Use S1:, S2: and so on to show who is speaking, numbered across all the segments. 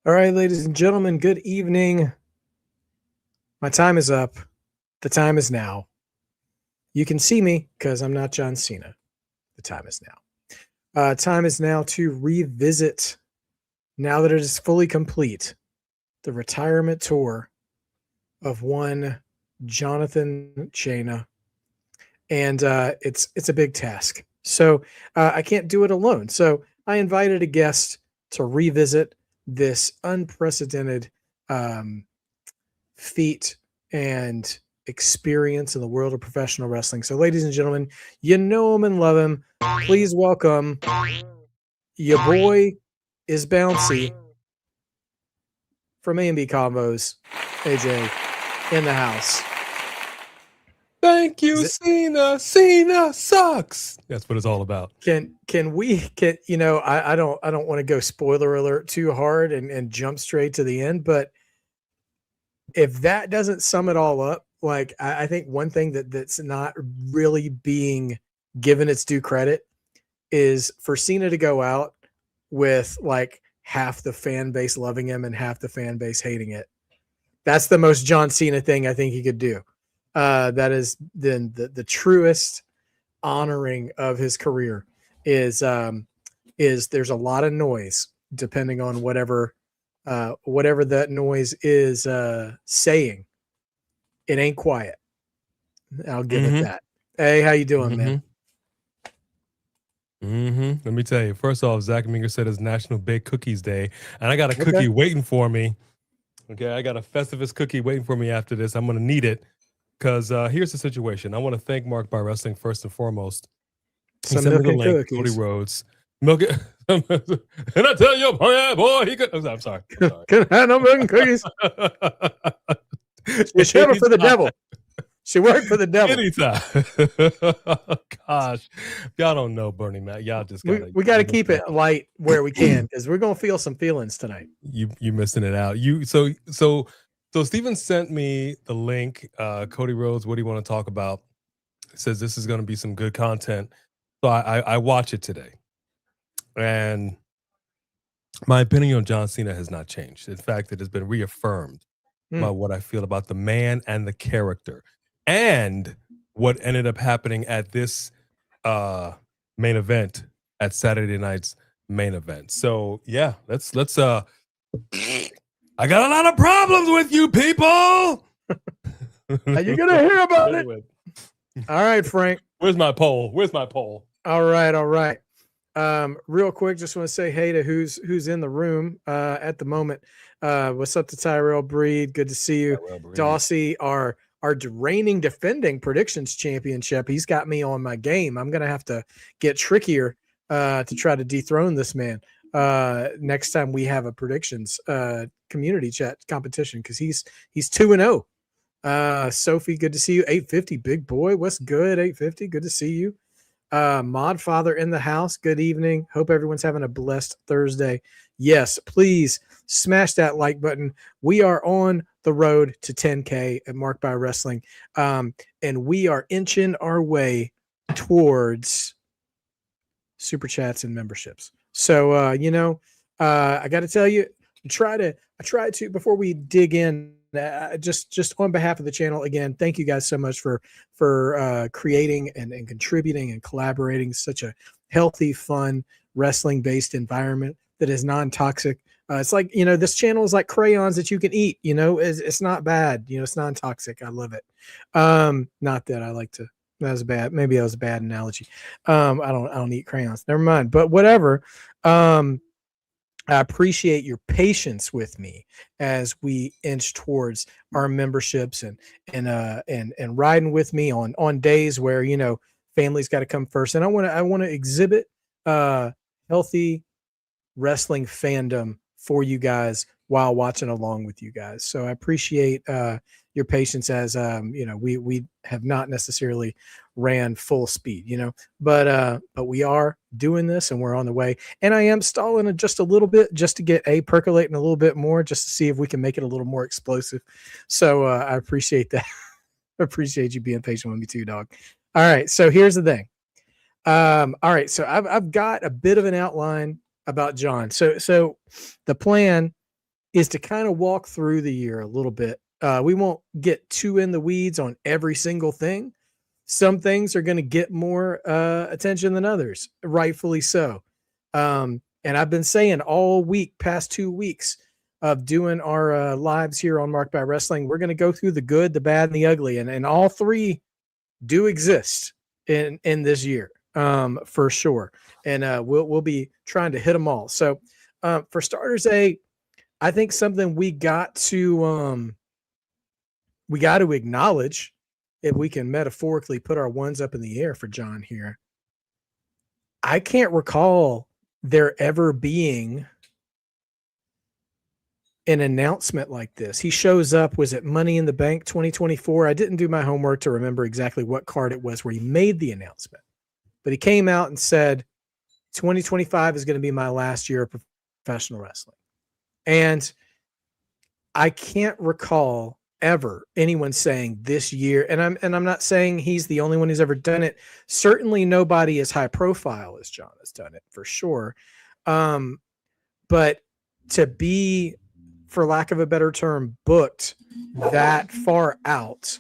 S1: All right, ladies and gentlemen, good evening. My time is up. The time is now. You can see me because I'm not John Cena. The time is now. Time is now to revisit, now that it is fully complete, the retirement tour of one Jonathan Cena. And it's a big task. So I can't do it alone. So I invited a guest to revisit this unprecedented um, feat and experience in the world of professional wrestling. So, ladies and gentlemen, you know him and love him. Please welcome your boy is bouncy from A&B Convos, AJ in the house.
S2: Thank you,
S1: Is
S2: Cena. Cena sucks. That's what it's all about.
S1: can we get I don't want to go spoiler alert too hard and jump straight to the end, but if that doesn't sum it all up, like I think one thing that's not really being given its due credit is for Cena to go out with like half the fan base loving him and half the fan base hating it. That's the most John Cena thing I think he could do. That is then the truest honoring of his career is there's a lot of noise depending on whatever that noise is saying. It ain't quiet. I'll give it that. Hey, how you doing, man?
S2: Let me tell you. First off, Zach Minger said it's National Baked Cookies Day, and I got a
S1: Okay.
S2: cookie waiting for me. Okay, I got a Festivus cookie waiting for me after this. I'm gonna need it because here's the situation. I want to thank Mark by Wrestling first and foremost. He
S1: Some
S2: sent me
S1: milk
S2: the
S1: and
S2: link, Cody
S1: cookies.
S2: Rhodes. Milk it. And I tell you, boy, he could. I'm sorry.
S1: Can I have no milk and cookies? She showed for the devil. She worked for the devil.
S2: Anytime. Gosh, y'all don't know Bernie Mac. Y'all just gotta.
S1: We got to keep it light where we can because we're gonna feel some feelings tonight.
S2: You missing it out. So Steven sent me the link. Cody Rhodes, what do you want to talk about? It says this is going to be some good content. So I watch it today, and my opinion on John Cena has not changed. In fact, it has been reaffirmed by what I feel about the man and the character, and what ended up happening at this main event at Saturday night's main event. So yeah, let's I got a lot of problems with you people.
S1: Are you gonna hear about it? All right, Frank.
S2: Where's my poll?
S1: All right. Real quick, just want to say hey to who's in the room at the moment. What's up to Tyrell Breed? Good to see you. Dawsey, our reigning defending predictions championship. He's got me on my game. I'm gonna have to get trickier to try to dethrone this man next time we have a predictions community chat competition because he's 2-0. Sophie, good to see you. 850, big boy. What's good? 850, good to see you. Mod Father in the house. Good evening. Hope everyone's having a blessed Thursday. Yes, please smash that like button. We are on the road to 10K at Mark by Wrestling. And we are inching our way towards super chats and memberships. So I got to tell you, I try to before we dig in. Just on behalf of the channel again, thank you guys so much for creating and contributing and collaborating such a healthy, fun wrestling based environment that is non-toxic. It's like this channel is like crayons that you can eat. It's not bad. It's non-toxic. I love it. Not that I like to. That was bad. Maybe that was a bad analogy. I don't eat crayons. Never mind. But whatever. I appreciate your patience with me as we inch towards our memberships and riding with me on days where family's got to come first. And I want to exhibit healthy wrestling fandom for you guys while watching along with you guys. So I appreciate your patience as we have not necessarily ran full speed, but we are doing this and we're on the way. And I am stalling it just a little bit just to get percolating a little bit more, just to see if we can make it a little more explosive. So I appreciate that. I appreciate you being patient with me too, dog. All right. So here's the thing. All right. So I've got a bit of an outline about John. So the plan is to kind of walk through the year a little bit. We won't get too in the weeds on every single thing. Some things are going to get more attention than others, rightfully so. And I've been saying all week, past 2 weeks of doing our lives here on Marked by Wrestling, we're going to go through the good, the bad, and the ugly, and all three do exist in this year, for sure. And we'll be trying to hit them all. So for starters, I think something we got to acknowledge, if we can metaphorically put our ones up in the air for John here. I can't recall there ever being an announcement like this. He shows up, was it Money in the Bank 2024? I didn't do my homework to remember exactly what card it was where he made the announcement, but he came out and said, 2025 is going to be my last year of professional wrestling. And I can't recall ever anyone saying this year, and I'm not saying he's the only one who's ever done it. Certainly nobody as high profile as John has done it, for sure. But to be, for lack of a better term, booked that far out,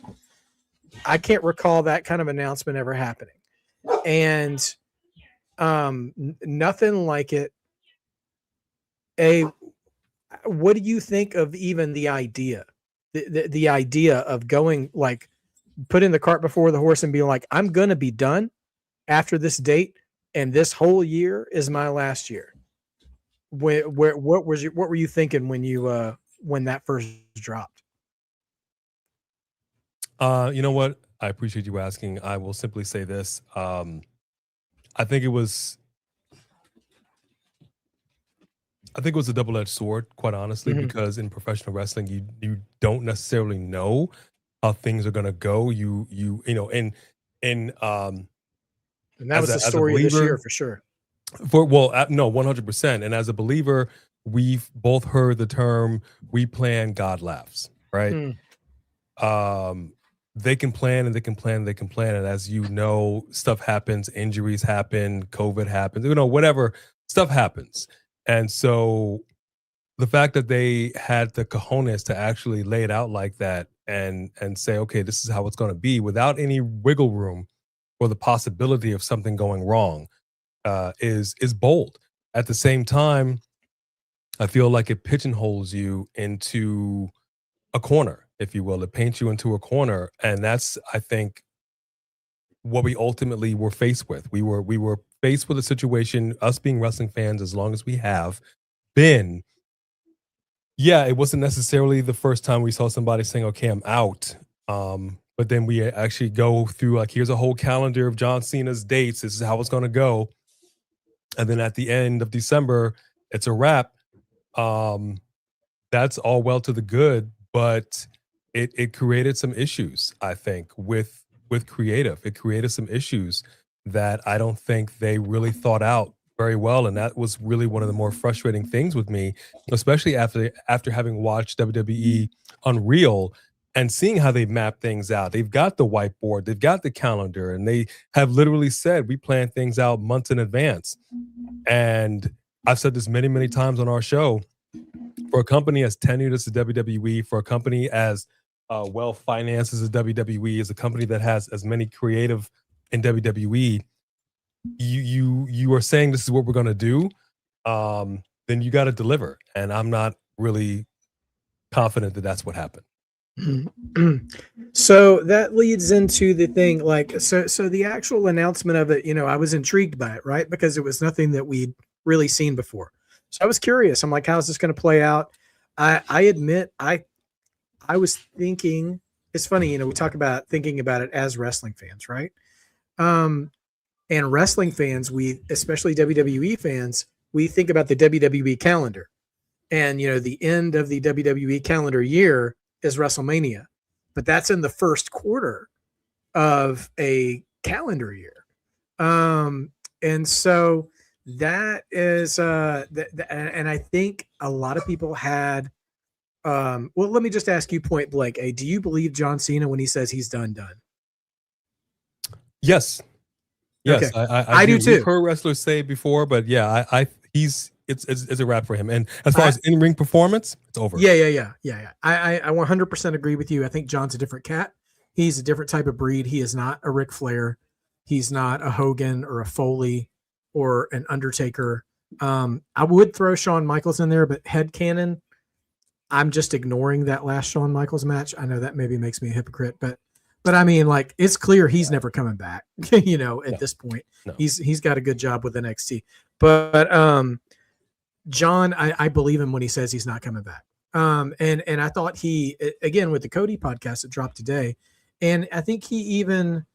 S1: I can't recall that kind of announcement ever happening. And nothing like it. What do you think of even the idea? The idea of going, like, putting the cart before the horse and being like, I'm going to be done after this date, and this whole year is my last year. What were you thinking when that first dropped?
S2: You know what? I appreciate you asking. I will simply say this. I think it was a double-edged sword, quite honestly, because in professional wrestling, you don't necessarily know how things are going to go. You know, and
S1: that was the story of this year for sure.
S2: No, 100%. And as a believer, we've both heard the term "we plan, God laughs," right? They can plan and they can plan and they can plan, and as you know, stuff happens, injuries happen, COVID happens, whatever, stuff happens. And so the fact that they had the cojones to actually lay it out like that and say, okay, this is how it's going to be, without any wiggle room or the possibility of something going wrong, is bold. At the same time, I feel like it pigeonholes you into a corner, if you will. It paints you into a corner, and that's, I think, what we ultimately were faced with. We were faced with a situation, us being wrestling fans as long as we have been. Yeah, it wasn't necessarily the first time we saw somebody saying, okay, I'm out. But then we actually go through, like, here's a whole calendar of John Cena's dates. This is how it's going to go. And then at the end of December, it's a wrap. That's all well to the good, but it created some issues, I think, with creative. It created some issues that I don't think they really thought out very well. And that was really one of the more frustrating things with me, especially after having watched WWE Unreal and seeing how they map things out. They've got the whiteboard, they've got the calendar, and they have literally said, we plan things out months in advance. And I've said this many, many times on our show, for a company as tenured as the WWE, for a company as well financed as the WWE, as a company that has as many creative in WWE, you are saying this is what we're going to do, then you got to deliver. And I'm not really confident that that's what happened.
S1: So that leads into the thing, like, so the actual announcement of it, I was intrigued by it, right? Because it was nothing that we'd really seen before. So I was curious. I'm like, how's this going to play out? I admit, I was thinking, it's funny, we talk about thinking about it as wrestling fans, right? And wrestling fans, especially WWE fans, we think about the WWE calendar. And, the end of the WWE calendar year is WrestleMania. But that's in the first quarter of a calendar year. And so that is, and I think a lot of people had, well, let me just ask you point blank. Do you believe John Cena when he says he's done?
S2: Yes.
S1: Okay.
S2: I
S1: do too.
S2: We've heard wrestlers say before, but yeah, he's it's a wrap for him. And as far as in-ring performance, it's over.
S1: Yeah. I 100% agree with you. I think John's a different cat. He's a different type of breed. He is not a Ric Flair. He's not a Hogan or a Foley or an Undertaker. I would throw Shawn Michaels in there, but headcanon, I'm just ignoring that last Shawn Michaels match. I know that maybe makes me a hypocrite, but I mean, like, it's clear he's never coming back, at this point. No. He's got a good job with NXT. But John, I believe him when he says he's not coming back. And I thought he, again, with the Cody podcast that dropped today, and I think he even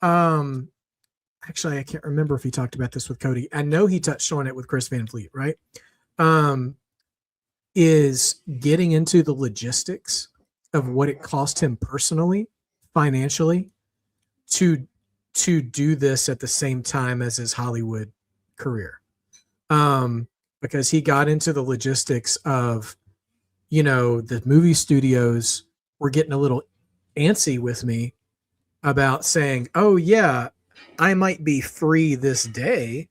S1: actually, I can't remember if he talked about this with Cody. I know he touched on it with Chris Van Vliet, right? Is getting into the logistics of what it cost him personally, financially, to do this at the same time as his Hollywood career. Because he got into the logistics of, the movie studios were getting a little antsy with me about saying, oh yeah, I might be free this day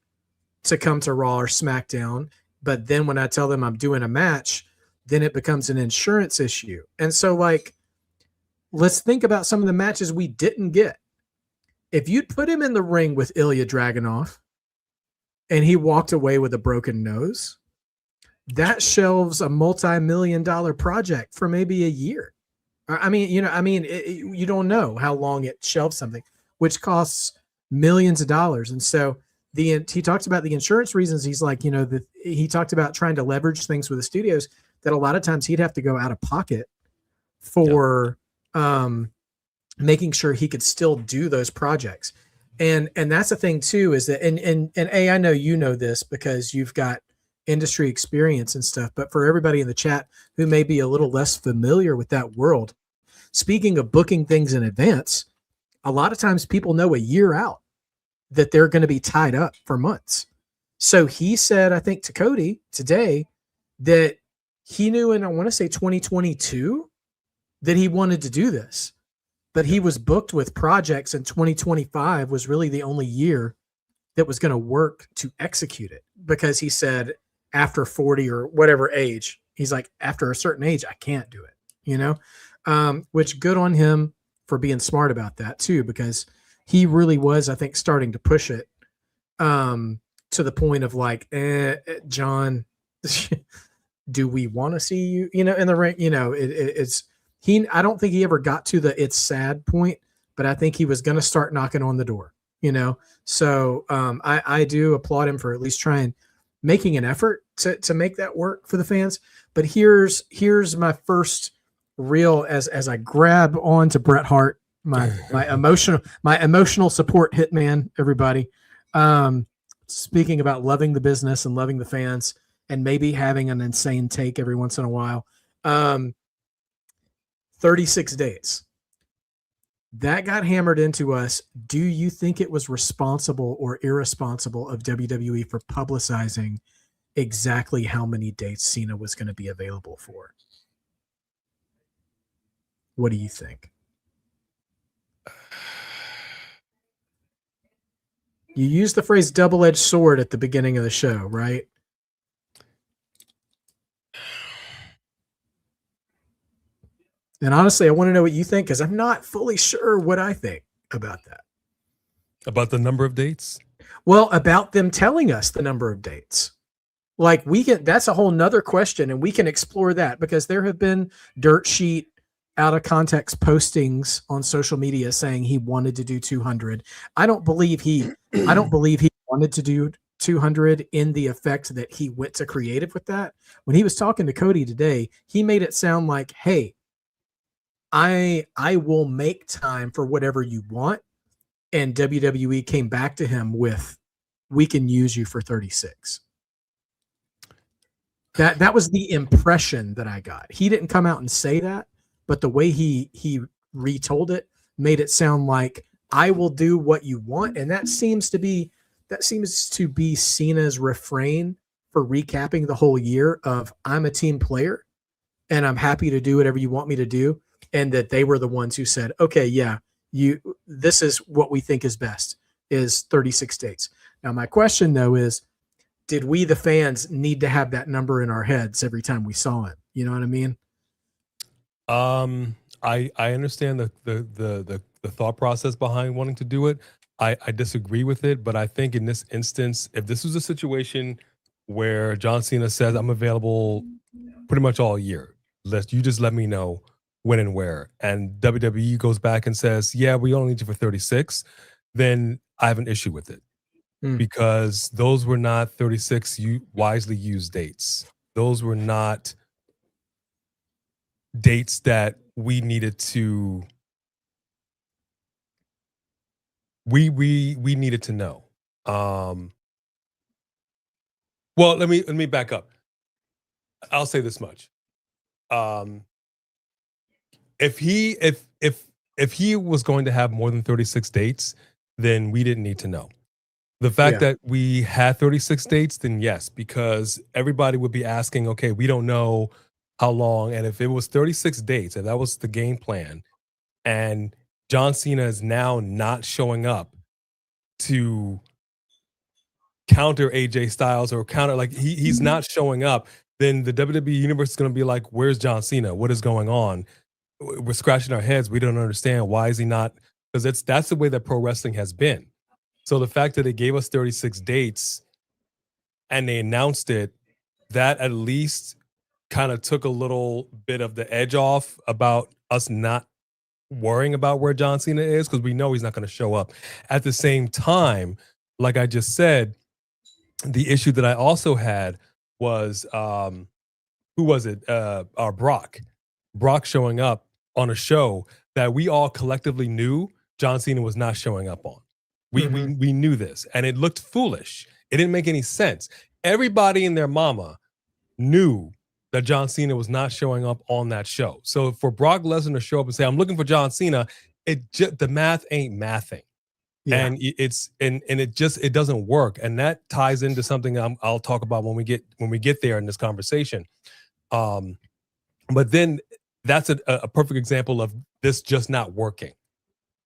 S1: to come to Raw or SmackDown. But then when I tell them I'm doing a match, then it becomes an insurance issue. And so, like, let's think about some of the matches we didn't get. If you'd put him in the ring with Ilya Dragunov and he walked away with a broken nose, that shelves a multi-million-dollar project for maybe a year. I mean, you don't know how long it shelves something, which costs millions of dollars. And so he talks about the insurance reasons. He's like, he talked about trying to leverage things with the studios that a lot of times he'd have to go out of pocket for making sure he could still do those projects. And that's the thing too, is that, and I know you know this because you've got industry experience and stuff, but for everybody in the chat who may be a little less familiar with that world, speaking of booking things in advance, a lot of times people know a year out that they're going to be tied up for months. So he said, I think to Cody today, that he knew in, I want to say 2022, that he wanted to do this, but he was booked with projects, and 2025 was really the only year that was going to work to execute it, because he said after 40 or whatever age, he's like, after a certain age, I can't do it, which good on him for being smart about that too, because he really was, I think, starting to push it to the point of like, John, do we want to see you, in the ring? I don't think he ever got to the it's sad point, but I think he was going to start knocking on the door, So I do applaud him for at least trying, making an effort to make that work for the fans. But here's my first real, as I grab on to Bret Hart, my emotional support hitman, everybody. Speaking about loving the business and loving the fans and maybe having an insane take every once in a while. 36 days. That got hammered into us. Do you think it was responsible or irresponsible of WWE for publicizing exactly how many dates Cena was going to be available for? What do you think? You used the phrase double-edged sword at the beginning of the show, right? And honestly, I want to know what you think, because I'm not fully sure what I think about that.
S2: About the number of dates?
S1: Well, about them telling us the number of dates. Like, that's a whole nother question, and we can explore that, because there have been dirt sheet, out of context postings on social media saying he wanted to do 200. I don't believe he wanted to do 200 in the effect that he went to creative with that. When he was talking to Cody today, he made it sound like, hey, I will make time for whatever you want. And WWE came back to him with, we can use you for 36. That was the impression that I got. He didn't come out and say that, but the way he retold it made it sound like, I will do what you want. And that seems to be Cena's refrain for recapping the whole year of, I'm a team player and I'm happy to do whatever you want me to do. And that they were the ones who said, okay, yeah, this is what we think is best, is 36 dates. Now, my question though is, did we, the fans, need to have that number in our heads every time we saw it? You know what I mean?
S2: I understand the thought process behind wanting to do it. I disagree with it, but I think in this instance, if this was a situation where John Cena says I'm available pretty much all year, you just let me know when and where, and WWE goes back and says, yeah, we only need you for 36, then I have an issue with it. Because those were not 36 wisely used dates. Those were not dates that we needed to we needed to know. Well, let me back up. I'll say this much. If he was going to have more than 36 dates, then we didn't need to know. The fact that we had 36 dates, then yes, because everybody would be asking, okay, we don't know how long. And if it was 36 dates, and that was the game plan, and John Cena is now not showing up to counter AJ Styles or counter, like he's not showing up, then the WWE universe is going to be like, where's John Cena? What is going on? We're scratching our heads. We don't understand. Why is he not? Because that's the way that pro wrestling has been. So the fact that they gave us 36 dates and they announced it, that at least kind of took a little bit of the edge off about us not worrying about where John Cena is, because we know he's not going to show up. At the same time, like I just said, the issue that I also had was, who was it? Our Brock showing up on a show that we all collectively knew John Cena was not showing up on. We knew this, and it looked foolish. It didn't make any sense. Everybody and their mama knew that John Cena was not showing up on that show. So for Brock Lesnar to show up and say, I'm looking for John Cena, the math ain't mathing. Yeah. And it doesn't work. And that ties into something I'll talk about when we get there in this conversation. But then that's a perfect example of this just not working.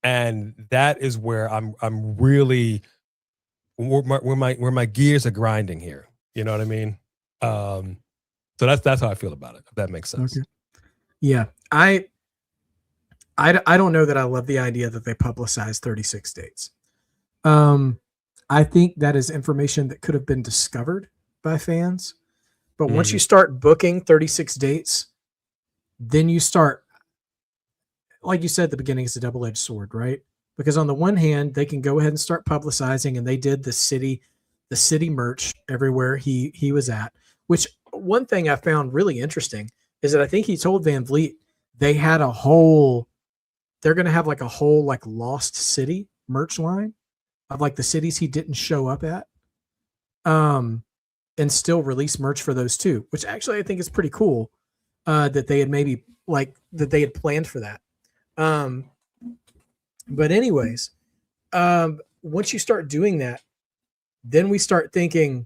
S2: And that is where I'm really where my gears are grinding here. You know what I mean? So that's how I feel about it, if that makes sense.
S1: Okay. Yeah. I don't know that I love the idea that they publicize 36 dates. I think that is information that could have been discovered by fans. But once you start booking 36 dates, then you start, like you said at the beginning, it's a double-edged sword, right? Because on the one hand, they can go ahead and start publicizing, and they did the city merch everywhere he was at, which one thing I found really interesting is that I think he told Van Vliet they had they're going to have like a whole like Lost City merch line of like the cities he didn't show up at, and still release merch for those too, which actually I think is pretty cool, that they had planned for that. But anyways, once you start doing that, then we start thinking,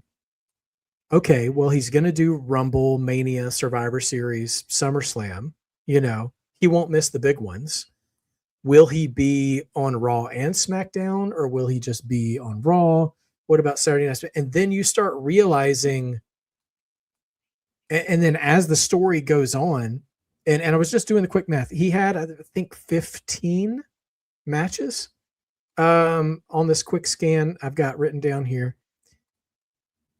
S1: okay, well, he's going to do Rumble, Mania, Survivor Series, SummerSlam. You know, he won't miss the big ones. Will he be on Raw and SmackDown, or will he just be on Raw? What about Saturday Night? And then you start realizing, and then as the story goes on, and I was just doing the quick math, he had, I think, 15 matches on this quick scan I've got written down here,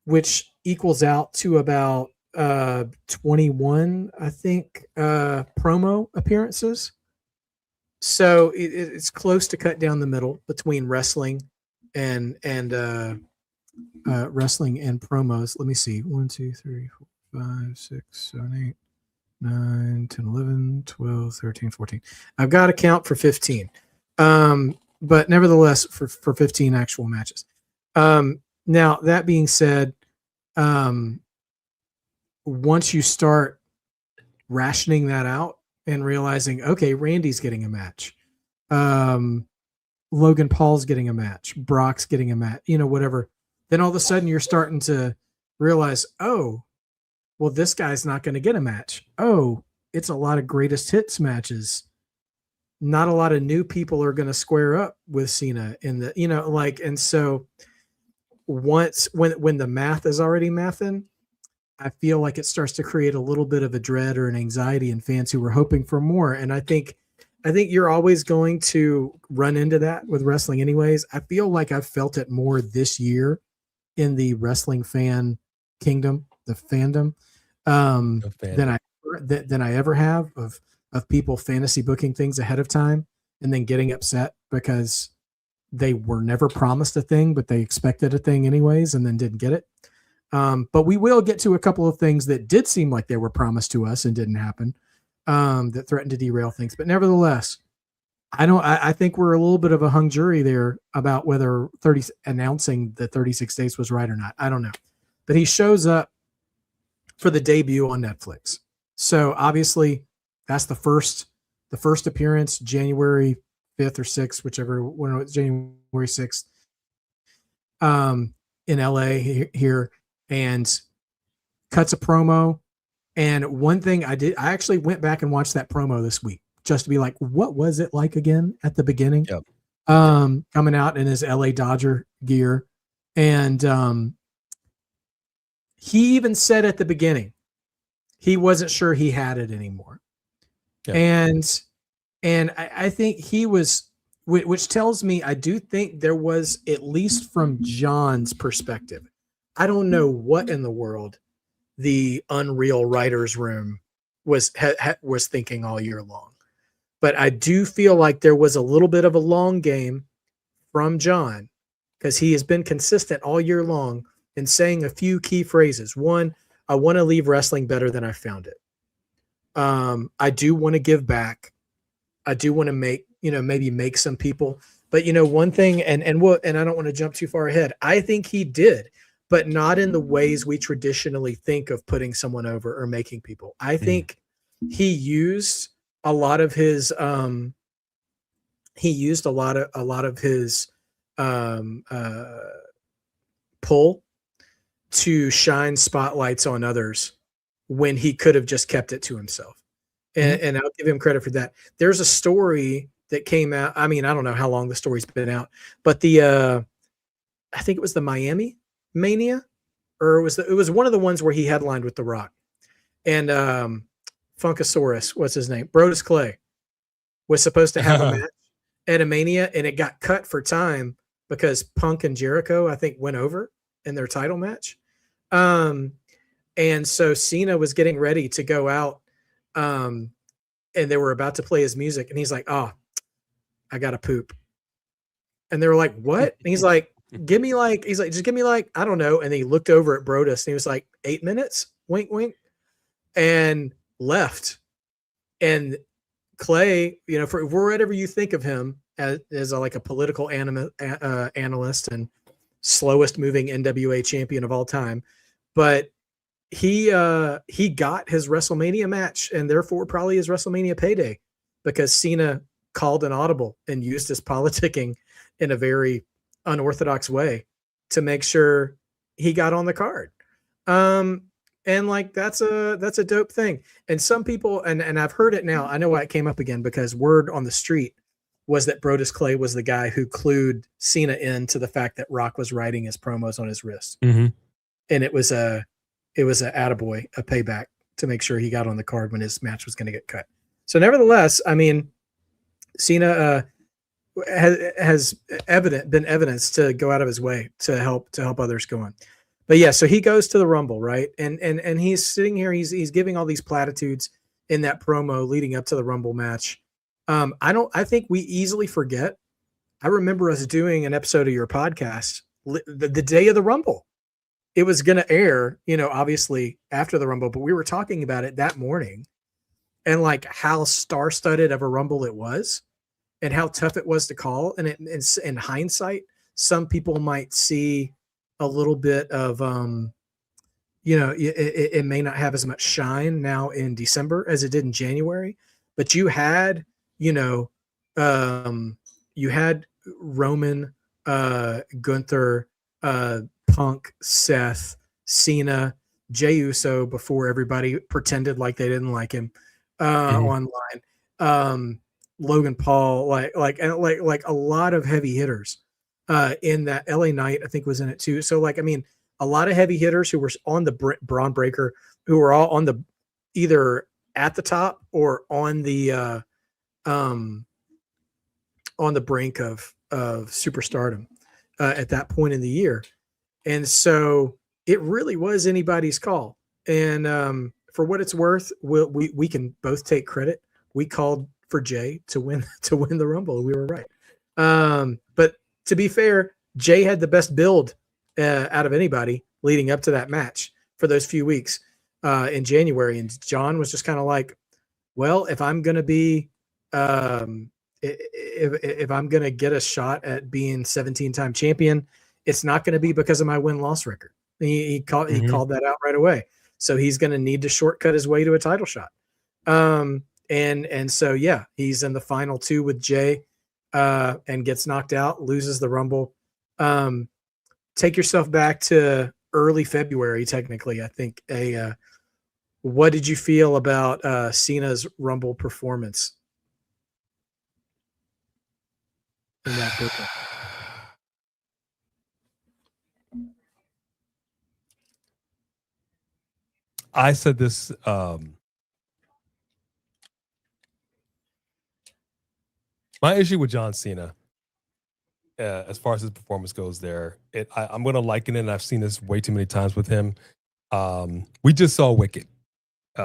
S1: which equals out to about 21, I think, promo appearances. So it's close to cut down the middle between wrestling and wrestling and promos. Let me see. 1, 2, 3, 4, 5, 6, 7, 8, 9, 10, 11, 12, 13, 14. I've got a count for 15. But nevertheless, for 15 actual matches. Now, that being said, once you start rationing that out and realizing, okay, Randy's getting a match, Logan Paul's getting a match, Brock's getting a match, whatever, then all of a sudden you're starting to realize, oh, well, this guy's not going to get a match. Oh, it's a lot of greatest hits matches. Not a lot of new people are going to square up with Cena in the, and so once when the math is already mathing, I feel like it starts to create a little bit of a dread or an anxiety in fans who were hoping for more. And I think you're always going to run into that with wrestling anyways. I feel like I've felt it more this year in the wrestling fan kingdom, the fandom, than I ever have of people fantasy booking things ahead of time and then getting upset because they were never promised a thing, but they expected a thing anyways and then didn't get it. But we will get to a couple of things that did seem like they were promised to us and didn't happen, that threatened to derail things. But nevertheless, I think we're a little bit of a hung jury there about whether announcing the 36 days was right or not. I don't know. But he shows up for the debut on Netflix. So obviously that's the first appearance, January 5th or 6th, whichever one it was, January 6th, in LA here, and cuts a promo. And one thing I actually went back and watched that promo this week just to be like, what was it like again at the beginning?
S2: Yep.
S1: Coming out in his LA Dodger gear. And he even said at the beginning, he wasn't sure he had it anymore. Yep. And I think he was, which tells me I do think there was, at least from John's perspective, I don't know what in the world the Unreal Writers Room was thinking all year long. But I do feel like there was a little bit of a long game from John, because he has been consistent all year long in saying a few key phrases. One, I want to leave wrestling better than I found it. I do want to give back. I do want to maybe make some people. But one thing, and I don't want to jump too far ahead. I think he did, but not in the ways we traditionally think of putting someone over or making people. I think he used a lot of his pull to shine spotlights on others when he could have just kept it to himself. And I'll give him credit for that. There's a story that came out. I mean, I don't know how long the story's been out, but I think it was the Miami Mania, or it was one of the ones where he headlined with The Rock, and Funkasaurus, what's his name? Brodus Clay was supposed to have a match at a Mania, and it got cut for time because Punk and Jericho, I think, went over in their title match. And so Cena was getting ready to go out, and they were about to play his music, and he's like, "Oh, I gotta poop." And they were like, "What?" And he's like, just give me like, I don't know. And he looked over at Brodus and he was like, 8 minutes, wink, wink, and left. And Clay, for whatever you think of him as like a political analyst and slowest moving NWA champion of all time, but he got his WrestleMania match and therefore probably his WrestleMania payday, because Cena called an audible and used his politicking in a very unorthodox way to make sure he got on the card. And like, that's a dope thing. And some people, and I've heard it now, I know why it came up again, because word on the street was that Brodus Clay was the guy who clued Cena into the fact that Rock was writing his promos on his wrist. And it was a attaboy, a payback to make sure he got on the card when his match was going to get cut. So nevertheless, I mean, Cena has been evidence to go out of his way to help others go on. But yeah, so he goes to the Rumble, right? And he's sitting here, he's giving all these platitudes in that promo leading up to the Rumble match. I think we easily forget. I remember us doing an episode of your podcast the day of the Rumble. It was going to air, obviously after the Rumble, but we were talking about it that morning and like how star-studded of a Rumble it was and how tough it was to call. And in hindsight, some people might see a little bit of, it may not have as much shine now in December as it did in January, but you had Roman, Gunther, Punk, Seth, Cena, Jey Uso before everybody pretended like they didn't like him online. Logan Paul, like a lot of heavy hitters. in that. LA Knight, I think, was in it too. So, like, I mean, a lot of heavy hitters who were on the Braun Breaker, who were all on the either at the top or on the brink of superstardom at that point in the year. And so it really was anybody's call. And for what it's worth, we can both take credit. We called for Jay to win the Rumble. We were right. But to be fair, Jay had the best build out of anybody leading up to that match for those few weeks in January. And John was just kind of like, well, if I'm going to be if I'm going to get a shot at being 17-time champion, it's not going to be because of my win-loss record. He called that out right away. So he's going to need to shortcut his way to a title shot. And so, yeah, he's in the final two with Jay and gets knocked out, loses the Rumble. Take yourself back to early February, technically, I think. What did you feel about Cena's Rumble performance in that business?
S2: I said this my issue with John Cena, as far as his performance goes there, I'm going to liken it, and I've seen this way too many times with him. We just saw Wicked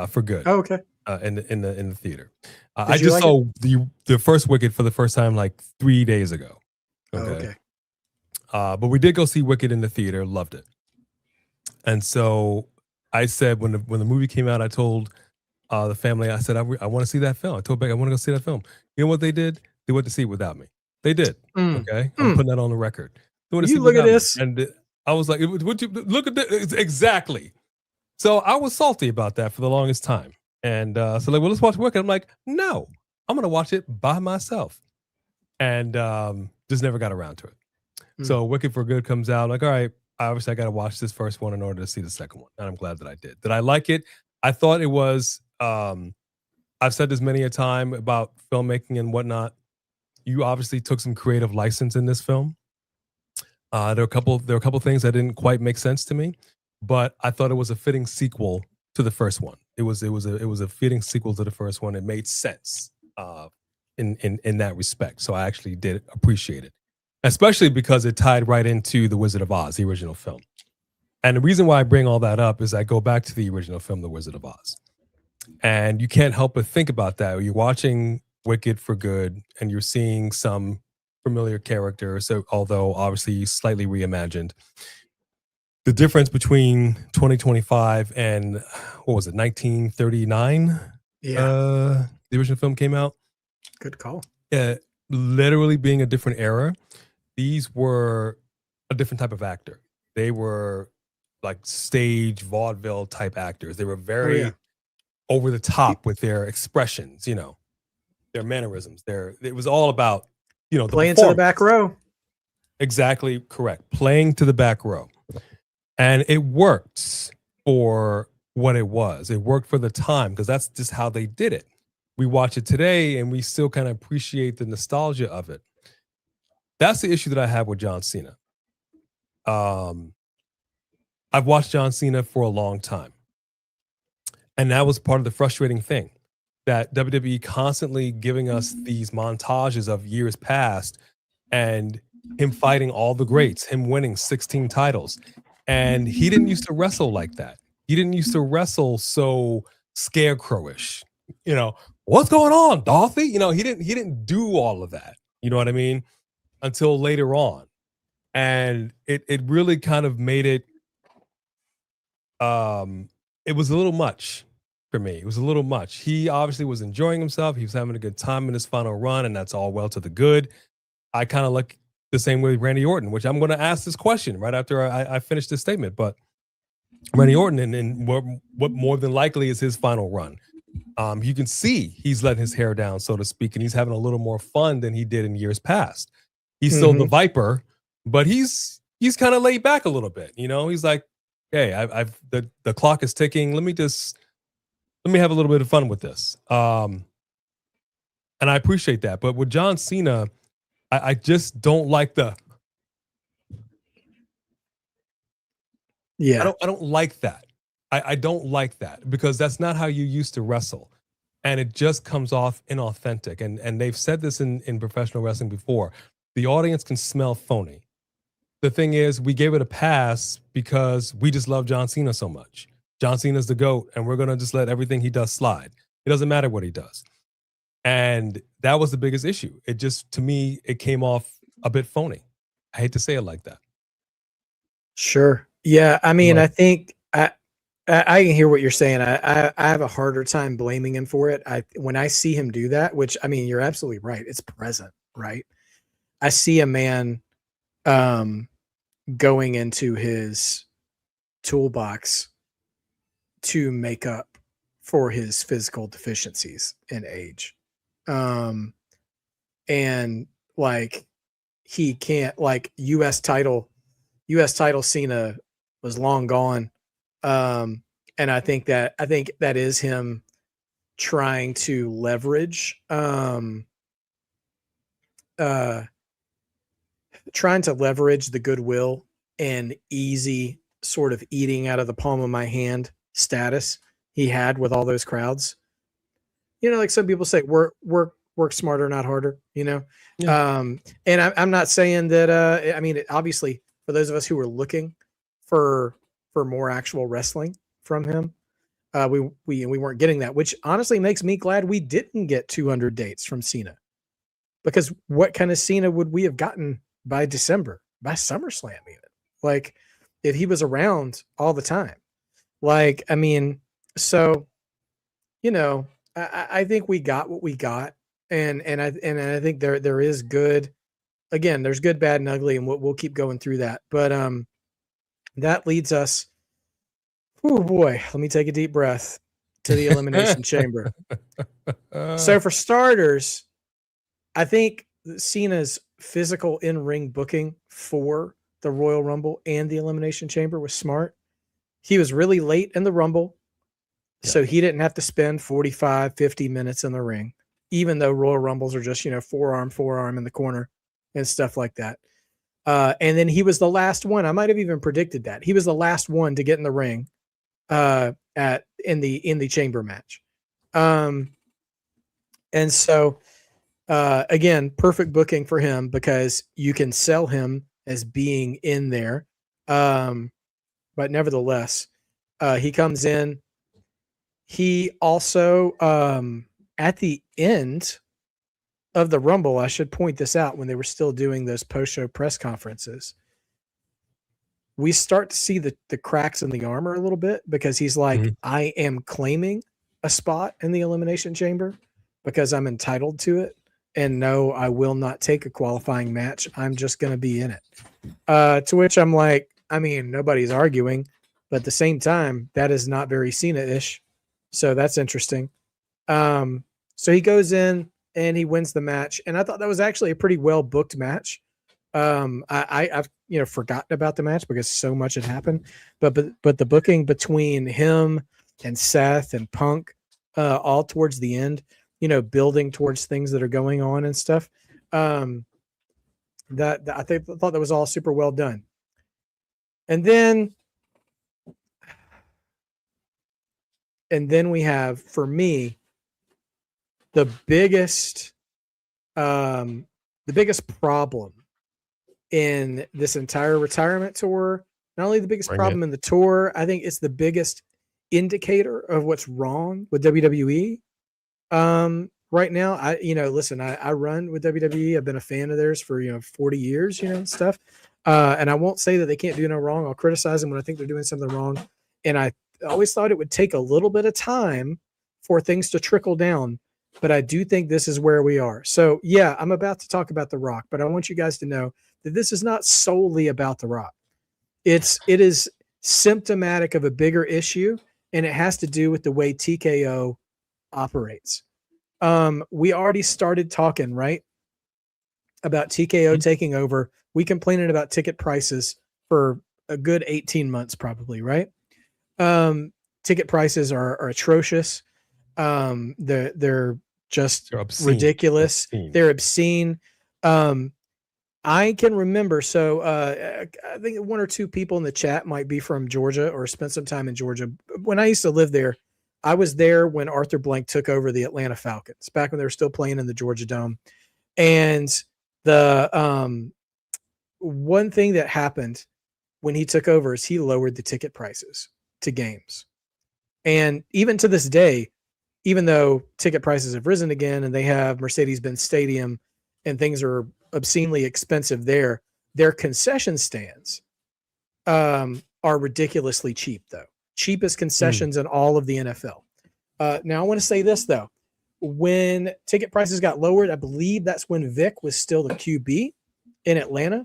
S2: for good.
S1: Oh, okay.
S2: In the theater. I just saw the first Wicked for the first time like 3 days ago. Okay. But we did go see Wicked in the theater, loved it. And so I said when the movie came out, I told the family, I said, I want to see that film. I told Beck, I want to go see that film. You know what they did? They went to see it without me. They did. Okay. I'm putting that on the record. They went to see
S1: look at this.
S2: And I was like, would you look at this? Exactly. So I was salty about that for the longest time. And so like, well, let's watch Wicked. I'm like, no, I'm going to watch it by myself. And just never got around to it. So Wicked for Good comes out. Like, all right, obviously I got to watch this first one in order to see the second one. And I'm glad that I did. Did I like it? I thought it was, I've said this many a time about filmmaking and whatnot. You obviously took some creative license in this film. There were a couple things that didn't quite make sense to me, but I thought it was a fitting sequel to the first one. It was a fitting sequel to the first one. It made sense in that respect. So I actually did appreciate it, especially because it tied right into The Wizard of Oz, the original film. And the reason why I bring all that up is I go back to the original film, The Wizard of Oz. And you can't help but think about that. You're watching Wicked for Good and you're seeing some familiar characters, so although obviously slightly reimagined. The difference between 2025 and what was it, 1939? Yeah. The original film came out.
S1: Good call.
S2: Literally being a different era. These were a different type of actor. They were like stage vaudeville type actors. They were very over the top with their expressions, you know, their mannerisms. It was all about, you know,
S1: playing to the back row.
S2: Exactly correct. Playing to the back row. And it worked for what it was. It worked for the time because that's just how they did it. We watch it today and we still kind of appreciate the nostalgia of it. That's the issue that I have with John Cena. I've watched John Cena for a long time. And that was part of the frustrating thing, that WWE constantly giving us these montages of years past and him fighting all the greats, him winning 16 titles. And he didn't used to wrestle like that. He didn't used to wrestle so scarecrowish. You know, what's going on, Dorothy? You know, he didn't do all of that. You know what I mean? Until later on. And it really kind of made it it was a little much for me. It was a little much. He obviously was enjoying himself. He was having a good time in his final run, and that's all well to the good. I kind of look the same way with Randy Orton, which I'm going to ask this question right after I finish this statement. But Randy Orton, and what more than likely is his final run. You can see he's letting his hair down, so to speak, and he's having a little more fun than he did in years past. He's still the Viper, but he's kind of laid back a little bit. You know, he's like, hey, the clock is ticking. Let me have a little bit of fun with this. And I appreciate that. But with John Cena, I just don't like the
S1: Yeah.
S2: I don't like that. I don't like that because that's not how you used to wrestle. And it just comes off inauthentic. And they've said this in professional wrestling before. The audience can smell phony. The thing is, we gave it a pass because we just love John Cena so much. John Cena's the GOAT, and we're gonna just let everything he does slide. It doesn't matter what he does. And that was the biggest issue. It just, to me, it came off a bit phony. I hate to say it like that.
S1: Sure. Yeah. I mean,
S2: Like,
S1: I think I can hear what you're saying. I have a harder time blaming him for it. When I see him do that, which I mean, you're absolutely right. It's present, right? I see a man um going into his toolbox to make up for his physical deficiencies in age. Um and like he can't like US title Cena was long gone. And I think that is him trying to leverage uh trying to leverage the goodwill and easy sort of eating out of the palm of my hand status he had with all those crowds. You know, like some people say, work smarter, not harder. You know,
S2: yeah.
S1: And I'm not saying that. I mean, obviously, for those of us who were looking for more actual wrestling from him, we weren't getting that, which honestly makes me glad we didn't get 200 dates from Cena, because what kind of Cena would we have gotten by December, by SummerSlam even? Like, if he was around all the time, like, I mean, so you know, I think we got what we got, and I think there is good. Again, there's good, bad, and ugly, and we'll keep going through that. But that leads us. Oh boy, let me take a deep breath to the Elimination Chamber. So for starters, I think Cena's physical in-ring booking for the Royal Rumble and the Elimination Chamber was smart. He was really late in the Rumble, so he didn't have to spend 45, 50 minutes in the ring, even though Royal Rumbles are just, forearm in the corner and stuff like that. And then he was the last one. I might have even predicted that. He was the last one to get in the ring in the chamber match. And so again, perfect booking for him because you can sell him as being in there. But nevertheless, he comes in. He also, at the end of the Rumble, I should point this out, when they were still doing those post-show press conferences, we start to see the cracks in the armor a little bit, because he's like, I am claiming a spot in the Elimination Chamber because I'm entitled to it. And no, I will not take a qualifying match. I'm just going to be in it. To which I'm like, I mean, nobody's arguing, but at the same time, that is not very Cena-ish. So that's interesting. So he goes in and he wins the match. And I thought that was actually a pretty well booked match. I've forgotten about the match because so much had happened, but the booking between him and Seth and Punk, all towards the end, building towards things that are going on and stuff. That I thought that was all super well done. And then we have, for me, the biggest problem in this entire retirement tour. Not only the biggest problem in the tour, I think it's the biggest indicator of what's wrong with WWE right now. I run with WWE. I've been a fan of theirs for 40 years, and stuff. And I won't say that they can't do no wrong. I'll criticize them when I think they're doing something wrong. And I always thought it would take a little bit of time for things to trickle down. But I do think this is where we are. So yeah, I'm about to talk about The Rock, but I want you guys to know that this is not solely about The Rock. It is symptomatic of a bigger issue, and it has to do with the way TKO operates. We already started talking, right, about TKO taking over. We complaining about ticket prices for a good 18 months, probably, right? Ticket prices are atrocious. They're just
S2: obscene.
S1: ridiculous. They're obscene. I can remember. So I think one or two people in the chat might be from Georgia or spent some time in Georgia. When I used to live there, I was there when Arthur Blank took over the Atlanta Falcons, back when they were still playing in the Georgia Dome. And the one thing that happened when he took over is he lowered the ticket prices to games. And even to this day, even though ticket prices have risen again and they have Mercedes-Benz Stadium and things are obscenely expensive there, their concession stands are ridiculously cheap, though. Cheapest concessions in all of the NFL. Now, I want to say this, though. When ticket prices got lowered, I believe that's when Vic was still the QB in Atlanta.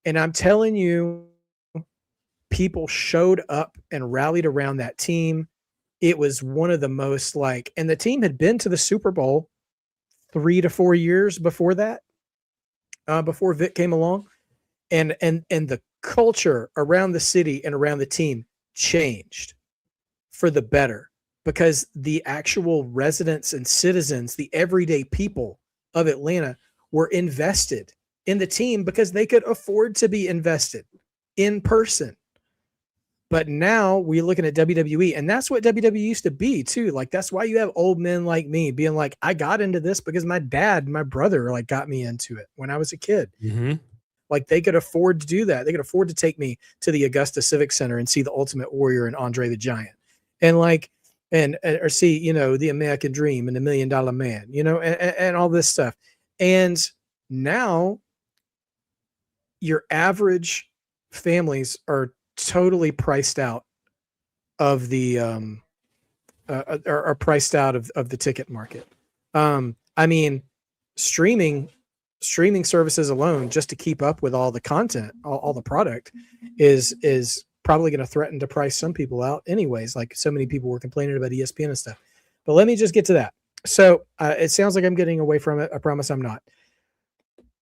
S1: And I'm telling you, people showed up and rallied around that team. It was one of the most and the team had been to the Super Bowl 3 to 4 years before that, before Vic came along. And the culture around the city and around the team changed for the better because the actual residents and citizens, the everyday people of Atlanta, were invested in the team because they could afford to be invested in person. But now we're looking at WWE, and that's what WWE used to be too. Like, that's why you have old men like me being like, I got into this because my dad, my brother, got me into it when I was a kid.
S2: Mm-hmm.
S1: Like, they could afford to do that. They could afford to take me to the Augusta Civic Center and see the Ultimate Warrior and Andre the Giant, and or see, the American Dream and the $1 Million Man, and all this stuff. And now your average families are totally priced out of the are priced out of the ticket market. I mean, streaming services alone, just to keep up with all the content, all the product, is probably going to threaten to price some people out anyways. Like, so many people were complaining about ESPN and stuff. But let me just get to that. So it sounds like I'm getting away from it. I promise I'm not.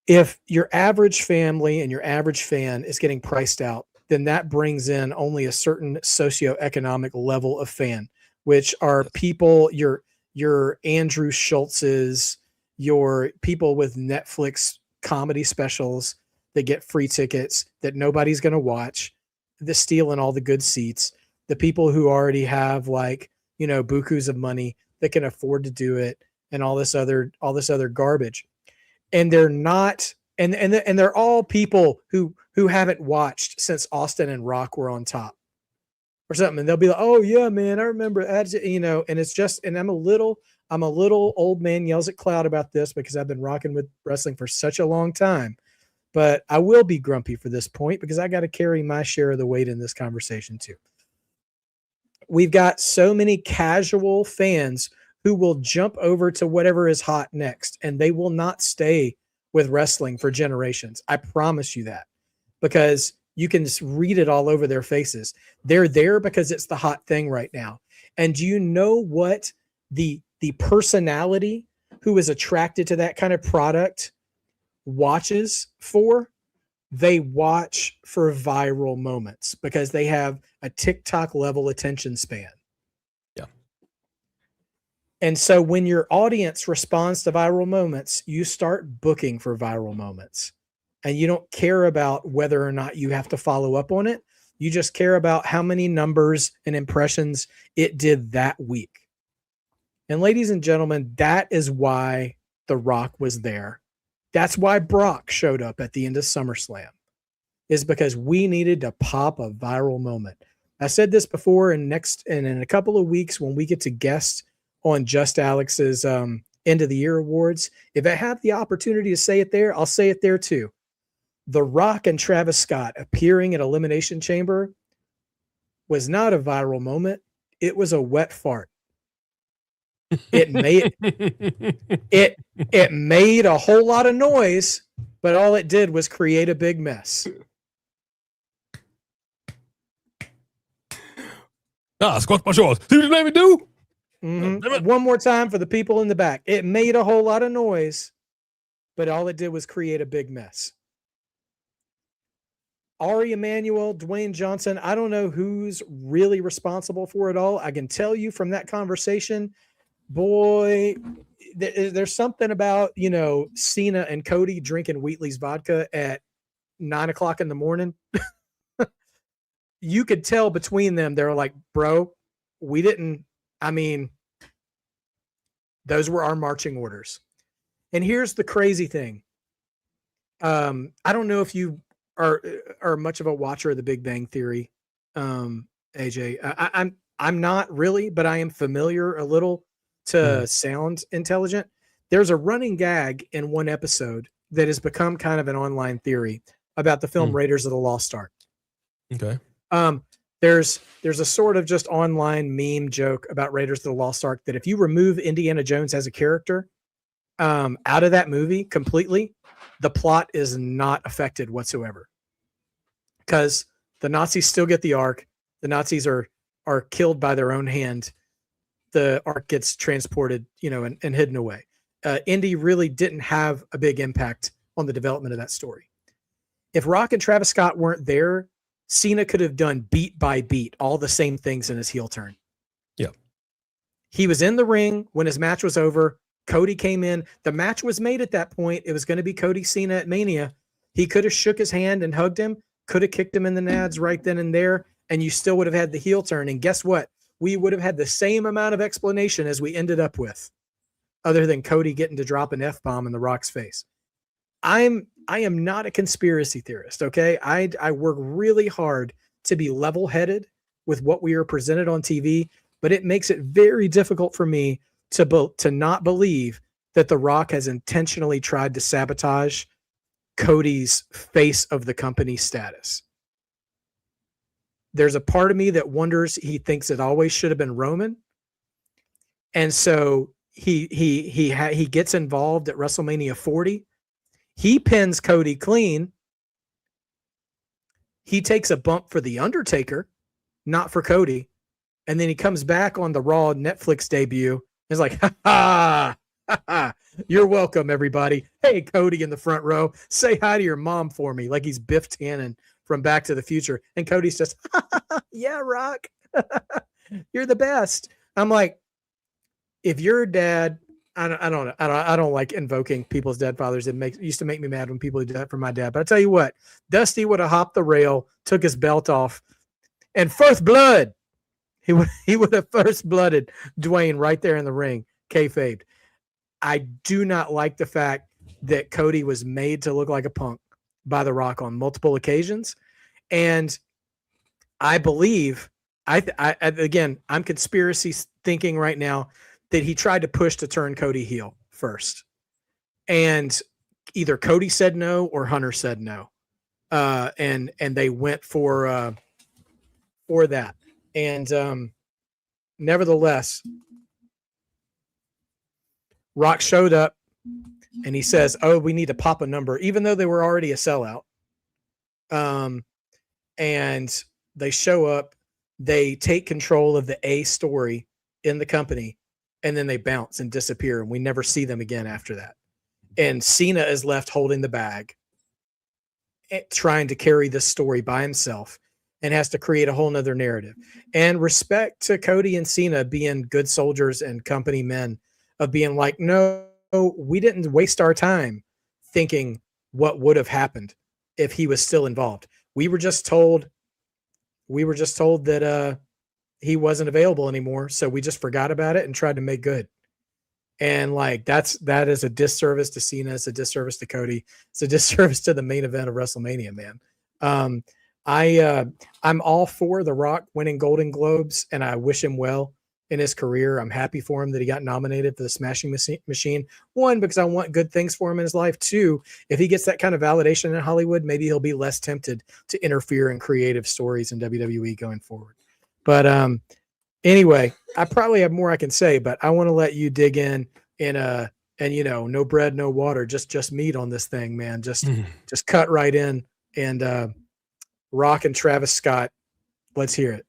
S1: If your average family and your average fan is getting priced out, then that brings in only a certain socioeconomic level of fan, which are people, your Andrew Schultz's, your people with Netflix comedy specials that get free tickets that nobody's going to watch, the stealing all the good seats, the people who already have bukus of money that can afford to do it, and all this other garbage. And they're not, and they're all people who haven't watched since Austin and Rock were on top or something. And they'll be like, oh yeah, man, I remember that, and it's just, and I'm a little old man yells at cloud about this because I've been rocking with wrestling for such a long time, but I will be grumpy for this point because I got to carry my share of the weight in this conversation too. We've got so many casual fans who will jump over to whatever is hot next, and they will not stay with wrestling for generations. I promise you that, because you can just read it all over their faces. They're there because it's the hot thing right now. And do you know what the personality who is attracted to that kind of product watches for? They watch for viral moments because they have a TikTok level attention span.
S2: Yeah.
S1: And so when your audience responds to viral moments, you start booking for viral moments. And you don't care about whether or not you have to follow up on it. You just care about how many numbers and impressions it did that week. And ladies and gentlemen, that is why The Rock was there. That's why Brock showed up at the end of SummerSlam, is because we needed to pop a viral moment. I said this before, and in a couple of weeks when we get to guest on Just Alex's end of the year awards, if I have the opportunity to say it there, I'll say it there too. The Rock and Travis Scott appearing at Elimination Chamber was not a viral moment. It was a wet fart. It made a whole lot of noise, but all it did was create a big mess.
S2: Squash my shorts. See what you made me do?
S1: Mm-hmm. One more time for the people in the back. It made a whole lot of noise, but all it did was create a big mess. Ari Emanuel, Dwayne Johnson, I don't know who's really responsible for it all. I can tell you from that conversation, boy, there's something about, you know, Cena and Cody drinking Wheatley's vodka at 9 o'clock in the morning. You could tell between them, they were like, bro, we didn't, I mean, those were our marching orders. And here's the crazy thing. I don't know if you are much of a watcher of the Big Bang Theory, AJ. I'm not really, but I am familiar a little to sound intelligent. There's a running gag in one episode that has become kind of an online theory about the film Raiders of the Lost Ark.
S2: Okay.
S1: There's a sort of just online meme joke about Raiders of the Lost Ark that if you remove Indiana Jones as a character out of that movie completely, the plot is not affected whatsoever. Because the Nazis still get the Ark. The Nazis are killed by their own hand. The Ark gets transported, you know, and hidden away. Indy really didn't have a big impact on the development of that story. If Rock and Travis Scott weren't there, Cena could have done beat by beat all the same things in his heel turn.
S2: Yeah.
S1: He was in the ring when his match was over. Cody came in. The match was made at that point. It was going to be Cody Cena at Mania. He could have shook his hand and hugged him, could have kicked him in the nads right then and there, and you still would have had the heel turn. And guess what? We would have had the same amount of explanation as we ended up with, other than Cody getting to drop an F-bomb in The Rock's face. I am not a conspiracy theorist, okay? I work really hard to be level-headed with what we are presented on TV, but it makes it very difficult for me to not believe that The Rock has intentionally tried to sabotage Cody's face of the company status. There's a part of me that wonders he thinks it always should have been Roman. And so he gets involved at WrestleMania 40. He pins Cody clean. He takes a bump for The Undertaker, not for Cody. And then he comes back on the Raw Netflix debut. He's like, ha ha, you're welcome, everybody. Hey, Cody in the front row, say hi to your mom for me, like he's Biff Tannen from Back to the Future. And Cody's just, yeah, Rock, you're the best. I'm like, if your dad, I don't like invoking people's dead fathers. It used to make me mad when people did that for my dad. But I tell you what, Dusty would have hopped the rail, took his belt off, and first blood. He would have first blooded Dwayne right there in the ring, kayfabed. I do not like the fact that Cody was made to look like a punk by The Rock on multiple occasions. And I believe, again, I'm conspiracy thinking right now that he tried to push to turn Cody heel first. And either Cody said no or Hunter said no. And they went for that. And nevertheless, Rock showed up and he says, oh, we need to pop a number, even though they were already a sellout. And they show up, they take control of the A story in the company, and then they bounce and disappear, and we never see them again after that. And Cena is left holding the bag, trying to carry this story by himself, and has to create a whole nother narrative. And respect to Cody and Cena being good soldiers and company men of being like, no, we didn't waste our time thinking what would have happened if he was still involved. We were just told that he wasn't available anymore. So we just forgot about it and tried to make good. And like, that is a disservice to Cena. It's a disservice to Cody. It's a disservice to the main event of WrestleMania, man. I'm all for The Rock winning Golden Globes, and I wish him well in his career. I'm happy for him that he got nominated for the Smashing Machine. One, because I want good things for him in his life. Two, if he gets that kind of validation in Hollywood, maybe he'll be less tempted to interfere in creative stories in WWE going forward. But anyway, I probably have more I can say, but I want to let you dig in and you know, no bread, no water, just meat on this thing, man. Just cut right in and Rock and Travis Scott. Let's hear it.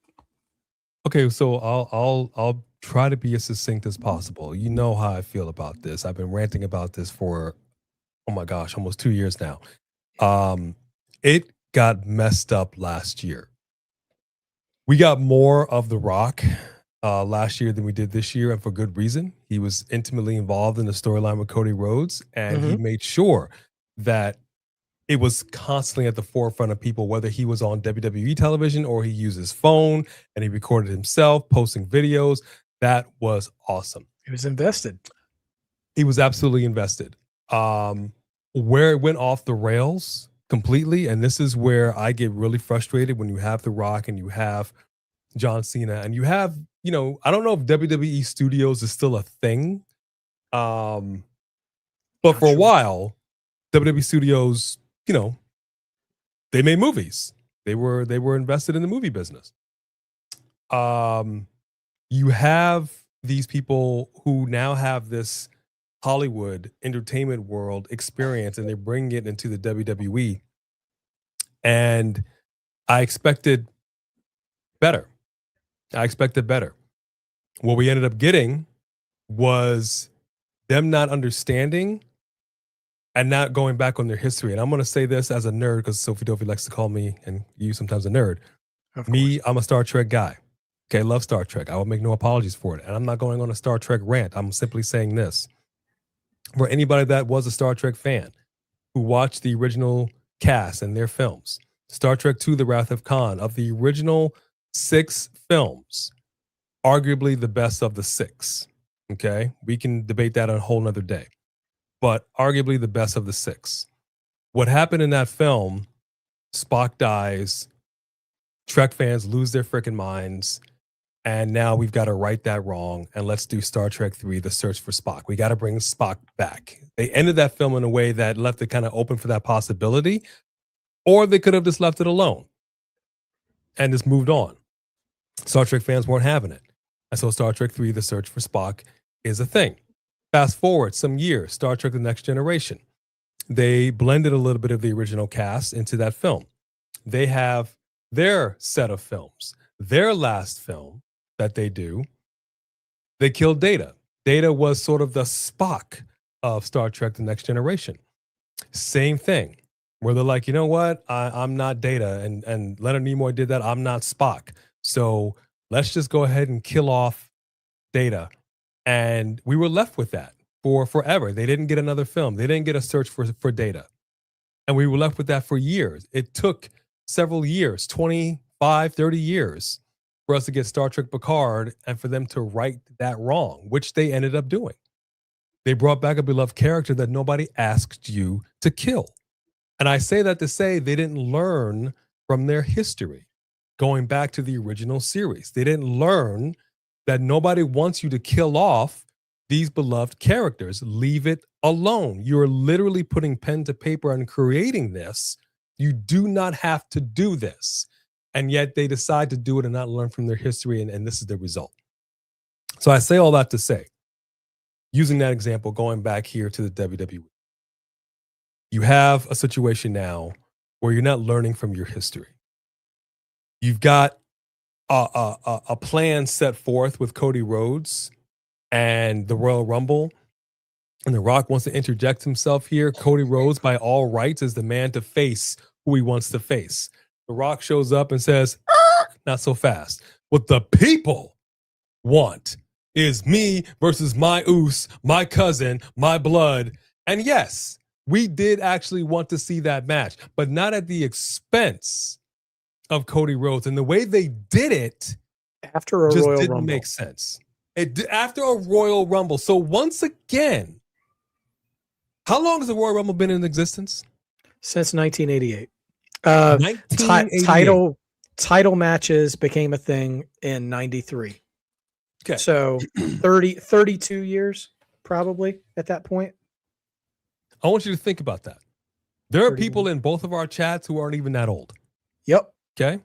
S2: Okay, so I'll try to be as succinct as possible. You know how I feel about this. I've been ranting about this for, oh my gosh, almost 2 years now. It got messed up last year. We got more of The Rock last year than we did this year, and for good reason. He was intimately involved in the storyline with Cody Rhodes, and he made sure that it was constantly at the forefront of people, whether he was on WWE television or he used his phone and he recorded himself posting videos. That was awesome.
S1: He was invested.
S2: He was absolutely invested. Where it went off the rails completely, and this is where I get really frustrated when you have The Rock and you have John Cena and you have, I don't know if WWE Studios is still a thing. But for a while, WWE Studios, they made movies. They were invested in the movie business. You have these people who now have this Hollywood entertainment world experience, and they bring it into the WWE. And I expected better. What we ended up getting was them not understanding and not going back on their history. And I'm going to say this as a nerd, because Sophie Dovey likes to call me, and you sometimes, a nerd. Me, I'm a Star Trek guy. Okay, love Star Trek. I will make no apologies for it. And I'm not going on a Star Trek rant. I'm simply saying this. For anybody that was a Star Trek fan who watched the original cast and their films, Star Trek II, The Wrath of Khan, of the original 6 films, arguably the best of the 6. Okay, we can debate that on a whole nother day, but arguably the best of the 6. What happened in that film, Spock dies, Trek fans lose their freaking minds, and now we've got to right that wrong, and let's do Star Trek III, The Search for Spock. We got to bring Spock back. They ended that film in a way that left it kind of open for that possibility, or they could have just left it alone and just moved on. Star Trek fans weren't having it. And so Star Trek III, The Search for Spock is a thing. Fast forward some years, Star Trek The Next Generation. They blended a little bit of the original cast into that film. They have their set of films. Their last film that they do, they killed Data. Data was sort of the Spock of Star Trek The Next Generation. Same thing, where they're like, you know what? I'm not Data. And Leonard Nimoy did that. I'm not Spock. So let's just go ahead and kill off Data. And we were left with that for forever. They didn't get another film. They didn't get a search for Data. And we were left with that for years. It took several years, 25, 30 years, for us to get Star Trek Picard and for them to right that wrong, which they ended up doing. They brought back a beloved character that nobody asked you to kill. And I say that to say they didn't learn from their history, going back to the original series. They didn't learn that nobody wants you to kill off these beloved characters. Leave it alone. You're literally putting pen to paper and creating this. You do not have to do this. And yet they decide to do it and not learn from their history, and this is the result. So I say all that to say, using that example, going back here to the WWE, you have a situation now where you're not learning from your history. You've got a plan set forth with Cody Rhodes and the Royal Rumble, and The Rock wants to interject himself here. Cody Rhodes, by all rights, is the man to face who he wants to face. The Rock shows up and says, not so fast. What the people want is me versus my oos, my cousin, my blood. And yes, we did actually want to see that match, but not at the expense of Cody Rhodes. And the way they did it
S1: after a
S2: just
S1: Royal
S2: didn't
S1: Rumble.
S2: make sense. After a Royal Rumble. So once again, how long has the Royal Rumble been in existence?
S1: Since 1988.
S2: 1988.
S1: Title matches became a thing in 93.
S2: Okay.
S1: So 32 years probably at that point.
S2: I want you to think about that. There are people in both of our chats who aren't even that old.
S1: Yep.
S2: Okay.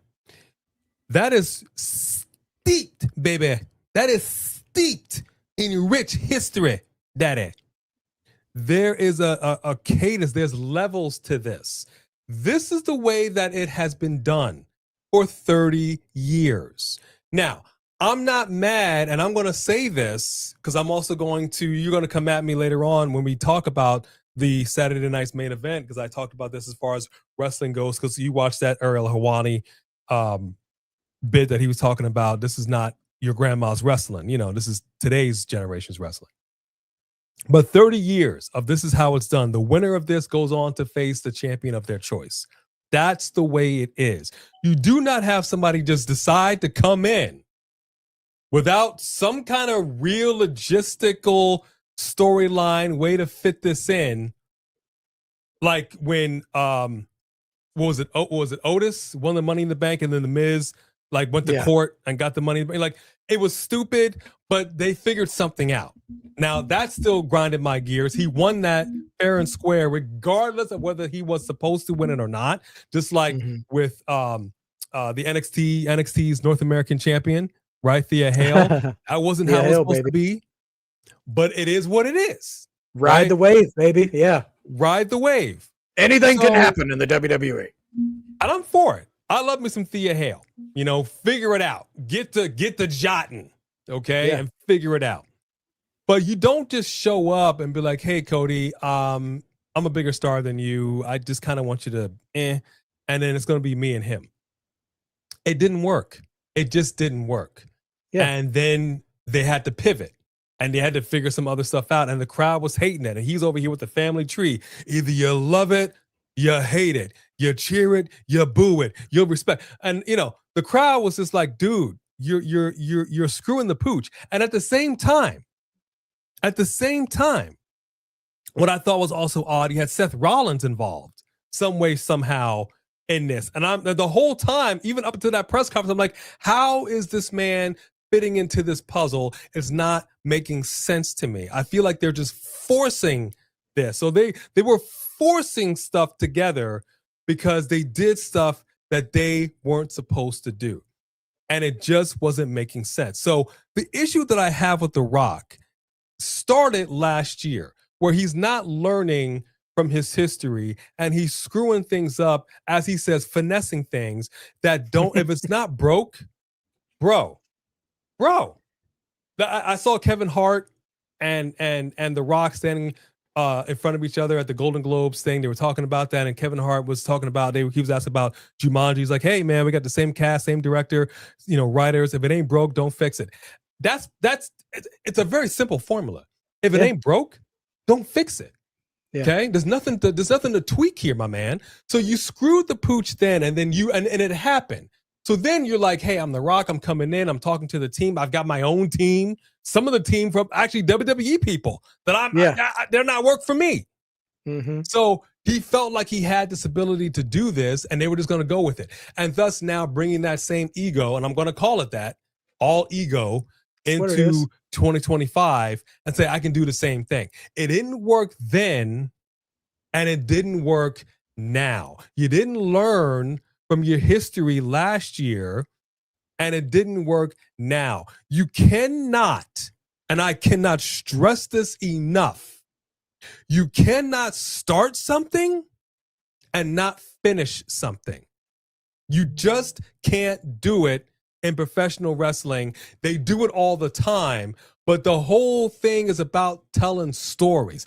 S2: That is steeped, baby. That is steeped in rich history, daddy. There is a cadence. There's levels to this. This is the way that it has been done for 30 years. Now, I'm not mad, and I'm going to say this because I'm also you're going to come at me later on when we talk about the Saturday night's main event, because I talked about this as far as wrestling goes, because you watched that Ariel Helwani bit that he was talking about. This is not your grandma's wrestling. This is today's generation's wrestling. But 30 years of this is how it's done. The winner of this goes on to face the champion of their choice. That's the way it is. You do not have somebody just decide to come in without some kind of real logistical storyline way to fit this in. Like when what was it Otis won the Money in the Bank, and then the Miz went to court and got the money. Like, it was stupid, but they figured something out. Now that still grinded my gears. He won that fair and square, regardless of whether he was supposed to win it or not. Just like with the NXT's North American champion, right? Thea Hale. That wasn't how it was supposed to be, but it is what it is.
S1: Ride the wave, baby. Yeah.
S2: Ride the wave.
S1: Anything can happen in the WWE.
S2: And I'm for it. I love me some Thea Hale. Figure it out. Get the jotting, okay, and figure it out. But you don't just show up and be like, "Hey, Cody, I'm a bigger star than you. I just kind of want you to, and then it's going to be me and him." It didn't work. It just didn't work. Yeah. And then they had to pivot, and they had to figure some other stuff out, and the crowd was hating it. And he's over here with the family tree. Either you love it, you hate it, you cheer it, you boo it, you respect. And the crowd was just like, dude, you're screwing the pooch. And at the same time, what I thought was also odd, you had Seth Rollins involved some way, somehow in this. And I'm the whole time, even up to that press conference, I'm like, how is this man fitting into this puzzle? It's not making sense to me. I feel like they're just forcing this. So they were forcing stuff together because they did stuff that they weren't supposed to do. And it just wasn't making sense. So the issue that I have with The Rock started last year, where he's not learning from his history and he's screwing things up, as he says, finessing things that don't, if it's not broke, bro. I saw Kevin Hart and The Rock standing in front of each other at the Golden Globes thing. They were talking about that, and Kevin Hart was talking about, he was asked about Jumanji. He's like, "Hey man, we got the same cast, same director, writers. If it ain't broke, don't fix it." It's a very simple formula. If it ain't broke, don't fix it. Yeah. Okay, there's nothing to tweak here, my man. So you screwed the pooch then, and then and it happened. So then you're like, "Hey, I'm The Rock. I'm coming in. I'm talking to the team. I've got my own team. Some of the team from actually WWE people that they're not work for me." Mm-hmm. So he felt like he had this ability to do this, and they were just going to go with it. And thus now bringing that same ego, and I'm going to call it that, all ego, into 2025 and say, I can do the same thing. It didn't work then, and it didn't work now. You didn't learn from your history last year, and it didn't work now. You cannot, and I cannot stress this enough, you cannot start something and not finish something. You just can't do it in professional wrestling. They do it all the time, but the whole thing is about telling stories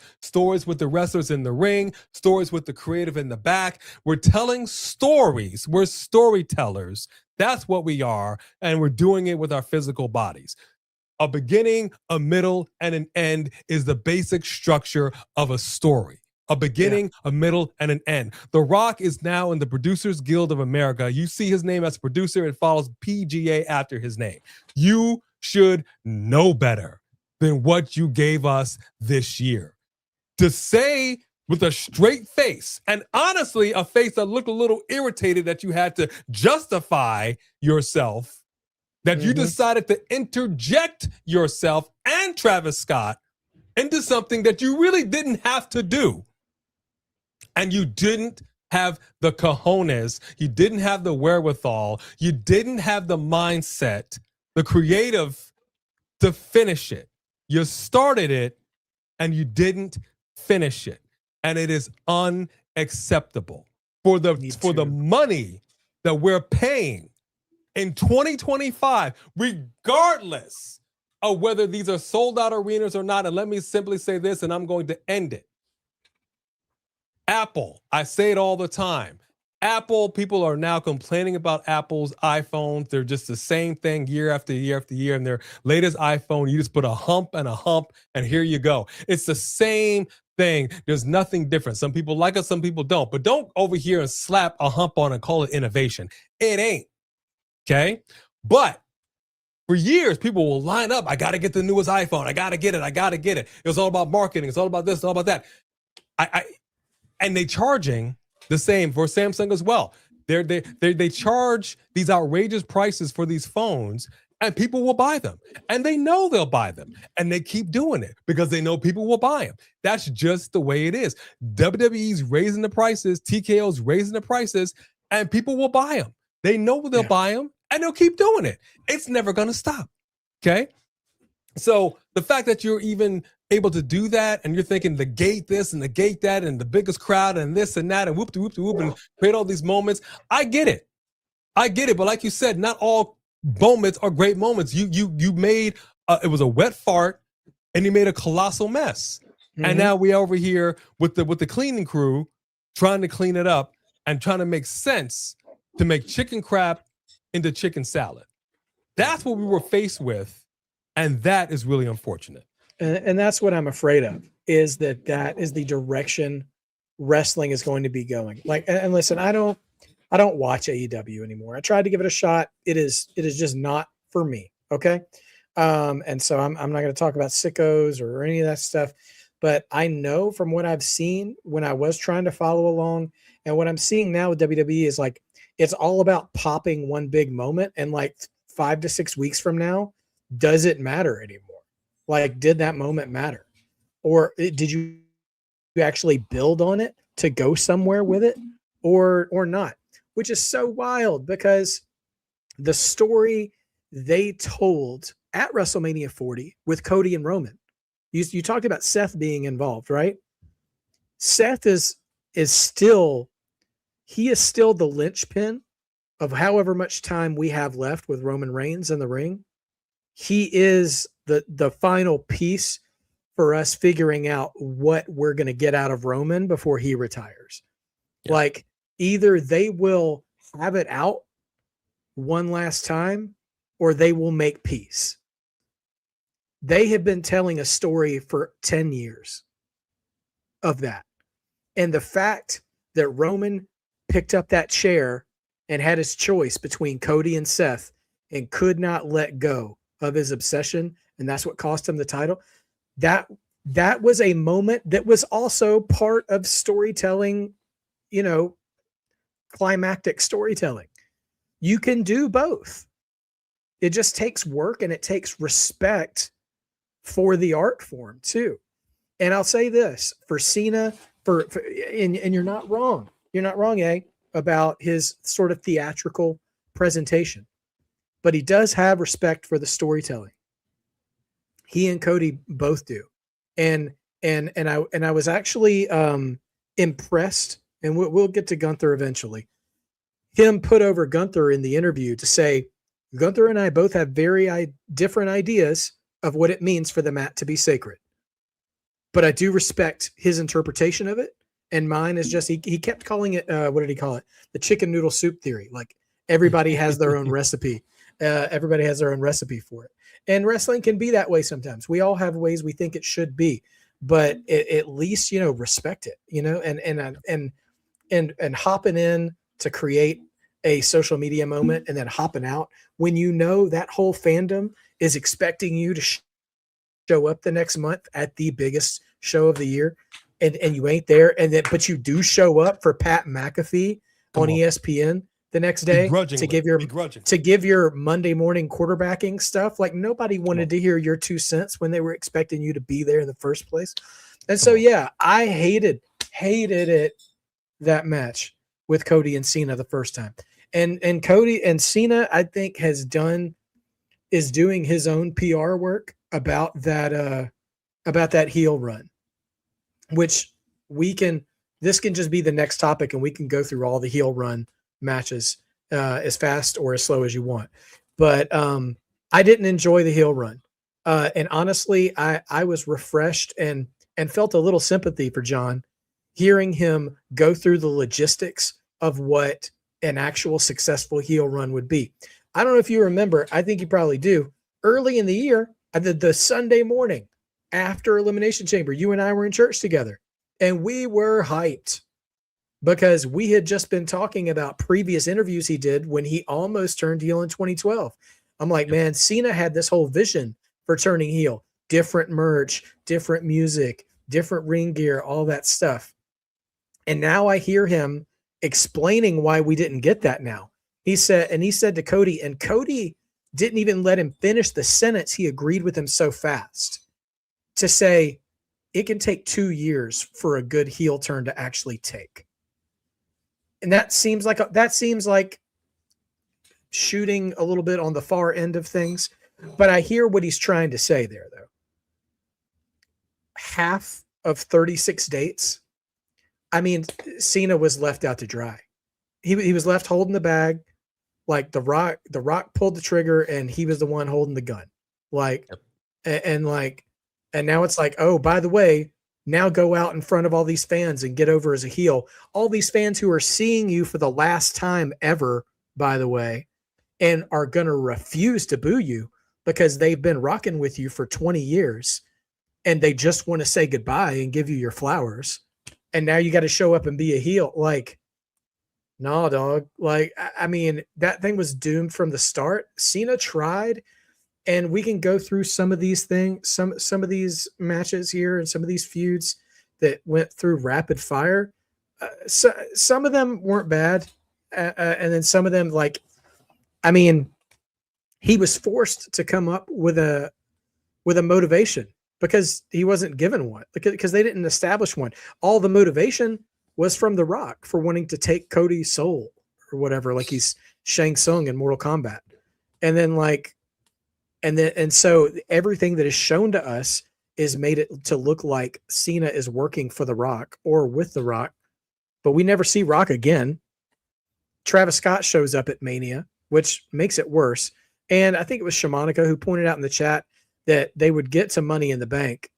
S2: with the wrestlers in the ring, stories with the creative in the back. We're telling stories. We're storytellers. That's what we are. And we're doing it with our physical bodies. A beginning, a middle, and an end is the basic structure of a story. A beginning, a middle, and an end. The Rock is now in the Producers Guild of America. You see his name as producer. It follows PGA after his name. You should know better than what you gave us this year. To say with a straight face, and honestly, a face that looked a little irritated that you had to justify yourself, that you decided to interject yourself and Travis Scott into something that you really didn't have to do. And you didn't have the cojones, you didn't have the wherewithal, you didn't have the mindset, the creative to finish it. You started it and you didn't finish it. And it is unacceptable for the money that we're paying in 2025, regardless of whether these are sold out arenas or not. And let me simply say this, and I'm going to end it. Apple, I say it all the time. Apple, people are now complaining about Apple's iPhones. They're just the same thing year after year after year. And their latest iPhone, you just put a hump, and here you go. It's the same thing. There's nothing different. Some people like it, some people don't. But don't over here and slap a hump on and call it innovation. It ain't. Okay? But for years, people will line up. I got to get the newest iPhone. I got to get it. I got to get it. It was all about marketing. It's all about this. It's all about that. And they charging the same for Samsung as well. They charge these outrageous prices for these phones, and people will buy them. And they know they'll buy them. And they keep doing it because they know people will buy them. That's just the way it is. WWE's raising the prices, TKO's raising the prices, and people will buy them. They know they'll buy them, and they'll keep doing it. It's never going to stop. Okay? So the fact that you're even able to do that, and you're thinking the gate this and the gate that and the biggest crowd and this and that and whoop de whoop de whoop and create all these moments, I get it. But like you said, not all moments are great moments. You made it was a wet fart, and you made a colossal mess. Mm-hmm. And now we're over here with the cleaning crew trying to clean it up and trying to make sense to make chicken crap into chicken salad. That's what we were faced with, and that is really unfortunate.
S1: And that's what I'm afraid of, is that is the direction wrestling is going to be going. Like, and listen, I don't watch AEW anymore. I tried to give it a shot. It is just not for me. Okay. And so I'm not going to talk about sickos or any of that stuff, but I know from what I've seen when I was trying to follow along, and what I'm seeing now with WWE is like, it's all about popping one big moment. And like 5 to 6 weeks from now, does it matter anymore? Like, did that moment matter? Or did you actually build on it to go somewhere with it or not? Which is so wild, because the story they told at WrestleMania 40 with Cody and Roman, you talked about Seth being involved, right? Seth is still the linchpin of however much time we have left with Roman Reigns in the ring. He is the final piece for us figuring out what we're going to get out of Roman before he retires. Yeah. Like, either they will have it out one last time, or they will make peace. They have been telling a story for 10 years of that. And the fact that Roman picked up that chair and had his choice between Cody and Seth and could not let go of his obsession, and that's what cost him the title. That was a moment that was also part of storytelling, climactic storytelling. You can do both. It just takes work, and it takes respect for the art form too. And I'll say this for Cena, and you're not wrong. You're not wrong, about his sort of theatrical presentation. But he does have respect for the storytelling. He and Cody both do. And I was actually impressed, and we'll get to Gunther eventually. Him put over Gunther in the interview to say, Gunther and I both have very different ideas of what it means for the mat to be sacred. But I do respect his interpretation of it. And mine is just, he kept calling it, what did he call it? The chicken noodle soup theory. Like, everybody has their own recipe. Everybody has their own recipe for it. And wrestling can be that way sometimes. We all have ways we think it should be, but at least, respect it, and hopping in to create a social media moment and then hopping out when that whole fandom is expecting you to show up the next month at the biggest show of the year, and you ain't there, but you do show up for Pat McAfee on ESPN the next day to give your Monday morning quarterbacking stuff. Like, nobody wanted to hear your 2 cents when they were expecting you to be there in the first place. And so, I hated it, that match with Cody and Cena the first time. And Cody and Cena, I think, is doing his own PR work about that heel run, which this can just be the next topic, and we can go through all the heel run matches as fast or as slow as you want. But I didn't enjoy the heel run. And honestly, I was refreshed and felt a little sympathy for John, hearing him go through the logistics of what an actual successful heel run would be. I don't know if you remember, I think you probably do. Early in the year, the Sunday morning after Elimination Chamber, you and I were in church together, and we were hyped because we had just been talking about previous interviews he did when he almost turned heel in 2012. I'm like, man, Cena had this whole vision for turning heel, different merch, different music, different ring gear, all that stuff. And now I hear him explaining why we didn't get that now. He said to Cody, and Cody didn't even let him finish the sentence. He agreed with him so fast to say it can take 2 years for a good heel turn to actually take. And that seems like shooting a little bit on the far end of things, but I hear what he's trying to say there, though. Half of 36 dates, I mean, Cena was left out to dry. He was left holding the bag, like the Rock pulled the trigger and he was the one holding the gun. Like, yep. and now it's like, oh, by the way, now go out in front of all these fans and get over as a heel. All these fans who are seeing you for the last time ever, by the way, and are going to refuse to boo you because they've been rocking with you for 20 years and they just want to say goodbye and give you your flowers. And now you got to show up and be a heel. Like, nah, dog. Like, I mean, that thing was doomed from the start. Cena tried, and we can go through some of these things, some of these matches here and some of these feuds that went through rapid fire. So some of them weren't bad. And then some of them, like, I mean, he was forced to come up with a motivation because he wasn't given one, because they didn't establish one. All the motivation was from The Rock for wanting to take Cody's soul or whatever, like he's Shang Tsung in Mortal Kombat. And then so everything that is shown to us is made it to look like Cena is working for The Rock or with The Rock, but we never see Rock again. Travis Scott shows up at Mania, which makes it worse. And I think it was Shamanica who pointed out in the chat that they would get to Money in the Bank,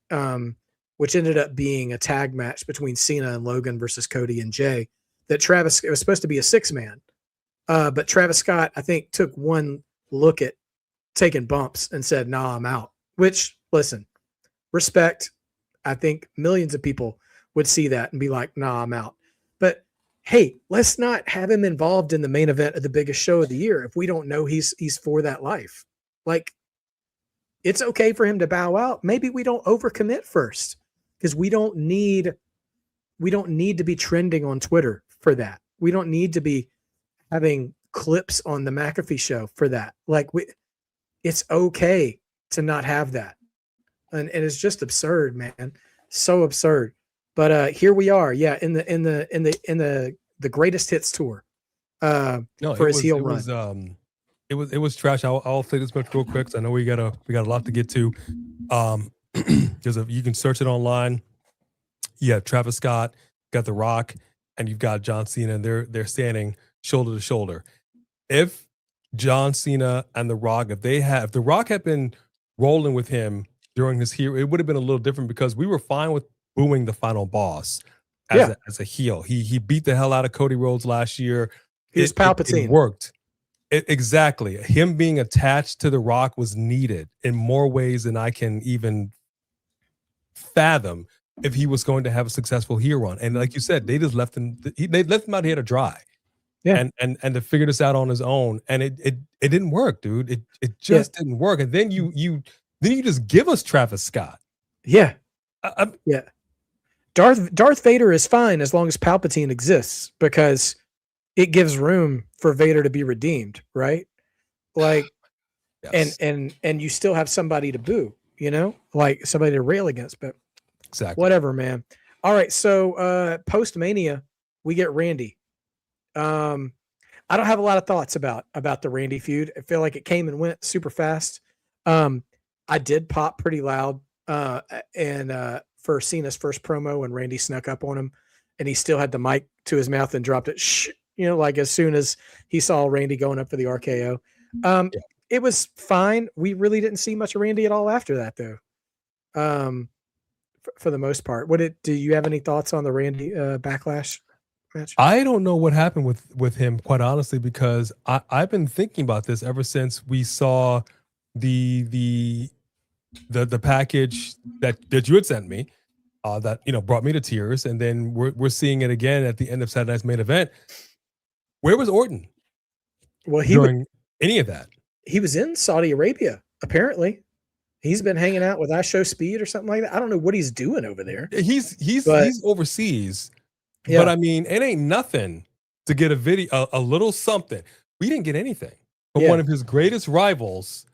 S1: which ended up being a tag match between Cena and Logan versus Cody and Jay. It was supposed to be a 6-man. But Travis Scott, I think, took one look at taking bumps and said, nah, I'm out. Which, listen, respect. I think millions of people would see that and be like, nah, I'm out. But hey, let's not have him involved in the main event of the biggest show of the year if we don't know he's for that life. Like, it's okay for him to bow out. Maybe we don't overcommit first, because we don't need to be trending on Twitter for that. We don't need to be having clips on the McAfee show for that. Like, it's okay to not have that. And it's just absurd, man. So absurd. But here we are. Yeah. In the greatest hits tour, for his heel run.
S2: It was trash. I'll say this much real quick, 'cause I know we got a lot to get to. Because you can search it online. You have Travis Scott, got The Rock, and you've got John Cena, and they're standing shoulder to shoulder. If John Cena and The Rock, if The Rock had been rolling with him during his heel, it would have been a little different, because we were fine with booing the final boss as a heel. He beat the hell out of Cody Rhodes last year.
S1: He was Palpatine.
S2: It worked. Exactly. Him being attached to The Rock was needed in more ways than I can even fathom if he was going to have a successful heel run. And like you said, they just left him. They left him out here to dry. Yeah. And to figure this out on his own. And it didn't work, dude. It just didn't work. And then you just give us Travis Scott.
S1: Yeah. Yeah. Darth Vader is fine as long as Palpatine exists, because it gives room for Vader to be redeemed, right? Like, yes. and you still have somebody to boo, like somebody to rail against, but exactly, whatever, man. All right, so post Mania, we get Randy. I don't have a lot of thoughts about the Randy feud. I feel like it came and went super fast. I did pop pretty loud, and for Cena's first promo when Randy snuck up on him, and he still had the mic to his mouth and dropped it. Shh. Like as soon as he saw Randy going up for the RKO. It was fine. We really didn't see much of Randy at all after that, though. For the most part. Do you have any thoughts on the Randy backlash match?
S2: I don't know what happened with him, quite honestly, because I've been thinking about this ever since we saw the package that you had sent me, that brought me to tears, and then we're seeing it again at the end of Saturday Night's Main Event. Where was Orton?
S1: Well,
S2: during any of that?
S1: He was in Saudi Arabia, apparently. He's been hanging out with I Show Speed or something like that. I don't know what he's doing over there.
S2: He's overseas,
S1: Yeah.
S2: But I mean, it ain't nothing to get a video, a little something. We didn't get anything from one of his greatest rivals.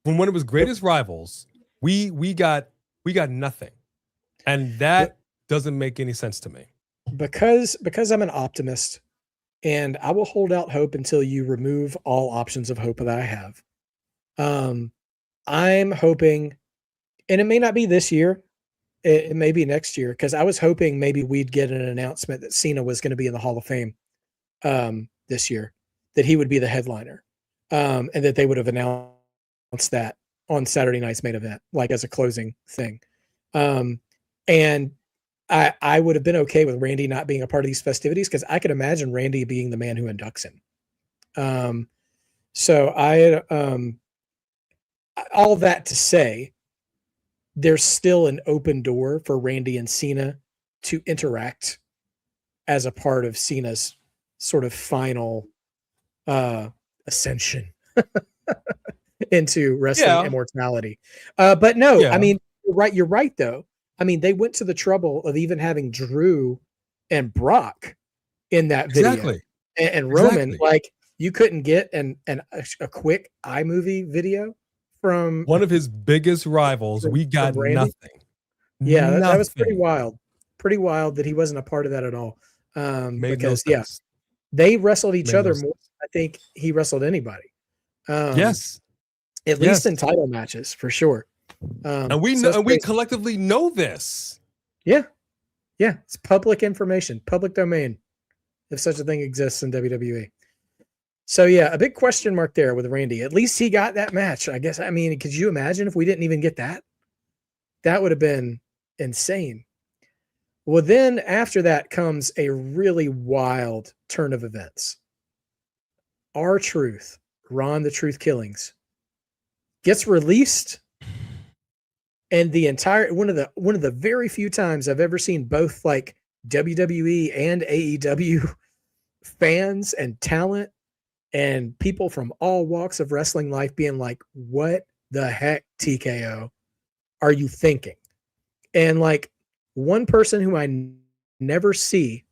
S2: From one of his greatest rivals, we got nothing, and that doesn't make any sense to me.
S1: Because I'm an optimist, and I will hold out hope until you remove all options of hope that I have. I'm hoping, and it may not be this year, it may be next year, because I was hoping maybe we'd get an announcement that Cena was going to be in the Hall of Fame this year, that he would be the headliner, and that they would have announced that on Saturday Night's Main Event, like as a closing thing. And I would have been okay with Randy not being a part of these festivities, because I could imagine Randy being the man who inducts him. So I all that to say, there's still an open door for Randy and Cena to interact as a part of Cena's sort of final ascension into wrestling immortality. But no, I mean, you're right though. I mean, they went to the trouble of even having Drew and Brock in that video. And Roman, like, you couldn't get a quick iMovie video from
S2: one of his biggest rivals. We got nothing.
S1: Yeah, that was pretty wild. Pretty wild that he wasn't a part of that at all. Because they wrestled each other more than I think he wrestled anybody. At least in title matches, for sure.
S2: And we know, and we collectively know this.
S1: Yeah. It's public information, public domain, if such a thing exists in WWE. So yeah, a big question mark there with Randy. At least he got that match, I guess. I mean, could you imagine if we didn't even get that? That would have been insane. Well, then after that comes a really wild turn of events. R-Truth, Ron the Truth Killings, gets released, and the entire one of the very few times I've ever seen both like WWE and AEW fans and talent and people from all walks of wrestling life being like, what the heck, TKO, are you thinking? And like, one person who I never see,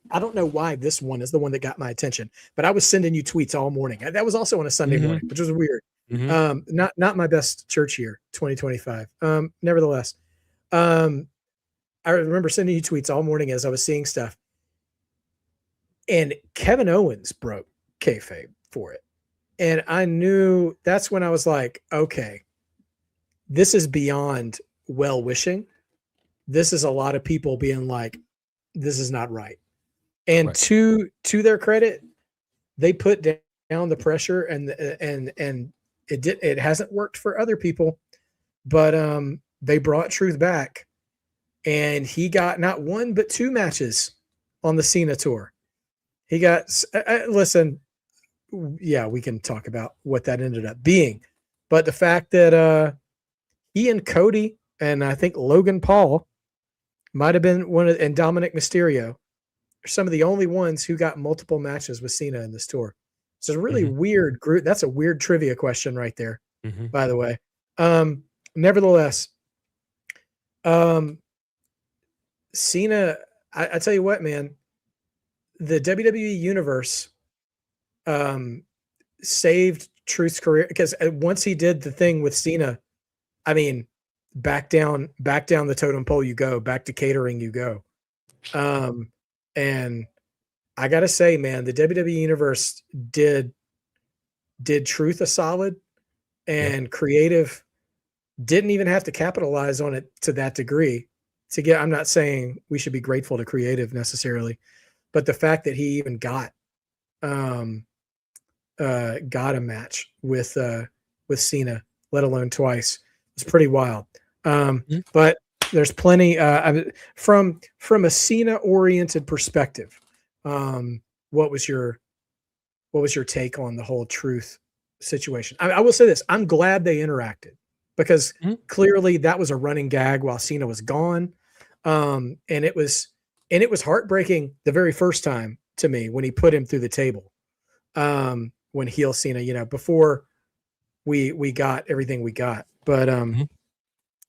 S1: I don't know why this one is the one that got my attention, but I was sending you tweets all morning. That was also on a Sunday morning, which was weird. Not my best church year, 2025. Nevertheless, I remember sending you tweets all morning as I was seeing stuff, and Kevin Owens broke kayfabe for it. And I knew that's when I was like, okay, this is beyond well-wishing. This is a lot of people being like, this is not right. And to their credit, they put down the pressure, and it hasn't worked for other people, but they brought Truth back, and he got not one but two matches on the Cena tour. He got listen, yeah, we can talk about what that ended up being, but the fact that he and Cody and I think Logan Paul might have been and Dominic Mysterio are some of the only ones who got multiple matches with Cena in this tour. So it's a really weird group. That's a weird trivia question right there, by the way. Nevertheless, Cena, I tell you what, man, the WWE universe saved Truth's career, because once he did the thing with Cena, I mean, back down the totem pole you go, back to catering you go. And I gotta say, man, the WWE universe did Truth a solid, and creative didn't even have to capitalize on it to that degree to get. I'm not saying we should be grateful to creative necessarily, but the fact that he even got a match with Cena, let alone twice, was pretty wild. But there's plenty from a Cena oriented perspective. What was your take on the whole truth situation? I will say this: I'm glad they interacted because clearly that was a running gag while Cena was gone, and it was heartbreaking the very first time to me when he put him through the table, when heel Cena, before we got everything we got, but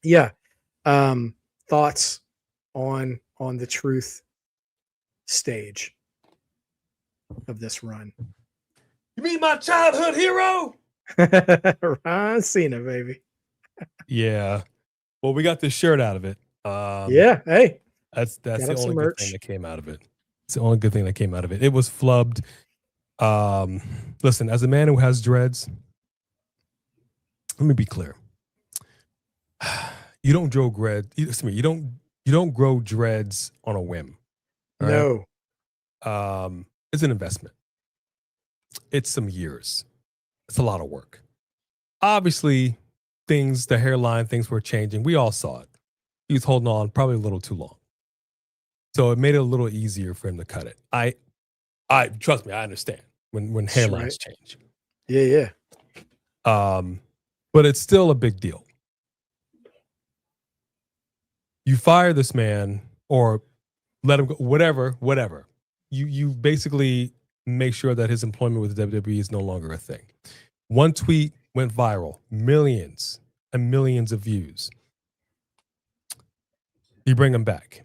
S1: yeah. Thoughts on the truth stage of this run?
S2: You mean my childhood hero?
S1: Ron Cena, baby.
S2: Yeah. Well, we got this shirt out of it.
S1: Yeah. Hey,
S2: that's the only good thing that came out of it. It's the only good thing that came out of it. It was flubbed. Listen, as a man who has dreads, let me be clear. You don't grow dreads. You don't grow dreads on a whim.
S1: No.
S2: Right? It's an investment. It's some years. It's a lot of work. Obviously, the hairline, things were changing. We all saw it. He was holding on probably a little too long. So it made it a little easier for him to cut it. I trust me, I understand when hairlines change.
S1: Yeah.
S2: But it's still a big deal. You fire this man or let him go, whatever. You basically make sure that his employment with the WWE is no longer a thing. One tweet went viral, millions and millions of views. You bring him back.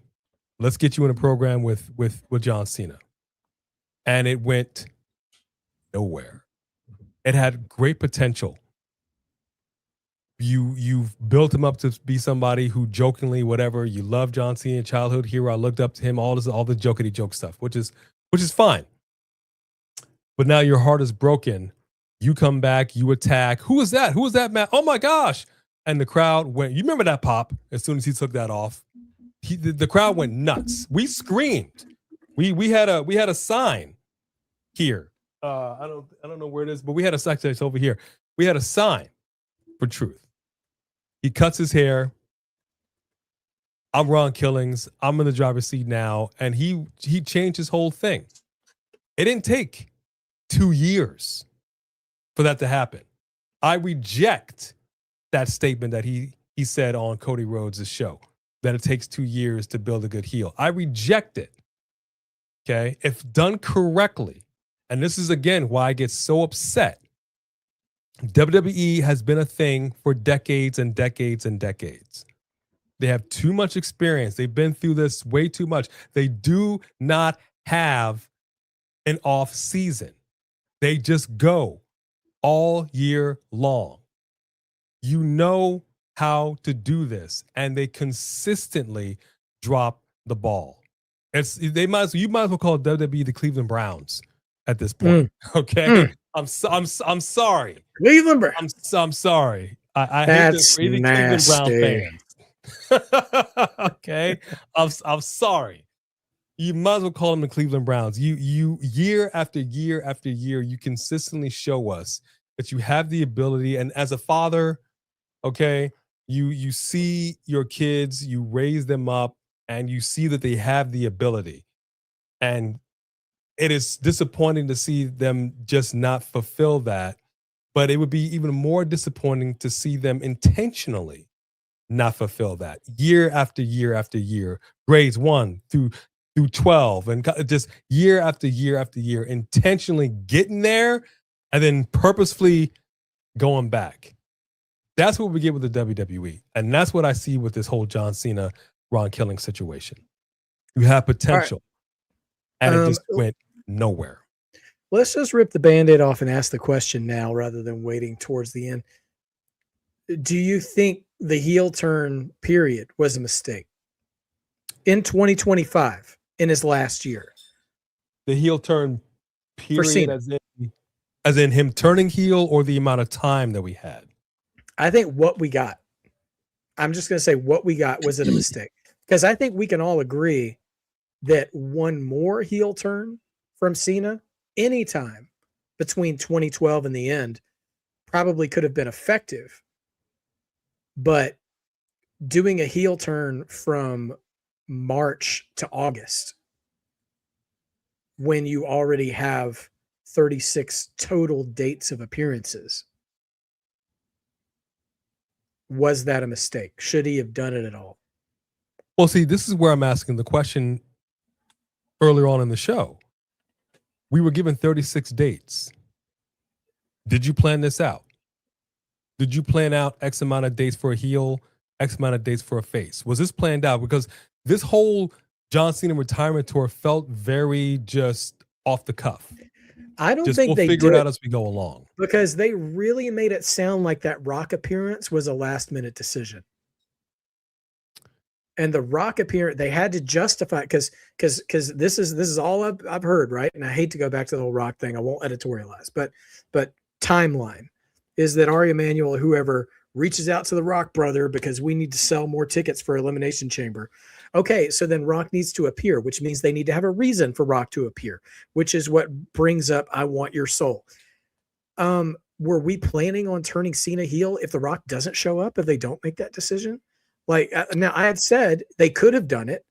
S2: Let's get you in a program with John Cena. And it went nowhere. It had great potential. You've built him up to be somebody who jokingly, whatever, you love John Cena, childhood hero. I looked up to him, all the jokety joke stuff, which is fine. But now your heart is broken. You come back, you attack. Who is that? Who is that, man? Oh my gosh. And the crowd went, you remember that pop as soon as he took that off? The crowd went nuts. We screamed. We had a sign here. I don't know where it is, but we had a section. It's over here. We had a sign for truth. He cuts his hair. I'm Ron Killings. I'm in the driver's seat now, and he changed his whole thing. It didn't take 2 years for that to happen. I reject that statement that he said on Cody Rhodes' show, that it takes 2 years to build a good heel. I reject it. Okay? If done correctly, and this is, again, why I get so upset. WWE has been a thing for decades and decades and decades. They have too much experience. They've been through this way too much. They do not have an off season. They just go all year long. You know how to do this, and they consistently drop the ball. You might as well call WWE the Cleveland Browns at this point. Okay, I'm sorry,
S1: Cleveland Browns.
S2: I'm sorry. I hate the Cleveland Brown fans. Okay, I'm sorry. You might as well call them the Cleveland Browns. You year after year after year, you consistently show us that you have the ability. And as a father, okay, you see your kids, you raise them up, and you see that they have the ability. And it is disappointing to see them just not fulfill that. But it would be even more disappointing to see them intentionally not fulfill that year after year after year, grades 1 through 12, and just year after year after year, intentionally getting there and then purposefully going back. That's what we get with the WWE. And that's what I see with this whole John Cena, Ron Killing situation. You have potential, and it just went nowhere.
S1: Let's just rip the Band-Aid off and ask the question now rather than waiting towards the end. Do you think the heel turn period was a mistake in 2025 in his last year?
S2: The heel turn period as in him turning heel, or the amount of time that we had?
S1: I think what we got. I'm just going to say what we got. Was it a mistake? Because I think we can all agree that one more heel turn from Cena anytime between 2012 and the end probably could have been effective. But doing a heel turn from March to August when you already have 36 total dates of appearances. Was that a mistake? Should he have done it at all?
S2: Well, see, this is where I'm asking the question earlier on in the show. We were given 36 dates. Did you plan this out? Did you plan out X amount of dates for a heel, X amount of dates for a face? Was this planned out? Because this whole John Cena retirement tour felt very just off the cuff.
S1: I don't think
S2: we'll figure it out as we go along.
S1: Because they really made it sound like that Rock appearance was a last minute decision. And the Rock appearance, they had to justify because this is all I've heard, right? And I hate to go back to the whole Rock thing. I won't editorialize, but timeline is that Ari Emanuel, whoever, reaches out to the Rock brother because we need to sell more tickets for Elimination Chamber. Okay, so then Rock needs to appear, which means they need to have a reason for Rock to appear, which is what brings up I Want Your Soul. Were we planning on turning Cena heel if the Rock doesn't show up, if they don't make that decision? Like, now I had said they could have done it,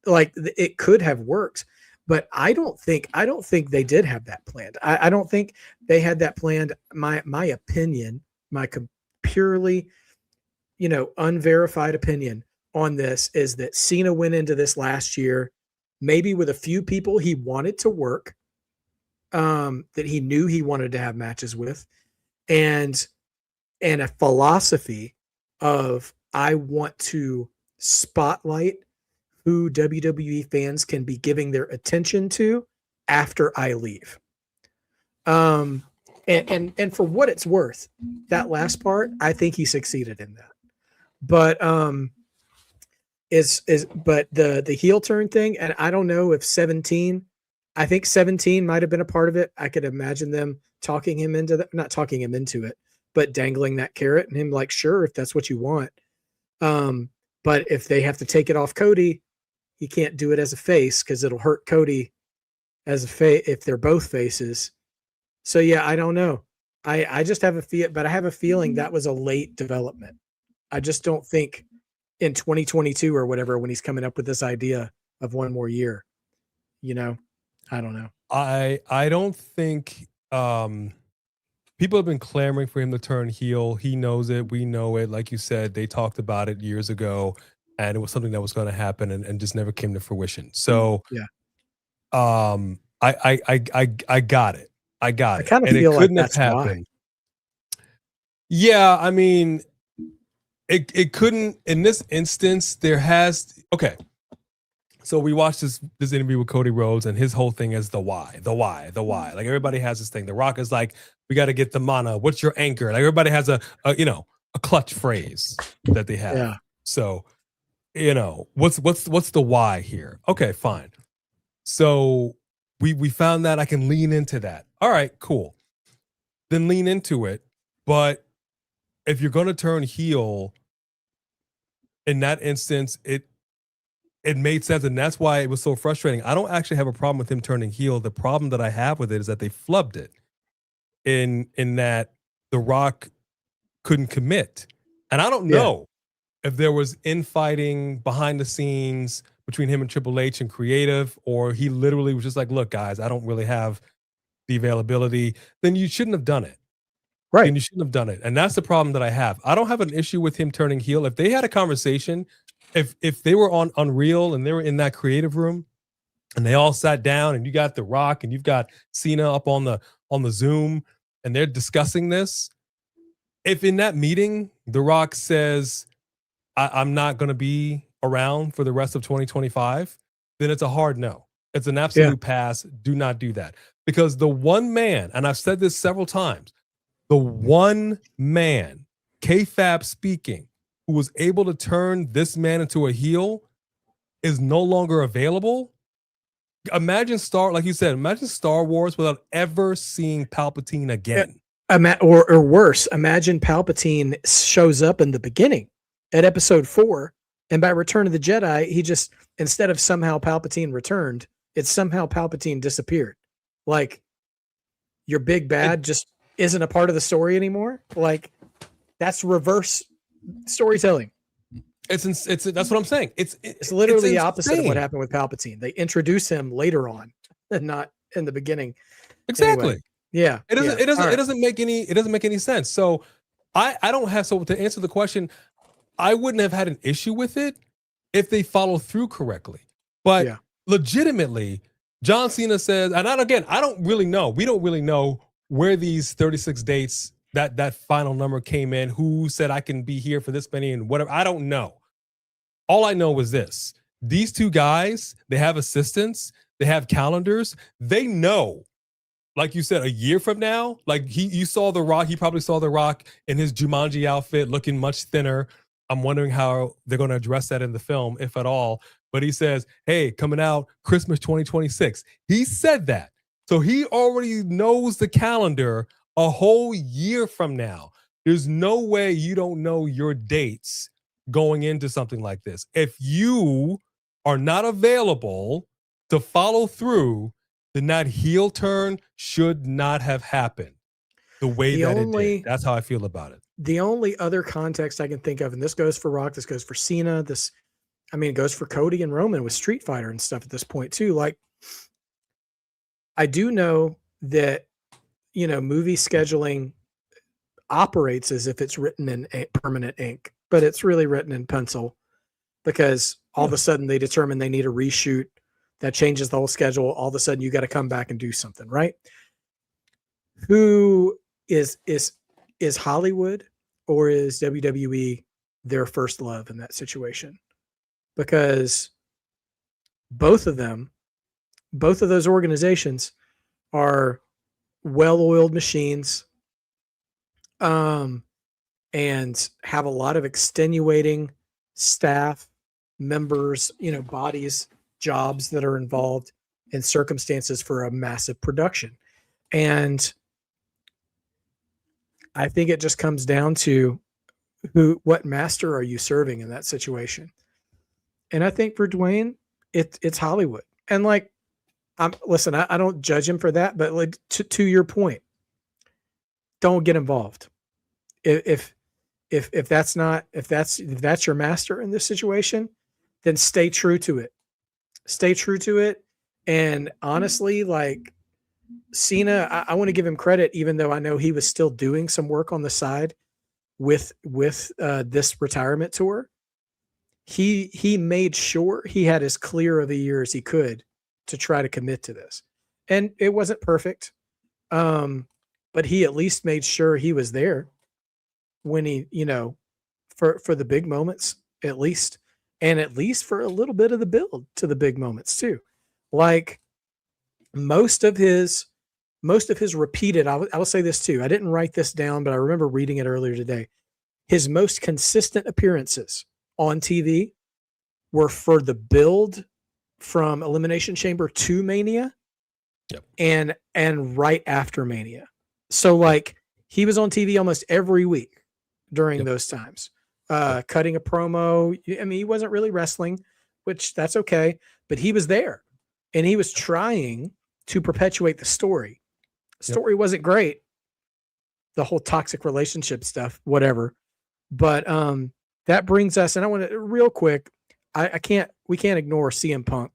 S1: like it could have worked, but I don't think they did have that planned. I don't think they had that planned. My opinion, my purely, unverified opinion on this is that Cena went into this last year, maybe with a few people he wanted to work, that he knew he wanted to have matches with, and a philosophy of, I want to spotlight who WWE fans can be giving their attention to after I leave. And for what it's worth, that last part, I think he succeeded in that. But but the heel turn thing, and I don't know if 17, I think 17 might have been a part of it. I could imagine them talking him into that, not talking him into it, but dangling that carrot and him like, sure, if that's what you want. But if they have to take it off Cody, he can't do it as a face because it'll hurt Cody as a face if they're both faces. So yeah, I don't know. I just have but I have a feeling that was a late development. I just don't think in 2022 or whatever, when he's coming up with this idea of one more year, I don't know.
S2: I don't think people have been clamoring for him to turn heel. He knows it. We know it. Like you said, they talked about it years ago, and it was something that was going to happen and just never came to fruition. So
S1: yeah,
S2: I got it. I got it.
S1: And
S2: it couldn't
S1: like
S2: have happened. Why. Yeah, I mean, it couldn't in this instance. Okay. So we watched this interview with Cody Rhodes, and his whole thing is the why. Like, everybody has this thing. The Rock is like, we got to get the mana. What's your anchor? Like, everybody has a clutch phrase that they have.
S1: Yeah.
S2: So, what's the why here? Okay, fine. So we found that I can lean into that. All right, cool. Then lean into it. But if you're going to turn heel, in that instance, it made sense, and that's why it was so frustrating. I don't actually have a problem with him turning heel. The problem that I have with it is that they flubbed it in that The Rock couldn't commit. And I don't know if there was infighting behind the scenes between him and Triple H and creative, or he literally was just like, look, guys, I don't really have the availability. Then you shouldn't have done it.
S1: Right.
S2: And you shouldn't have done it. And that's the problem that I have. I don't have an issue with him turning heel. If they had a conversation, if they were on Unreal and they were in that creative room and they all sat down and you got The Rock and you've got Cena up on the Zoom and they're discussing this, if in that meeting The Rock says, I'm not going to be around for the rest of 2025, then it's a hard no. It's an absolute pass. Do not do that. Because the one man, and I've said this several times, the one man, kayfabe speaking, who was able to turn this man into a heel is no longer available. Imagine Star Wars without ever seeing Palpatine again.
S1: Or worse, imagine Palpatine shows up in the beginning at episode 4, and by Return of the Jedi, he just, instead of somehow Palpatine returned, it's somehow Palpatine disappeared. Like, your big bad just isn't a part of the story anymore. Like, that's reverse storytelling.
S2: That's what I'm saying.
S1: It's literally the opposite of what
S2: insane.
S1: happened with Palpatine. They introduce him later on and not in the beginning.
S2: Exactly.
S1: Anyway, yeah.
S2: It doesn't.
S1: Yeah.
S2: It doesn't make any. It doesn't make any sense. So I don't have. So to answer the question, I wouldn't have had an issue with it if they follow through correctly. But
S1: Yeah.
S2: legitimately, John Cena says, and I don't really know. We don't really know where these 36 dates, that final number came in, who said I can be here for this many and whatever. I don't know. All I know was this. These two guys, they have assistants, they have calendars, they know. Like you said, a year from now, like you saw The Rock, he probably saw The Rock in his Jumanji outfit looking much thinner. I'm wondering how they're going to address that in the film, if at all. But he says, hey, coming out Christmas 2026. He said that. So he already knows the calendar a whole year from now. There's no way you don't know your dates going into something like this. If you are not available to follow through, then that heel turn should not have happened the way it did. That's how I feel about it.
S1: The only other context I can think of, and this goes for Rock, this goes for Cena, it goes for Cody and Roman with Street Fighter and stuff at this point too. Like, I do know that, movie scheduling operates as if it's written in permanent ink, but it's really written in pencil because all of a sudden they determine they need a reshoot that changes the whole schedule. All of a sudden you got to come back and do something, right? Who is Hollywood or is WWE their first love in that situation? Because both of those organizations are well-oiled machines, and have a lot of extenuating staff members, bodies, jobs that are involved in circumstances for a massive production. And I think it just comes down to what master are you serving in that situation? And I think for Dwayne, it's Hollywood. And like, I don't judge him for that, but like to your point, don't get involved. If that's your master in this situation, then stay true to it. Stay true to it. And honestly, like Cena, I want to give him credit, even though I know he was still doing some work on the side with this retirement tour. He made sure he had as clear of a year as he could to try to commit to this. And it wasn't perfect. But he at least made sure he was there when he, for the big moments, at least, and at least for a little bit of the build to the big moments too. Like most of his repeated, I will say this too. I didn't write this down, but I remember reading it earlier today. His most consistent appearances on TV were for the build from Elimination Chamber to Mania.
S2: Yep.
S1: And right after Mania. So like he was on TV almost every week during those times, cutting a promo. I mean, he wasn't really wrestling, which that's okay, but he was there and he was trying to perpetuate the story. The story wasn't great. The whole toxic relationship stuff, whatever. But that brings us, and I want to real quick, we can't ignore CM Punk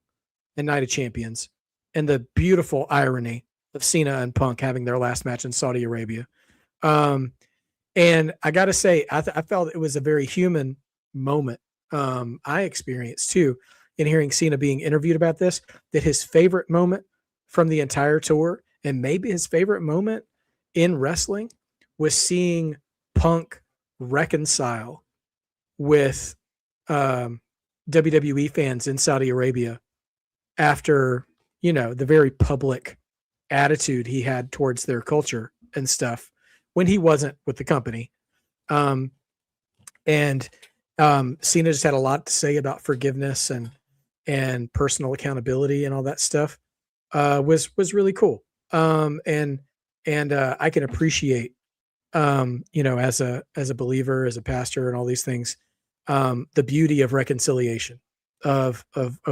S1: and Night of Champions and the beautiful irony of Cena and Punk having their last match in Saudi Arabia. And I got to say, I felt it was a very human moment. I experienced too in hearing Cena being interviewed about this, that his favorite moment from the entire tour and maybe his favorite moment in wrestling was seeing Punk reconcile with WWE fans in Saudi Arabia after, the very public attitude he had towards their culture and stuff when he wasn't with the company. And Cena just had a lot to say about forgiveness and personal accountability and all that stuff. Was really cool. And I can appreciate, as a believer, as a pastor and all these things, the beauty of reconciliation of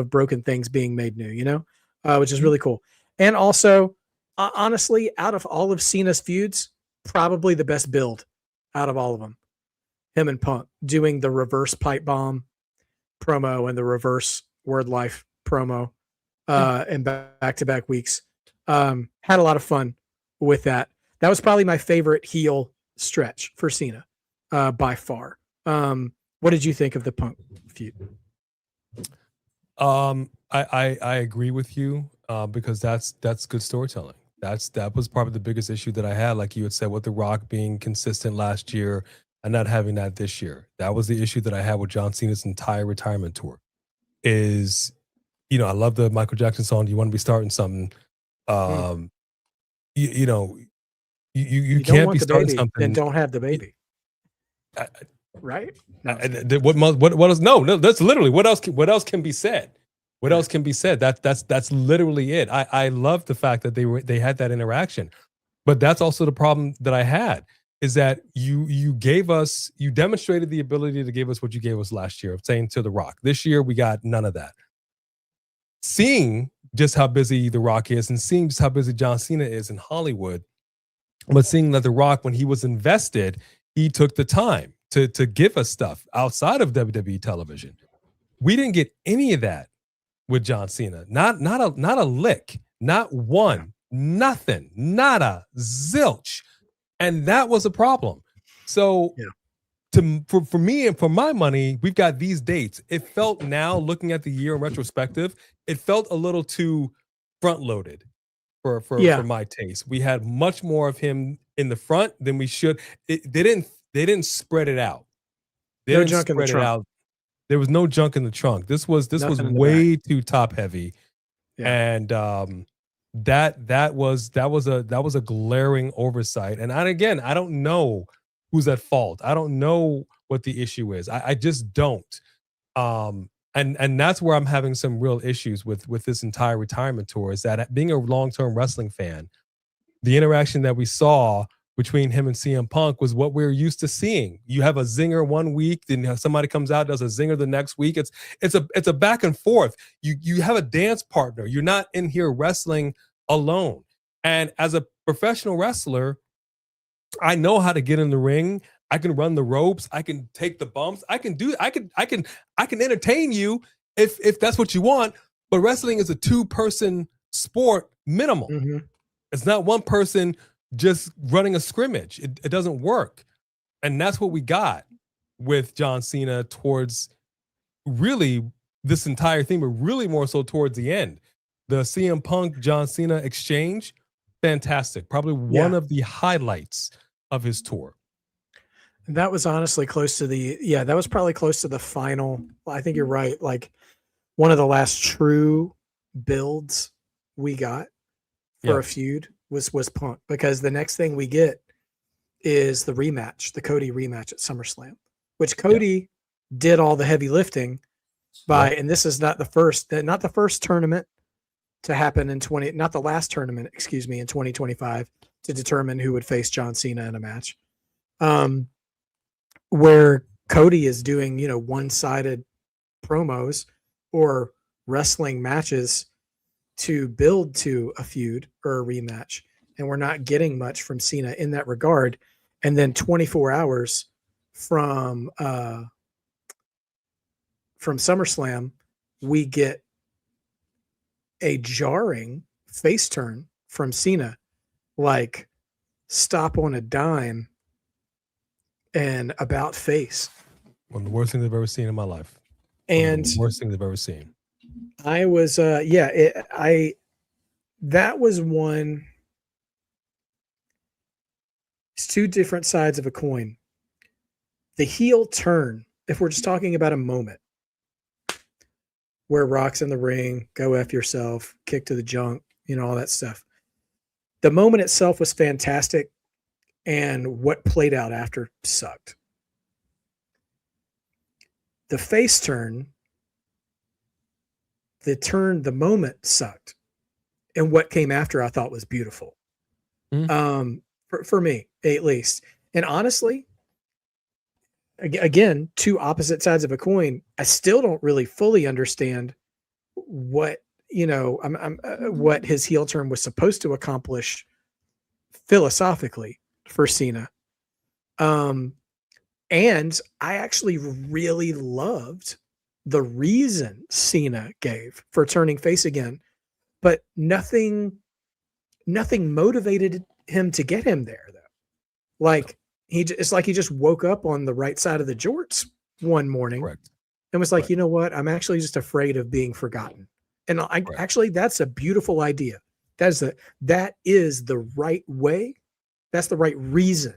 S1: broken things being made new, which is really cool. And also, honestly, out of all of Cena's feuds, probably the best build out of all of them. Him and Punk doing the reverse pipe bomb promo and the reverse word life promo in back-to-back weeks. Had a lot of fun with that. That was probably my favorite heel stretch for Cena by far. What did you think of the Punk feud?
S2: I agree with you because that's good storytelling. That was probably the biggest issue that I had, like you had said, with The Rock being consistent last year and not having that this year. That was the issue that I had with John Cena's entire retirement tour. Is, you know, I love the Michael Jackson song, "Do You Want to Be Starting Something?" You know, you
S1: don't
S2: can't
S1: want
S2: be
S1: the
S2: starting
S1: baby,
S2: something.
S1: then don't have the baby. Right? No,
S2: what else? No, that's literally what else can be said. What else can be said? That's literally it. I love the fact that they had that interaction, but that's also the problem that I had, is that you demonstrated the ability to give us what you gave us last year, saying to The Rock. This year we got none of that. Seeing just how busy The Rock is and seeing just how busy John Cena is in Hollywood, but seeing that The Rock, when he was invested, he took the time to give us stuff outside of WWE television. We didn't get any of that with John Cena. Not a lick, not one, nothing, nada, zilch. And that was a problem. So for me and for my money, we've got these dates. It felt, now looking at the year in retrospective, it felt a little too front loaded for my taste. We had much more of him in the front than we should. They didn't spread it out.
S1: No junk in the trunk.
S2: There was no junk in the trunk. This was way too top heavy. Yeah. And that was a glaring oversight. And again, I don't know who's at fault. I don't know what the issue is. I just don't. And that's where I'm having some real issues with this entire retirement tour, is that, being a long-term wrestling fan, the interaction that we saw between him and CM Punk was what we're used to seeing. You have a zinger one week, then somebody comes out, does a zinger the next week. It's a back and forth. You have a dance partner. You're not in here wrestling alone. And as a professional wrestler, I know how to get in the ring. I can run the ropes. I can take the bumps. I can entertain you if that's what you want. But wrestling is a 2-person sport minimum.
S1: Mm-hmm.
S2: It's not one person just running a scrimmage. It doesn't work. And that's what we got with John Cena towards really this entire thing, but really more so towards the end. The CM Punk John Cena exchange, fantastic. Probably one of the highlights of his tour.
S1: That was honestly close to that was probably close to the final. I think you're right. Like, one of the last true builds we got for a feud was Punk, because the next thing we get is the rematch, the Cody rematch at SummerSlam, which Cody did all the heavy lifting by, and this is not the first tournament to happen in not the last tournament, excuse me, in 2025, to determine who would face John Cena in a match. Where Cody is doing, one-sided promos or wrestling matches to build to a feud or a rematch, and we're not getting much from Cena in that regard. And then 24 hours from SummerSlam, we get a jarring face turn from Cena, like stop on a dime and about face.
S2: One of the worst things I've ever seen in my life.
S1: And
S2: worst things I've ever seen.
S1: I was that was one. It's two different sides of a coin. The heel turn, if we're just talking about a moment where Rock's in the ring, go F yourself, kick to the junk, all that stuff. The moment itself was fantastic, and what played out after sucked. The face turn, the moment sucked, and what came after I thought was beautiful. For me, at least. And honestly, again, two opposite sides of a coin. I still don't really fully understand what what his heel turn was supposed to accomplish philosophically for Cena. And I actually really loved the reason Cena gave for turning face again, but nothing motivated him to get him there though. Like it's like he just woke up on the right side of the jorts one morning.
S2: Correct.
S1: And was like, you know what? I'm actually just afraid of being forgotten. And actually, that's a beautiful idea. That is the right way. That's the right reason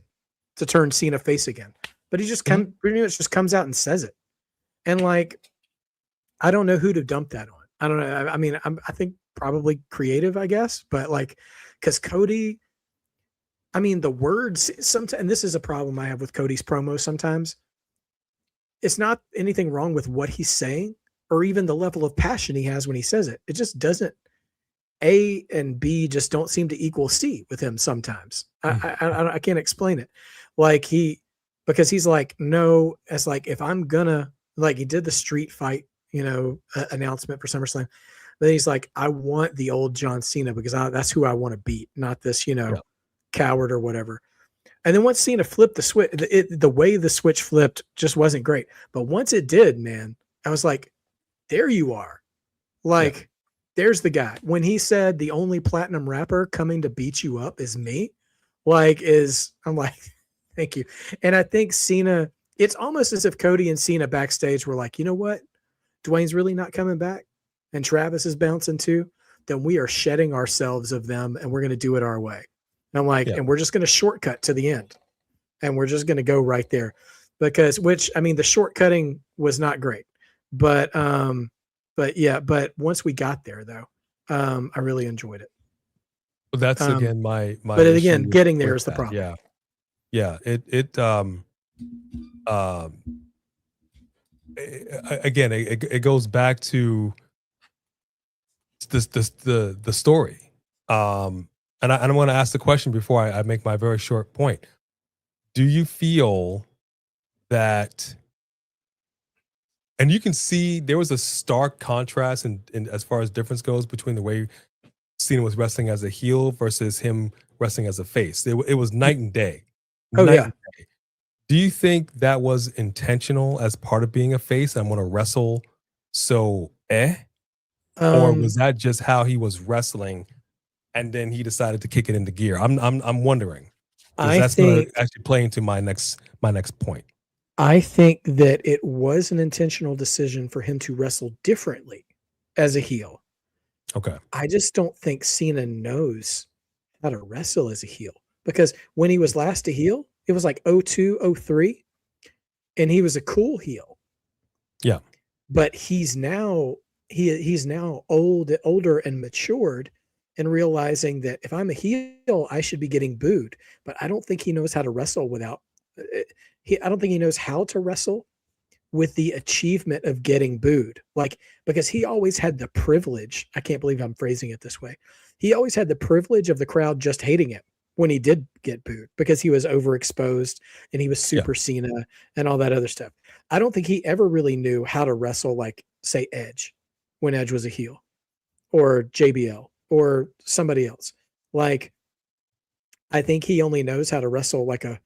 S1: to turn Cena face again. But he just pretty much just comes out and says it. And like, I don't know who to dump that on. I don't know. I mean, I think probably creative, I guess. But like, because Cody, I mean, the words sometimes, and this is a problem I have with Cody's promos sometimes. It's not anything wrong with what he's saying or even the level of passion he has when he says it. It just doesn't. A and B just don't seem to equal C with him sometimes. I can't explain it. Like because he's like, no, it's like, if I'm gonna, like, he did the street fight, announcement for SummerSlam. Then he's like, I want the old John Cena because that's who I want to beat, not this, coward or whatever. And then once Cena flipped the switch, the way the switch flipped just wasn't great. But once it did, man, I was like, there you are. Like, there's the guy. When he said the only platinum rapper coming to beat you up is me, I'm like, thank you. And I think Cena, it's almost as if Cody and Cena backstage were like, you know what? Dwayne's really not coming back and Travis is bouncing too. Then we are shedding ourselves of them and we're going to do it our way. And I'm like, and we're just going to shortcut to the end and we're just going to go right there because, the shortcutting was not great, but once we got there though, I really enjoyed it.
S2: Well, that's again, my,
S1: but again, getting there is the problem.
S2: Yeah. Yeah. It goes back to the story. And I want to ask the question before I make my very short point. Do you feel that, and you can see there was a stark contrast in as far as difference goes between the way Cena was wrestling as a heel versus him wrestling as a face. It was night and day.
S1: And day.
S2: Do you think that was intentional as part of being a face? I'm going to wrestle or was that just how he was wrestling? And then he decided to kick it into gear. I'm wondering. That's going to actually play into my next point.
S1: I think that it was an intentional decision for him to wrestle differently as a heel.
S2: Okay.
S1: I just don't think Cena knows how to wrestle as a heel because when he was last a heel, it was like 02, 03, and he was a cool heel.
S2: Yeah.
S1: But he's now older and matured. And realizing that if I'm a heel, I should be getting booed. But I don't think he knows how to wrestle I don't think he knows how to wrestle with the achievement of getting booed. Because he always had the privilege. I can't believe I'm phrasing it this way. He always had the privilege of the crowd just hating him when he did get booed because he was overexposed and he was Super Cena and all that other stuff. I don't think he ever really knew how to wrestle like, say, Edge when Edge was a heel or JBL. Or somebody else. I think he only knows how to wrestle like a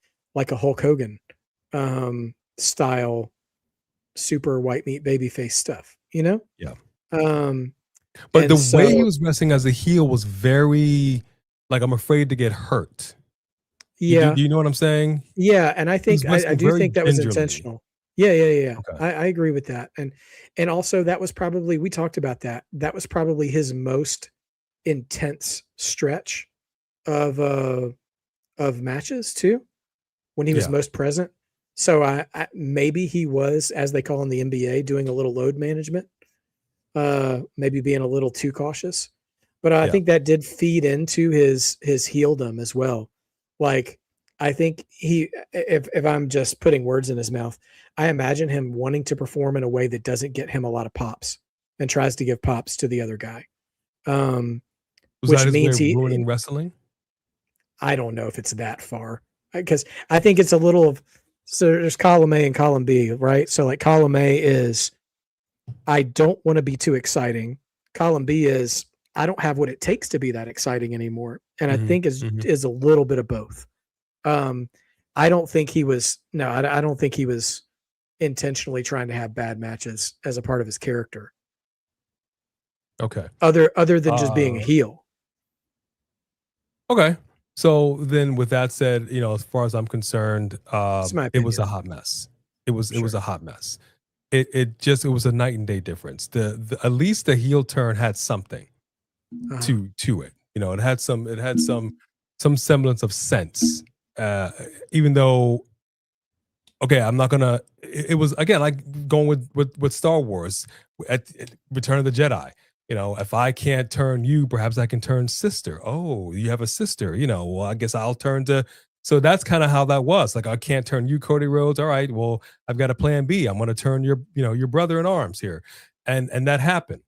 S1: Hulk Hogan style super white meat babyface stuff,
S2: Yeah.
S1: But
S2: the way he was wrestling as a heel was very I'm afraid to get hurt.
S1: Yeah.
S2: Do you know what I'm saying?
S1: Yeah, and I think I do think that was intentional. Yeah. Okay. I agree with that. And also that was probably, we talked about that. That was probably his most intense stretch of matches too, when he was most present. So I maybe he was, as they call in the NBA, doing a little load management, maybe being a little too cautious. But I think that did feed into his heeldom as well. I think if I'm just putting words in his mouth, I imagine him wanting to perform in a way that doesn't get him a lot of pops and tries to give pops to the other guy.
S2: Which means he ruining wrestling.
S1: I don't know if it's that far because I think it's a little of, so there's column A and column B, right? So column A is, I don't want to be too exciting. Column B is, I don't have what it takes to be that exciting anymore. And I think is a little bit of both. I don't think he was intentionally trying to have bad matches as a part of his character.
S2: Okay.
S1: Other than just being a heel.
S2: Okay. So then with that said, as far as I'm concerned, it was a hot mess. It was a hot mess. It was a night and day difference. The at least the heel turn had something to it. It had some semblance of sense. Even though, okay, I'm not gonna. It was again like going with Star Wars at Return of the Jedi. If I can't turn you, perhaps I can turn sister. Oh, you have a sister. Well, I guess I'll turn to. So that's kind of how that was. Like, I can't turn you, Cody Rhodes. All right, well, I've got a plan B. I'm going to turn your brother in arms here, and that happened.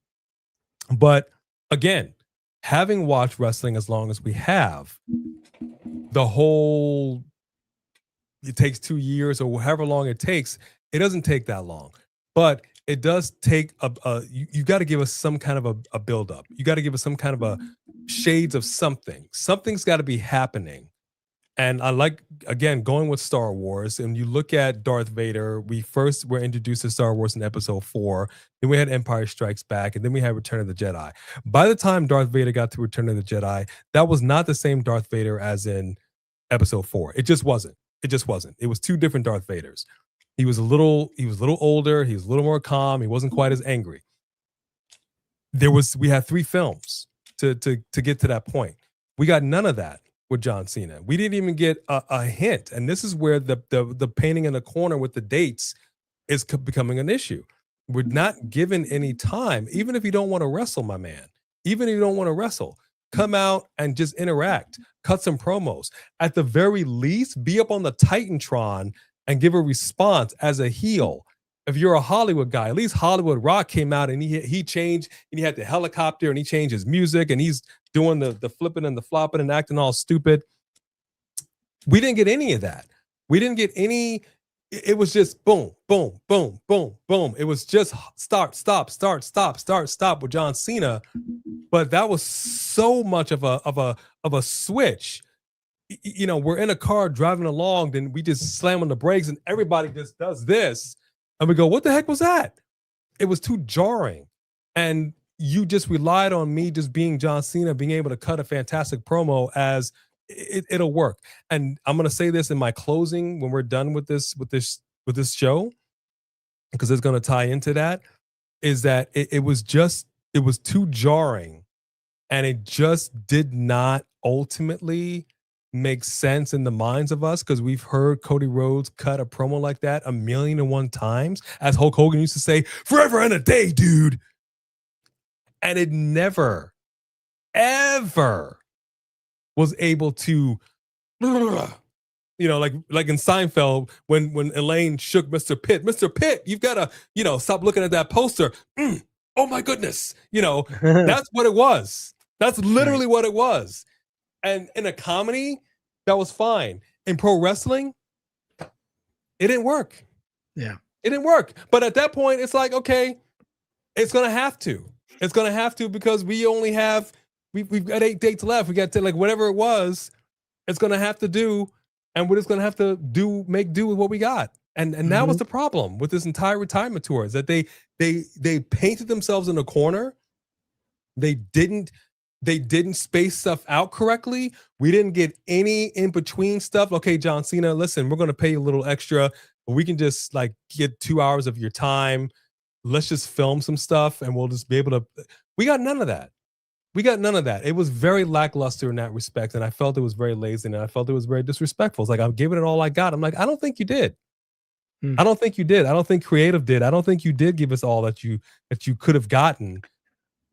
S2: But again, having watched wrestling as long as we have, the whole it takes 2 years or however long it takes. It doesn't take that long, but it does take you got to give us some kind of a build up. You got to give us some kind of a shades of something. Something's got to be happening. And I like, again, going with Star Wars. And you look at Darth Vader, we first were introduced to Star Wars in episode 4. Then we had Empire Strikes Back. And then we had Return of the Jedi. By the time Darth Vader got to Return of the Jedi, that was not the same Darth Vader as in episode 4. It just wasn't. It was 2 different Darth Vaders. He was a little older. He was a little more calm. He wasn't quite as angry. We had 3 films to get to that point. We got none of that with John Cena. We didn't even get a hint. And this is where the painting in the corner with the dates is becoming an issue. We're not given any time, even if you don't want to wrestle, my man. Even if you don't want to wrestle, come out and just interact, cut some promos. At the very least, be up on the Titantron and give a response as a heel. If you're a Hollywood guy, at least Hollywood Rock came out and he changed, and he had the helicopter and he changed his music and he's doing the flipping and the flopping and acting all stupid. We didn't get any of that. We didn't get any. It was just boom, boom, boom, boom, boom. It was just start, stop, start, stop, start, stop with John Cena. But that was so much of a switch. We're in a car driving along, then we just slam on the brakes and everybody just does this. And we go, what the heck was that? It was too jarring. And you just relied on me just being John Cena, being able to cut a fantastic promo as it'll work. And I'm going to say this in my closing when we're done with this show, because it's going to tie into that, is that it was too jarring, and it just did not ultimately make sense in the minds of us, because we've heard Cody Rhodes cut a promo like that 1,000,001 times. As Hulk Hogan used to say, forever and a day, dude. And it never, ever was able to, like in Seinfeld, when Elaine shook Mr. Pitt. Mr. Pitt, you've got to, stop looking at that poster. Oh my goodness. That's what it was. That's literally what it was. And in a comedy, that was fine. In pro wrestling, it didn't work.
S1: Yeah.
S2: It didn't work. But at that point, it's like, okay, it's going to have to. It's going to have to, because we only have, we've got 8 dates left. We got to, like, whatever it was, it's going to have to do. And we're just going to have to make do with what we got. And that was the problem with this entire retirement tour, is that they painted themselves in a corner. They didn't space stuff out correctly. We didn't get any in between stuff. Okay, John Cena, listen, we're going to pay you a little extra, but we can just like get 2 hours of your time. Let's just film some stuff and we'll just be able to. We got none of that. It was very lackluster in that respect. And I felt it was very lazy, and I felt it was very disrespectful. It's like, I'm giving it all I got. I'm like, I don't think you did. I don't think you did. I don't think creative did. I don't think you did give us all that you could have gotten.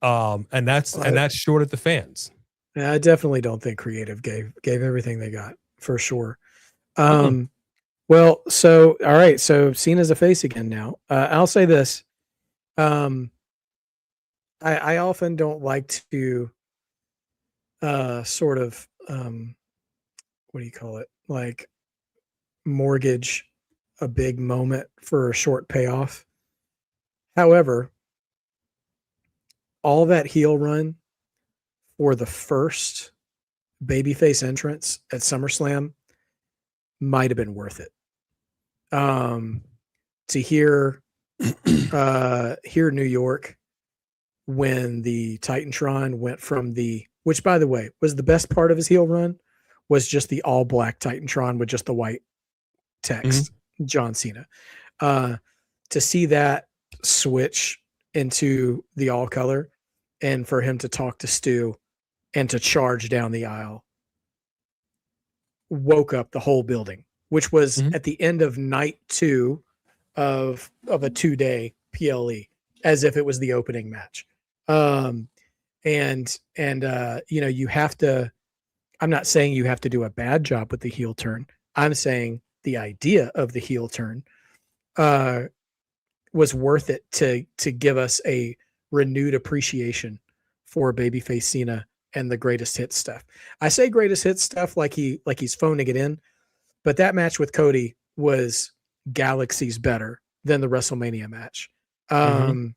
S2: And that's short at the fans.
S1: Yeah, I definitely don't think creative gave everything they got, for sure. Well, so all right, so Cena's a face again now. I'll say this. I often don't like to sort of what do you call it? Like, mortgage a big moment for a short payoff. However, all that heel run for the first babyface entrance at SummerSlam might have been worth it. to hear New York when the Titantron went from which by the way was the best part of his heel run, was just the all black Titantron with just the white text, John Cena. To see that switch into the all color, and for him to talk to Stu and to charge down the aisle, woke up the whole building, which was at the end of night 2 of a 2-day PLE, as if it was the opening match. You have to, I'm not saying you have to do a bad job with the heel turn. I'm saying the idea of the heel turn was worth it to give us a renewed appreciation for babyface Cena and the greatest hits stuff. I say greatest hits stuff like he's phoning it in, but that match with Cody was galaxies better than the WrestleMania match. And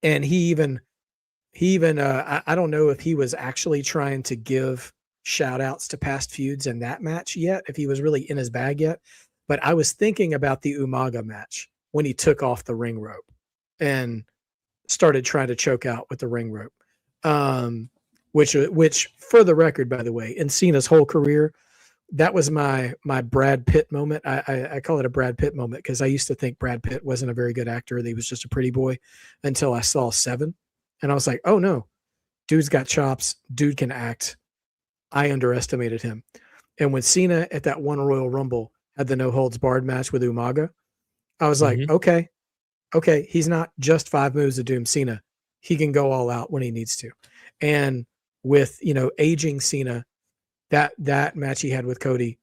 S1: he even I don't know if he was actually trying to give shout outs to past feuds in that match yet, if he was really in his bag yet, but I was thinking about the Umaga match when he took off the ring rope and started trying to choke out with the ring rope. Which for the record, by the way, in Cena's whole career, that was my Brad Pitt moment. I call it a Brad Pitt moment because I used to think Brad Pitt wasn't a very good actor. That he was just a pretty boy until I saw Seven. And I was like, oh no, dude's got chops. Dude can act. I underestimated him. And when Cena at that one Royal Rumble had the no holds barred match with Umaga, I was like, okay, he's not just 5 moves of Doom Cena. He can go all out when he needs to. And with, aging Cena, that match he had with Cody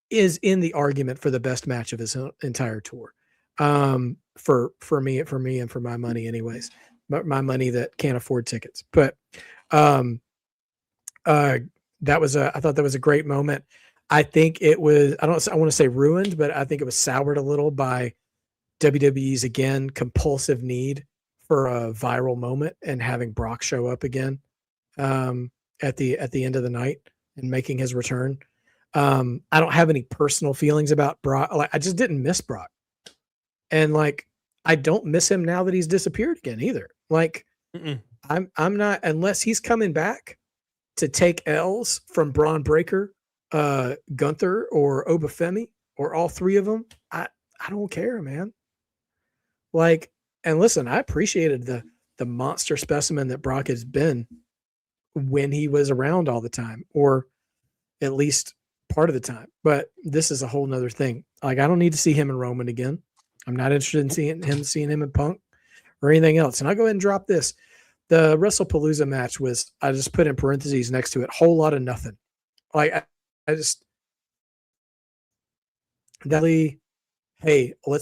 S1: is in the argument for the best match of his entire tour. For me and for my money anyways, my money that can't afford tickets. But I thought that was a great moment. I think it was, I want to say ruined, but I think it was soured a little by WWE's again compulsive need for a viral moment and having Brock show up again at the end of the night and making his return. I don't have any personal feelings about Brock. Like, I just didn't miss Brock, and I don't miss him now that he's disappeared again either. I'm not, unless he's coming back to take L's from Braun Breaker, Gunther, or Obafemi, or all 3 of them. I don't care, man. And listen, I appreciated the monster specimen that Brock has been when he was around all the time, or at least part of the time. But this is a whole nother thing. I don't need to see him and Roman again. I'm not interested in seeing him in Punk or anything else. And I'll go ahead and drop this. The WrestlePalooza match was, I just put in parentheses next to it, whole lot of nothing. Hey, let's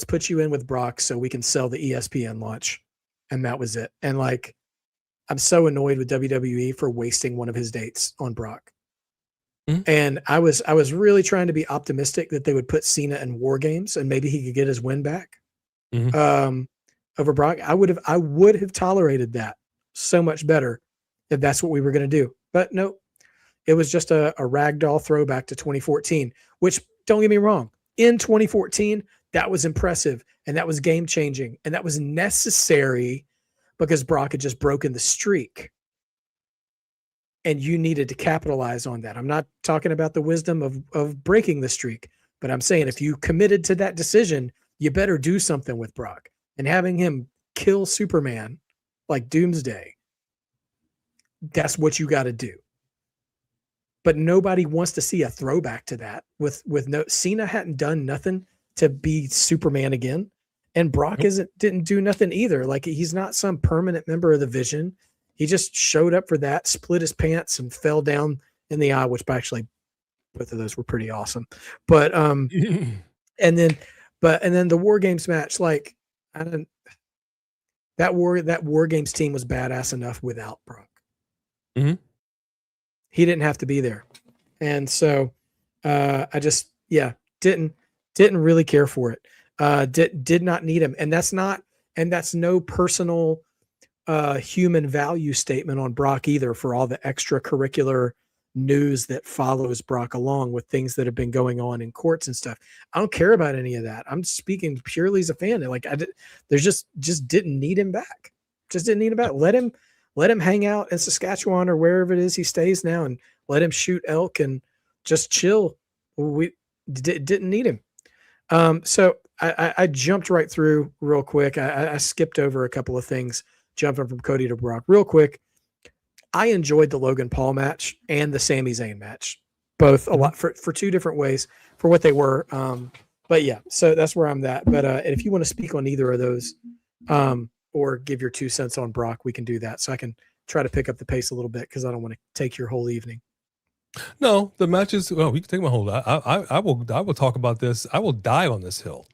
S1: put you in with Brock so we can sell the ESPN launch. And that was it. And I'm so annoyed with WWE for wasting one of his dates on Brock. And I was really trying to be optimistic that they would put Cena in War Games and maybe he could get his win back over Brock. I would have tolerated that so much better if that's what we were going to do. But no, it was just a ragdoll throwback to 2014, which, don't get me wrong, in 2014, that was impressive and that was game changing and that was necessary because Brock had just broken the streak. And you needed to capitalize on that. I'm not talking about the wisdom of breaking the streak, but I'm saying if you committed to that decision, you better do something with Brock. And having him kill Superman like Doomsday, that's what you got to do. But nobody wants to see a throwback to that. With no, Cena hadn't done nothing to be Superman again, and Brock didn't do nothing either. He's not some permanent member of the Vision. He just showed up for that, split his pants, and fell down in the aisle, which actually both of those were pretty awesome. But and then the War Games match, that War Games team was badass enough without Brock. He didn't have to be there, and so I just didn't really care for it. Did not need him, and that's no personal human value statement on Brock either, for all the extracurricular news that follows Brock along with things that have been going on in courts and stuff. I don't care about any of that. I'm speaking purely as a fan. Like there's just didn't need him back. Just didn't need him back. Let him hang out in Saskatchewan or wherever it is he stays now, and let him shoot elk and just chill. We didn't need him. So I jumped right through real quick. I skipped over a couple of things, jumping from Cody to Brock real quick. I enjoyed the Logan Paul match and the Sami Zayn match, both a lot for two different ways for what they were. But yeah, so that's where I'm at. But if you want to speak on either of those, or give your 2 cents on Brock, we can do that. So I can try to pick up the pace a little bit because I don't want to take your whole evening.
S2: No, the matches. Well, we can take my whole. I will talk about this. I will die on this hill.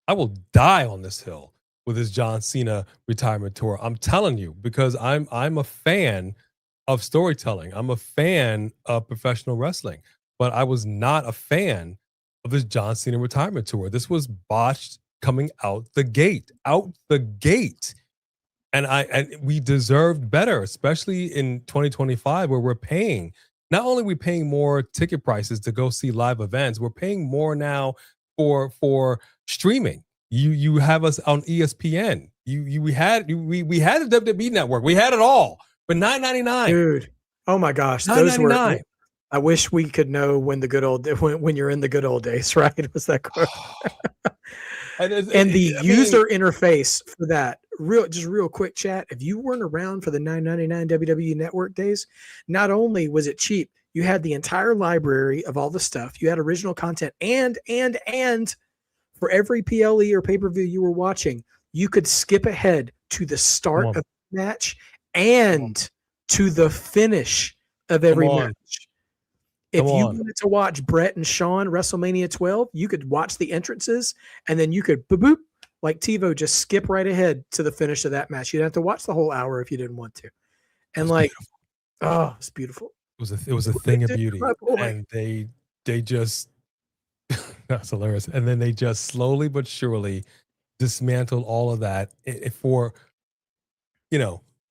S2: I will die on this hill with this John Cena retirement tour. I'm telling you, because I'm a fan of storytelling. I'm a fan of professional wrestling, but I was not a fan of this John Cena retirement tour. This was botched coming out the gate. And we deserved better, especially in 2025, where we're paying. Not only are we paying more ticket prices to go see live events, we're paying more now for streaming. You have us on ESPN. We had the WWE network. We had it all for $9.99.
S1: Dude, oh my gosh, those were. I wish we could know when the good old when you're in the good old days, right? Was that quote? And the user interface for that, real quick chat. If you weren't around for the $9.99 WWE Network days, not only was it cheap, you had the entire library of all the stuff. You had original content, and for every PLE or pay-per-view you were watching, you could skip ahead to the start of the match and to the finish of every match. If you wanted to watch Brett and Shawn WrestleMania 12, you could watch the entrances, and then you could boop, like TiVo, just skip right ahead to the finish of that match. You'd have to watch the whole hour if you didn't want to. And it's beautiful.
S2: It was a thing of beauty, and they just that's hilarious. And then they just slowly but surely dismantled all of that for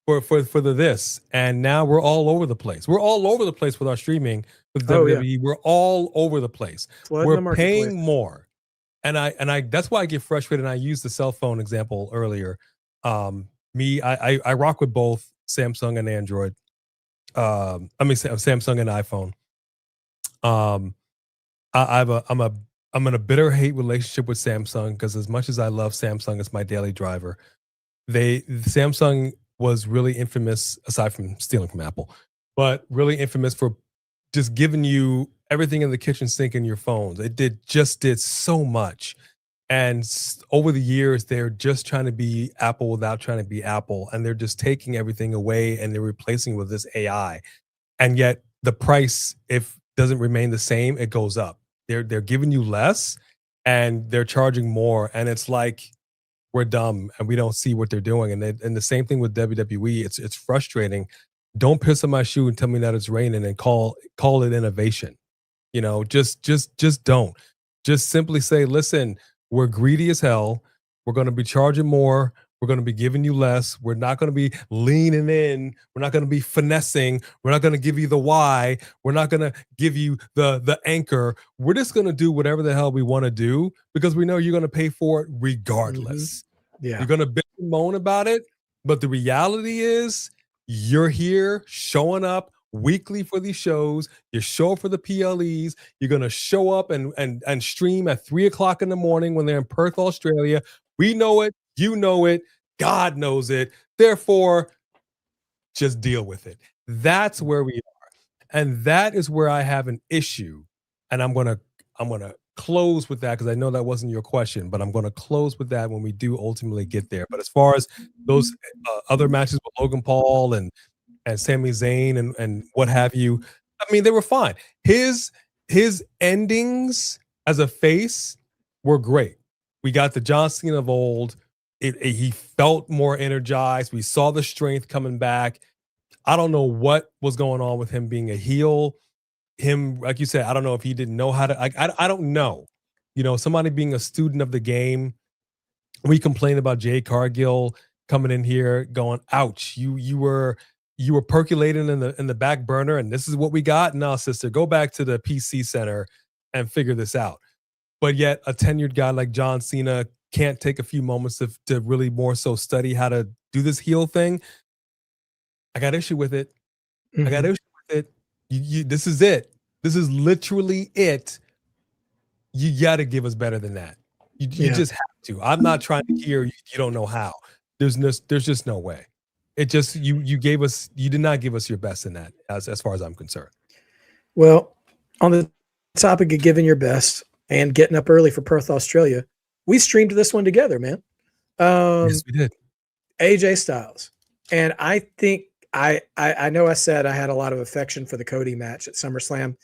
S2: this, and now we're all over the place. We're all over the place with our streaming with WWE. Yeah. We're all over the place. We're paying more, and I that's why I get frustrated. And I used the cell phone example earlier. I rock with both Samsung and Android. Samsung and iPhone. I'm in a bitter hate relationship with Samsung because as much as I love Samsung as my daily driver, Samsung was really infamous, aside from stealing from Apple, but really infamous for just giving you everything in the kitchen sink in your phones. It did so much. And over the years, they're just trying to be Apple without trying to be Apple. And they're just taking everything away and they're replacing with this AI. And yet the price, if doesn't remain the same, it goes up. They're giving you less and they're charging more. And it's like, we're dumb and we don't see what they're doing. And the same thing with WWE. It's frustrating. Don't piss on my shoe and tell me that it's raining and call it innovation. Just don't. Just simply say, listen, we're greedy as hell. We're going to be charging more. We're going to be giving you less. We're not going to be leaning in. We're not going to be finessing. We're not going to give you the why. We're not going to give you the anchor. We're just going to do whatever the hell we want to do because we know you're going to pay for it regardless. Mm-hmm. Yeah. You're going to bitch and moan about it, but the reality is you're here showing up weekly for these shows. You show up for the PLEs. You're going to show up and stream at 3:00 in the morning when they're in Perth, Australia. We know it. You know it. God knows it. Therefore, just deal with it. That's where we are. And that is where I have an issue. And I'm going to close with that because I know that wasn't your question, but I'm going to close with that when we do ultimately get there. But as far as those other matches with Logan Paul and Sami Zayn and what have you, I mean, they were fine. His endings as a face were great. We got the John Cena of old. He felt more energized. We saw the strength coming back. I don't know what was going on with him being a heel. Him, like you said, I don't know if he didn't know how to. I don't know. Somebody being a student of the game. We complained about Jade Cargill coming in here, going, "Ouch! You were you were percolating in the back burner, and this is what we got. Now, sister, go back to the PC center and figure this out. But yet, a tenured guy like John Cena can't take a few moments to really more so study how to do this heel thing. I got issue with it. I got issue with it. This is it. This is literally it. You got to give us better than that. You just have to. I'm not trying to hear you don't know how. There's just no way. It just you did not give us your best in that as far as I'm concerned.
S1: Well, on the topic of giving your best and getting up early for Perth, Australia, we streamed this one together, man.
S2: Yes, we did.
S1: AJ Styles. And I think I know I said I had a lot of affection for the Cody match at SummerSlam,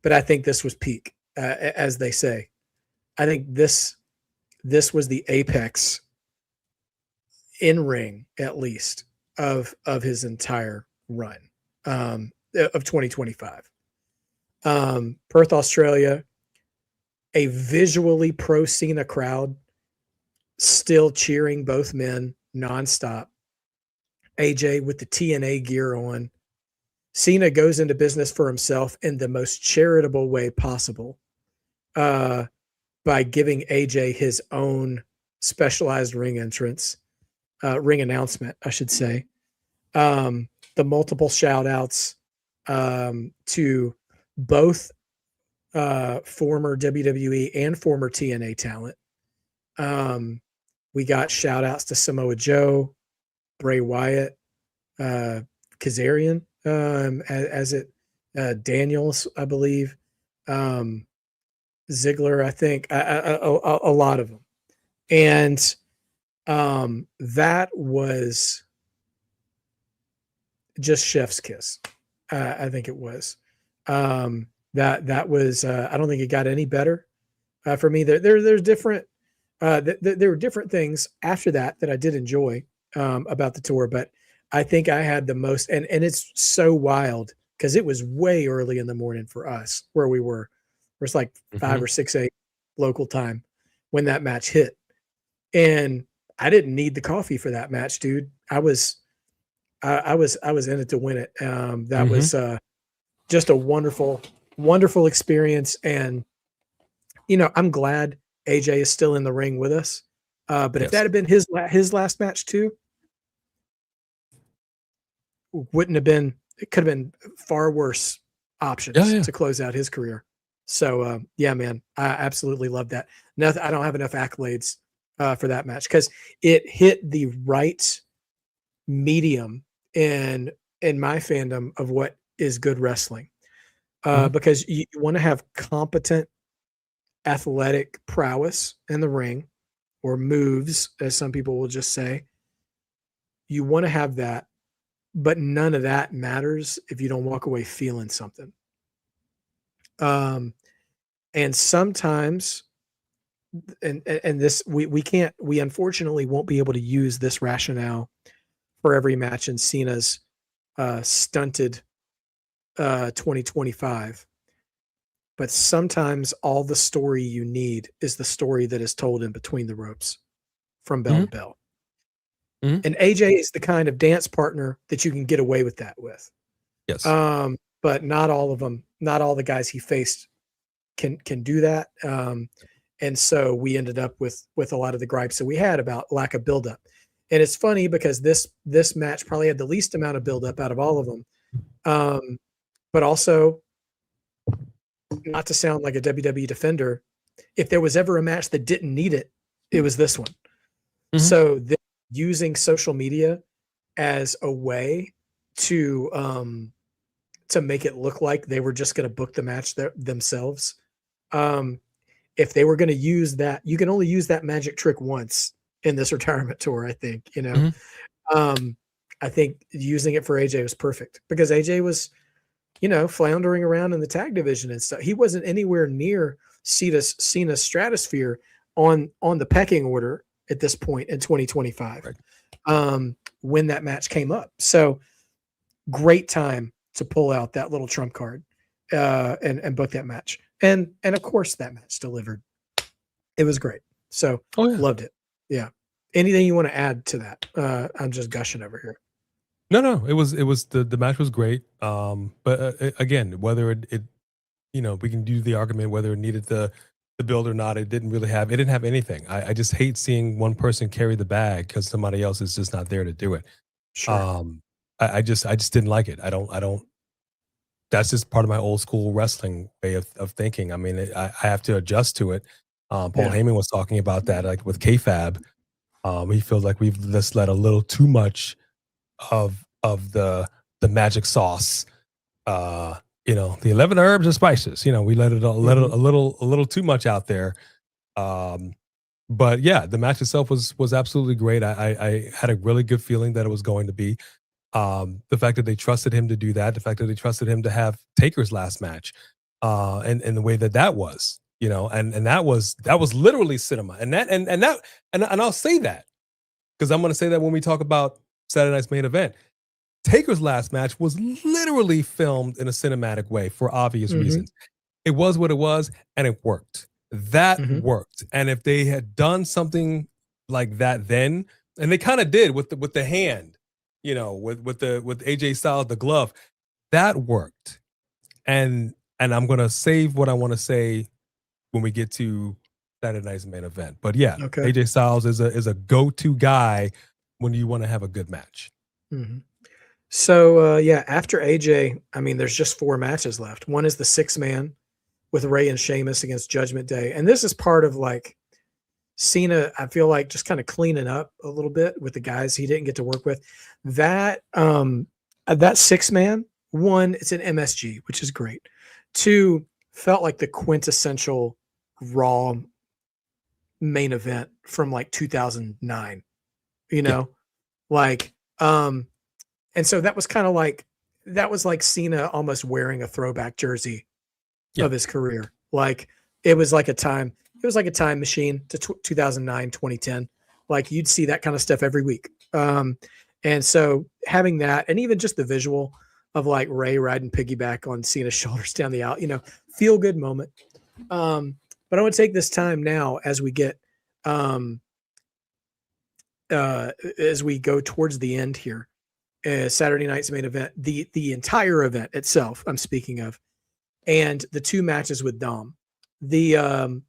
S1: but I think this was peak, as they say. I think this was the apex in ring, at least, of his entire run of 2025. Perth, Australia, a visually pro Cena crowd still cheering both men nonstop. AJ with the TNA gear on. Cena goes into business for himself in the most charitable way possible by giving AJ his own specialized ring announcement, I should say. The multiple shout outs to both former WWE and former TNA talent. We got shout outs to Samoa Joe, Bray Wyatt, Kazarian, Daniels, I believe, Ziggler, I think, a lot of them. And that was just chef's kiss. I think it was. That was. I don't think it got any better for me. There's different. There were different things after that I did enjoy about the tour, but I think I had the most. And it's so wild because it was way early in the morning for us where we were. It was like 5 or 6 a.m. local time when that match hit, and I didn't need the coffee for that match, dude. I was in it to win it. That was just a wonderful experience. And, I'm glad AJ is still in the ring with us. But if that had been his last match too, wouldn't have been, it could have been far worse options to close out his career. So, yeah, man, I absolutely love that. I don't have enough accolades for that match because it hit the right medium in my fandom of what is good wrestling. Because you want to have competent athletic prowess in the ring, or moves, as some people will just say. You want to have that, but none of that matters if you don't walk away feeling something. And sometimes, and this, we unfortunately won't be able to use this rationale for every match in Cena's stunted 2025. But sometimes all the story you need is the story that is told in between the ropes from bell to bell. And AJ is the kind of dance partner that you can get away with that with.
S2: Yes.
S1: But not all of them, not all the guys he faced can do that. And so we ended up with a lot of the gripes that we had about lack of buildup. And it's funny because this match probably had the least amount of buildup out of all of them. But also, not to sound like a WWE defender, if there was ever a match that didn't need it, it was this one. So using social media as a way to make it look like they were just going to book the match themselves. If they were going to use that, you can only use that magic trick once in this retirement tour, I think. I think using it for AJ was perfect because AJ was, floundering around in the tag division and stuff. He wasn't anywhere near Cena's stratosphere on the pecking order at this point in 2025, when that match came up. So great time to pull out that little trump card and book that match. And of course that match delivered. It was great. So loved it. Yeah. Anything you want to add to that? I'm just gushing over here.
S2: No, it was the match was great. But again, whether it we can do the argument whether it needed the build or not. It didn't have anything. I just hate seeing one person carry the bag because somebody else is just not there to do it.
S1: Sure.
S2: I just didn't like it. I don't. That's just part of my old school wrestling way of thinking. I mean, I have to adjust to it. Paul Heyman was talking about that, like with kayfabe. He feels like we've just let a little too much of the magic sauce. The 11 herbs and spices. We let it a little too much out there. But yeah, the match itself was absolutely great. I had a really good feeling that it was going to be. The fact that they trusted him to do that, the fact that they trusted him to have Taker's last match, and the way that was, and that was literally cinema, and I'll say that because I'm going to say that when we talk about Saturday night's main event. Taker's last match was literally filmed in a cinematic way for obvious reasons. It was what it was, and it worked. That worked. And if they had done something like that then, and they kind of did with the hand, with AJ Styles, the glove, that worked. And I'm gonna save what I want to say when we get to Saturday night's main event. But yeah, AJ Styles is a go-to guy when you want to have a good match.
S1: So after AJ, I mean, there's just 4 matches left. One is the 6-man with Ray and Sheamus against Judgment Day, and this is part of like Cena. I feel like just kind of cleaning up a little bit with the guys he didn't get to work with. That 6-man, 1, it's an MSG, which is great. 2, felt like the quintessential Raw main event from like 2009. And so that was kind of like, that was like Cena almost wearing a throwback jersey of his career. Like it was like a time machine to 2009, 2010. Like you'd see that kind of stuff every week. And so having that, and even just the visual of like Ray riding piggyback on Cena's shoulders down the aisle, feel good moment. But I want to take this time now as we get, as we go towards the end here. Saturday night's main event, the entire event itself, I'm speaking of, and the 2 matches with Dom. The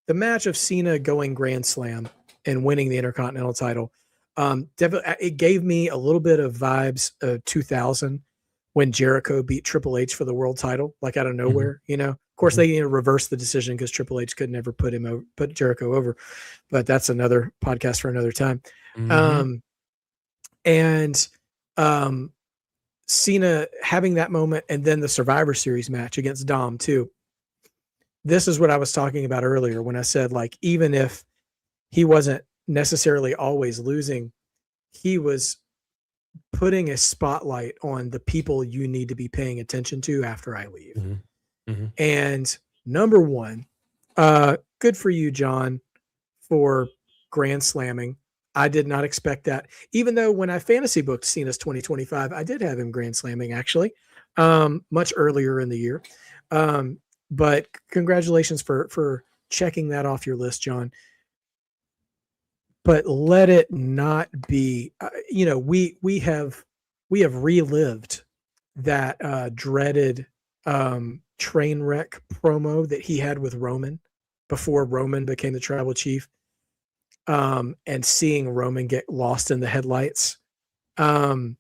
S1: match of Cena going Grand Slam and winning the Intercontinental title, definitely it gave me a little bit of vibes of 2000 when Jericho beat Triple H for the world title, like out of nowhere. Of course, they need to reverse the decision because Triple H could never put Jericho over, but that's another podcast for another time. Cena having that moment, and then the Survivor Series match against Dom too. This is what I was talking about earlier when I said, like, even if he wasn't necessarily always losing, he was putting a spotlight on the people you need to be paying attention to after I leave. And number 1, good for you, John, for Grand Slamming. I did not expect that. Even though when I fantasy booked Cena's 2025, I did have him Grand Slamming actually, much earlier in the year. But congratulations for checking that off your list, John. But let it not be, we have relived that dreaded train wreck promo that he had with Roman before Roman became the tribal chief. And seeing Roman get lost in the headlights, to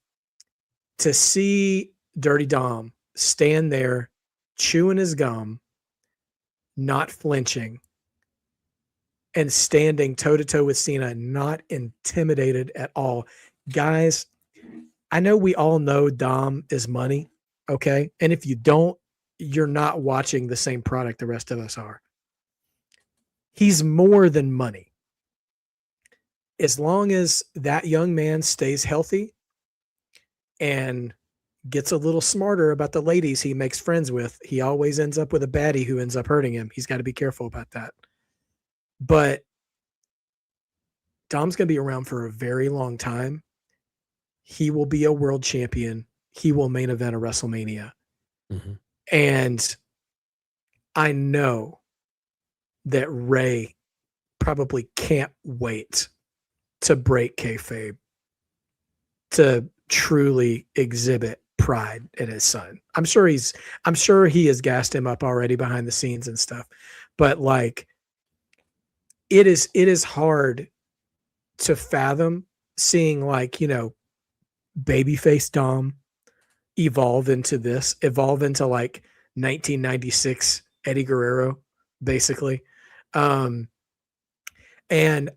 S1: see Dirty Dom stand there chewing his gum, not flinching, and standing toe to toe with Cena, not intimidated at all. Guys, I know we all know Dom is money. Okay. And if you don't, you're not watching the same product the rest of us are. He's more than money. As long as that young man stays healthy and gets a little smarter about the ladies he makes friends with, he always ends up with a baddie who ends up hurting him. He's got to be careful about that. But Dom's going to be around for a very long time. He will be a world champion. He will main event a WrestleMania. And I know that Ray probably can't wait to break kayfabe, to truly exhibit pride in his son. I'm sure he has gassed him up already behind the scenes and stuff. But like it is hard to fathom seeing like, babyface Dom evolve into like 1996 Eddie Guerrero, basically. And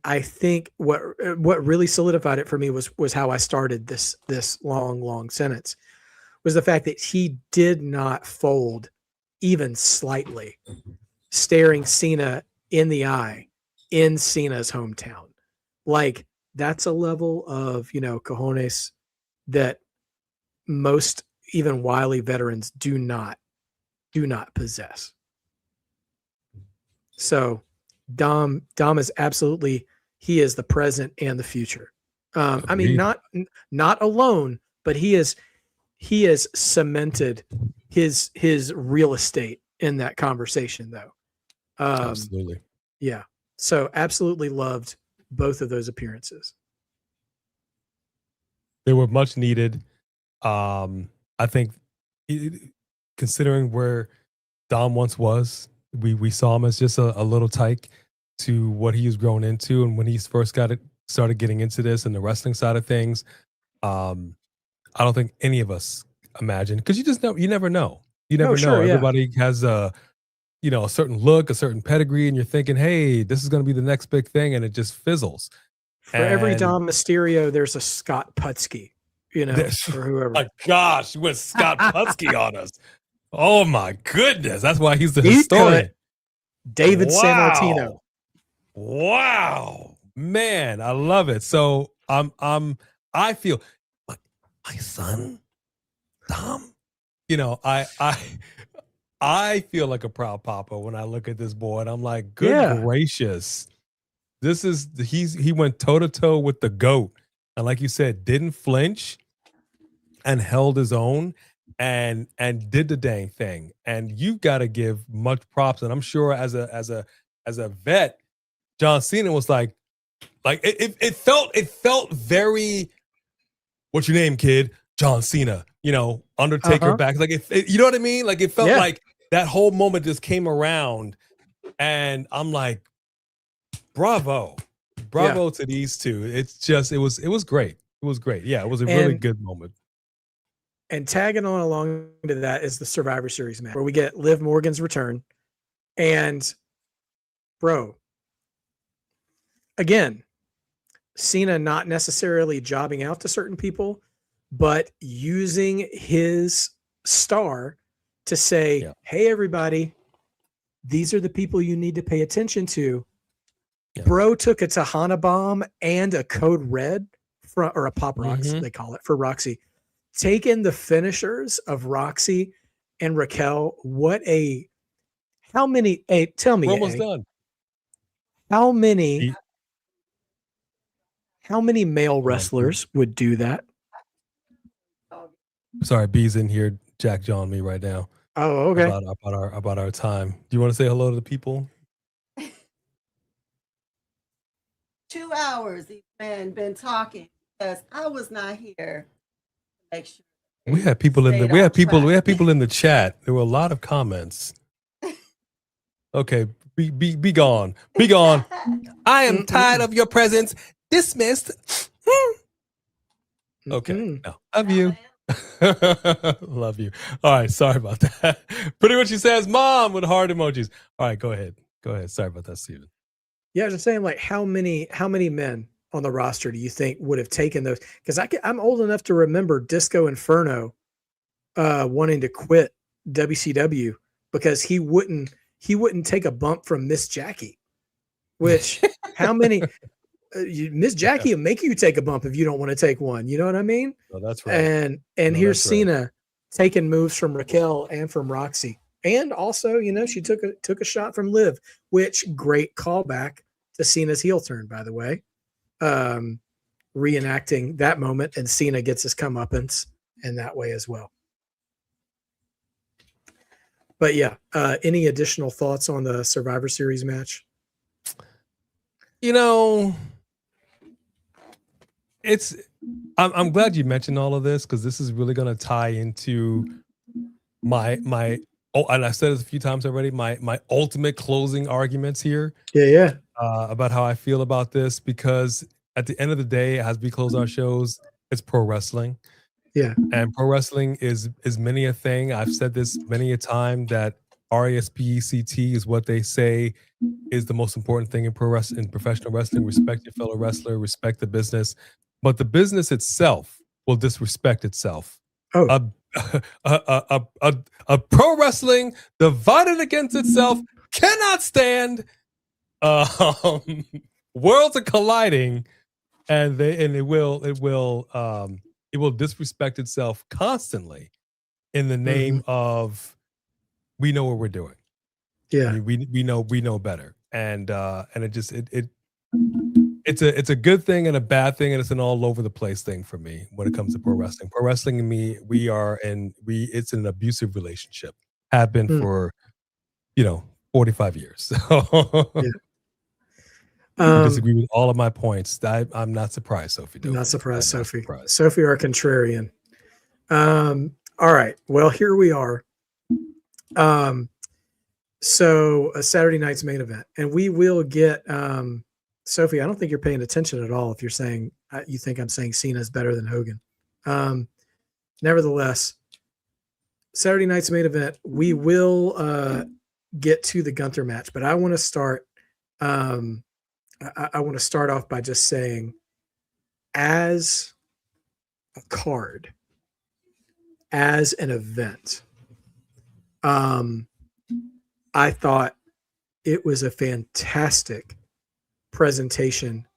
S1: I think what really solidified it for me was how I started this long sentence, was the fact that he did not fold even slightly, staring Cena in the eye in Cena's hometown. Like that's a level of, cojones that most even wily veterans do not possess. So Dom is absolutely, he is the present and the future. I mean, not alone, but he has cemented his real estate in that conversation though.
S2: Absolutely.
S1: Yeah. So absolutely loved both of those appearances.
S2: They were much needed. I think considering where Dom once was, we saw him as just a little tyke to what he was grown into. And when he first started getting into this and the wrestling side of things, I don't think any of us imagined, because you never know. You never know.
S1: Sure, yeah.
S2: Everybody has a certain look, a certain pedigree, and you're thinking, hey, this is going to be the next big thing, and it just fizzles.
S1: For every Dom Mysterio, there's a Scott Putski, or whoever.
S2: My gosh, you went Scott Putski on us. Oh my goodness, that's why he's the historian.
S1: David Sammartino.
S2: Wow, man, I love it. So I feel like my son, Dom. I feel like a proud papa when I look at this boy, and I'm like, good gracious, he went toe to toe with the GOAT, and like you said, didn't flinch, and held his own, and did the dang thing. And you got to give much props. And I'm sure as a vet, John Cena was like it felt very, what's your name, kid? John Cena. Undertaker back. Like you know what I mean? Like it felt like that whole moment just came around, and I'm like, bravo to these two. It's just it was great. It was great. Yeah, it was a really good moment.
S1: And tagging on along to that is the Survivor Series match, where we get Liv Morgan's return. And bro, again, Cena not necessarily jobbing out to certain people, but using his star to say, hey, everybody, these are the people you need to pay attention to. Yeah. Bro took a Tahana bomb and a code red or a pop rocks, they call it, for Roxy. Taking the finishers of Roxy and Raquel. How many, tell me,
S2: we're almost done.
S1: How many male wrestlers would do that?
S2: Sorry, B's in here, Jack John me right now.
S1: Oh, okay.
S2: About our time. Do you want to say hello to the people?
S3: 2 hours these men been talking because I was not here. Make sure
S2: we had people in the chat. There were a lot of comments. Okay, be gone. Be gone. I am tired of your presence. Dismissed. Okay. No, love you. Love you. All right, sorry about that. Pretty much he says mom with heart emojis. All right, go ahead. Sorry about that, Steven.
S1: Yeah, I was just saying, like, how many men on the roster do you think would have taken those? Because I'm old enough to remember Disco Inferno wanting to quit WCW because he wouldn't take a bump from Miss Jackie. Which how many Miss Jackie will make you take a bump if you don't want to take one. You know what I mean?
S2: Oh, that's right.
S1: And here's Cena taking moves from Raquel and from Roxy. And also, she took a shot from Liv, which great callback to Cena's heel turn, by the way. Reenacting that moment, and Cena gets his comeuppance in that way as well. But yeah, any additional thoughts on the Survivor Series match?
S2: I'm glad you mentioned all of this, because this is really going to tie into my and I've said this a few times already, my ultimate closing arguments here.
S1: Yeah.
S2: About how I feel about this, because at the end of the day, as we close our shows, it's pro wrestling.
S1: Yeah.
S2: And pro wrestling is many a thing. I've said this many a time, that RESPECT is what they say is the most important thing in pro wrestling, in professional wrestling. Respect your fellow wrestler, respect the business, but the business itself will disrespect itself.
S1: Oh,
S2: A pro wrestling divided against itself cannot stand. Worlds are colliding, and it will disrespect itself constantly in the name of, we know what we're doing.
S1: yeah.
S2: I mean, we know better, and it just it's a good thing and a bad thing, and it's an all over the place thing for me when it comes to pro wrestling. Pro wrestling and me, it's an abusive relationship. Have been for 45 years.
S1: Yeah.
S2: You disagree with all of my points. I'm not surprised, Sophie.
S1: I'm not surprised,
S2: I'm not
S1: Sophie.
S2: surprised.
S1: Sophie, our contrarian. All right. Well, here we are. So a Saturday night's main event, and we will get Sophie. I don't think you're paying attention at all if you're saying you think I'm saying Cena's better than Hogan. Nevertheless, Saturday night's main event, we will get to the Gunther match, but I want to start. I want to start off by just saying, as a card, as an event, I thought it was a fantastic presentation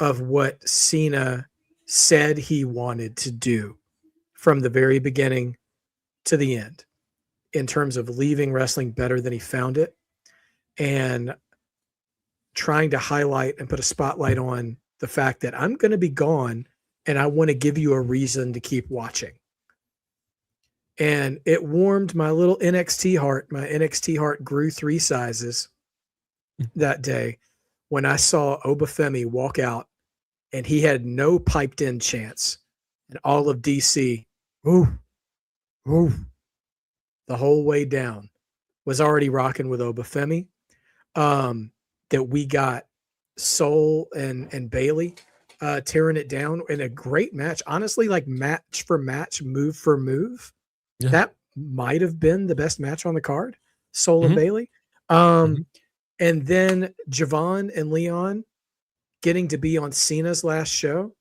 S1: of what Cena said he wanted to do from the very beginning to the end, in terms of leaving wrestling better than he found it, and trying to highlight and put a spotlight on the fact that I'm going to be gone and I want to give you a reason to keep watching. And it warmed my little NXT heart. My NXT heart grew 3 sizes that day when I saw Obafemi walk out, and he had no piped in chance. And all of DC, ooh, the whole way down, was already rocking with Obafemi. That we got Soul and Bailey tearing it down in a great match. Honestly, like match for match, move for move. Yeah. That might have been the best match on the card, Soul and Bailey. And then Javon and Leon getting to be on Cena's last show.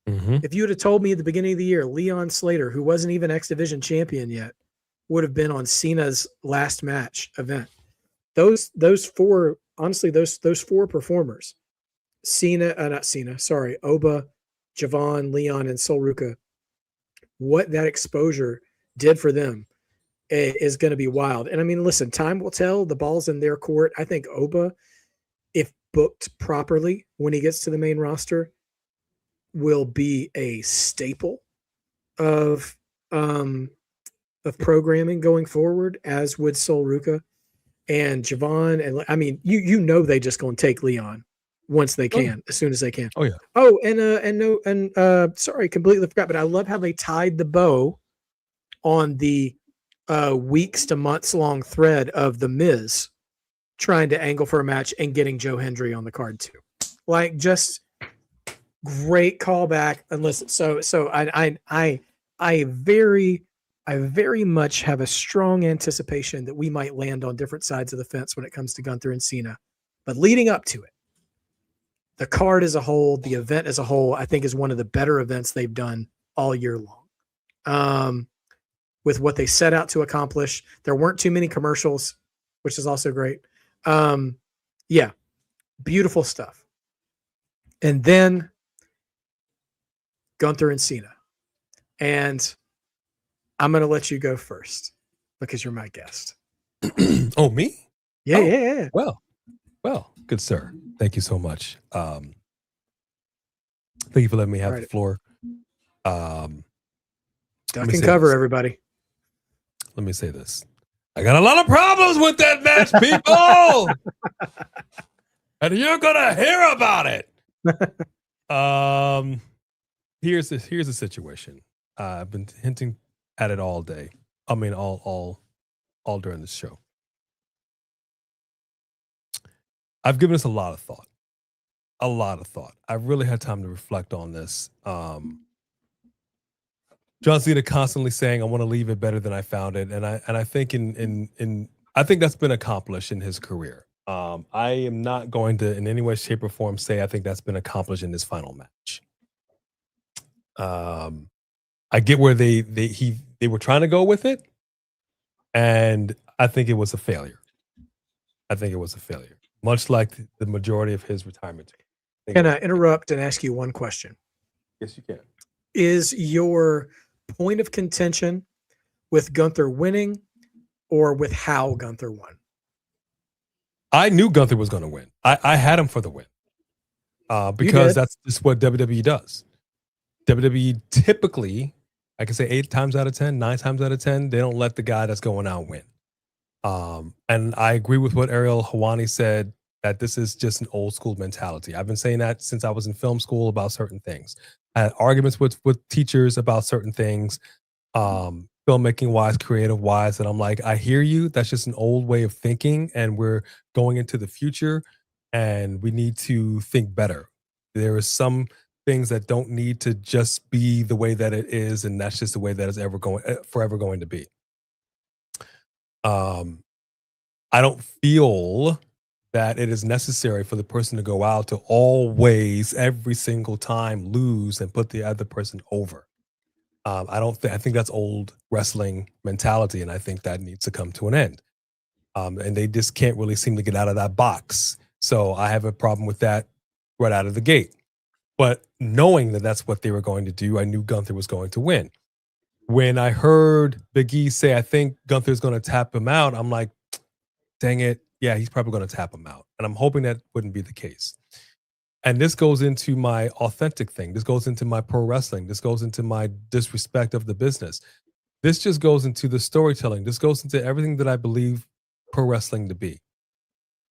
S1: If you would have told me at the beginning of the year, Leon Slater, who wasn't even X Division champion yet, would have been on Cena's last match event. Those 4, honestly, those 4 performers, Oba, Javon, Leon, and Sol Ruka, what that exposure did for them is going to be wild. And I mean, listen, time will tell. The ball's in their court. I think Oba, if booked properly when he gets to the main roster, will be a staple of programming going forward, as would Sol Ruka and Javon. And I mean, they just going to take Leon once they can, as soon as they can.
S2: Oh yeah.
S1: Oh, and sorry, completely forgot, but I love how they tied the bow on the weeks to months long thread of the Miz trying to angle for a match and getting Joe Hendry on the card too. Like, just great callback. And listen, so I very much have a strong anticipation that we might land on different sides of the fence when it comes to Gunther and Cena. But leading up to it, the card as a whole, the event as a whole, I think is one of the better events they've done all year long. With what they set out to accomplish. There weren't too many commercials, which is also great. Yeah, beautiful stuff. And then Gunther and Cena. And I'm going to let you go first because you're my guest.
S2: Oh, me?
S1: Yeah.
S2: Well, good sir. Thank you so much. Thank you for letting me have the floor.
S1: Duck and cover, everybody.
S2: Let me say this. I got a lot of problems with that match, people. And you're going to hear about it. here's the situation. I've been hinting at it all day. I mean, all during this show. I've given this a lot of thought. A lot of thought. I've really had time to reflect on this. John Cena constantly saying, "I want to leave it better than I found it," and I think I think that's been accomplished in his career. I am not going to, in any way, shape, or form, say I think that's been accomplished in this final match. I get where they were trying to go with it, and I think it was a failure. I think it was a failure, much like the majority of his retirement.
S1: Can I interrupt and ask you one question?
S2: Yes, you can.
S1: Is your point of contention with Gunther winning or with how Gunther won?
S2: I knew Gunther was going to win. I had him for the win because that's just what WWE does. WWE typically, I can say 8 times out of 10, 9 times out of 10, they don't let the guy that's going out win. And I agree with what Ariel Hawani said, that this is just an old school mentality. I've been saying that since I was in film school about certain things. I had arguments with teachers about certain things, filmmaking wise, creative wise. And I'm like, I hear you. That's just an old way of thinking. And we're going into the future and we need to think better. There are some things that don't need to just be the way that it is. And that's just the way that it's forever going to be. I don't feel that it is necessary for the person to go out to always, every single time, lose and put the other person over. I think that's old wrestling mentality, and I think that needs to come to an end. And they just can't really seem to get out of that box. So I have a problem with that right out of the gate. But knowing that that's what they were going to do, I knew Gunther was going to win. When I heard Big E say, I think Gunther's going to tap him out, I'm like, dang it. Yeah, he's probably going to tap him out. And I'm hoping that wouldn't be the case. And this goes into my authentic thing. This goes into my pro wrestling. This goes into my disrespect of the business. This just goes into the storytelling. This goes into everything that I believe pro wrestling to be.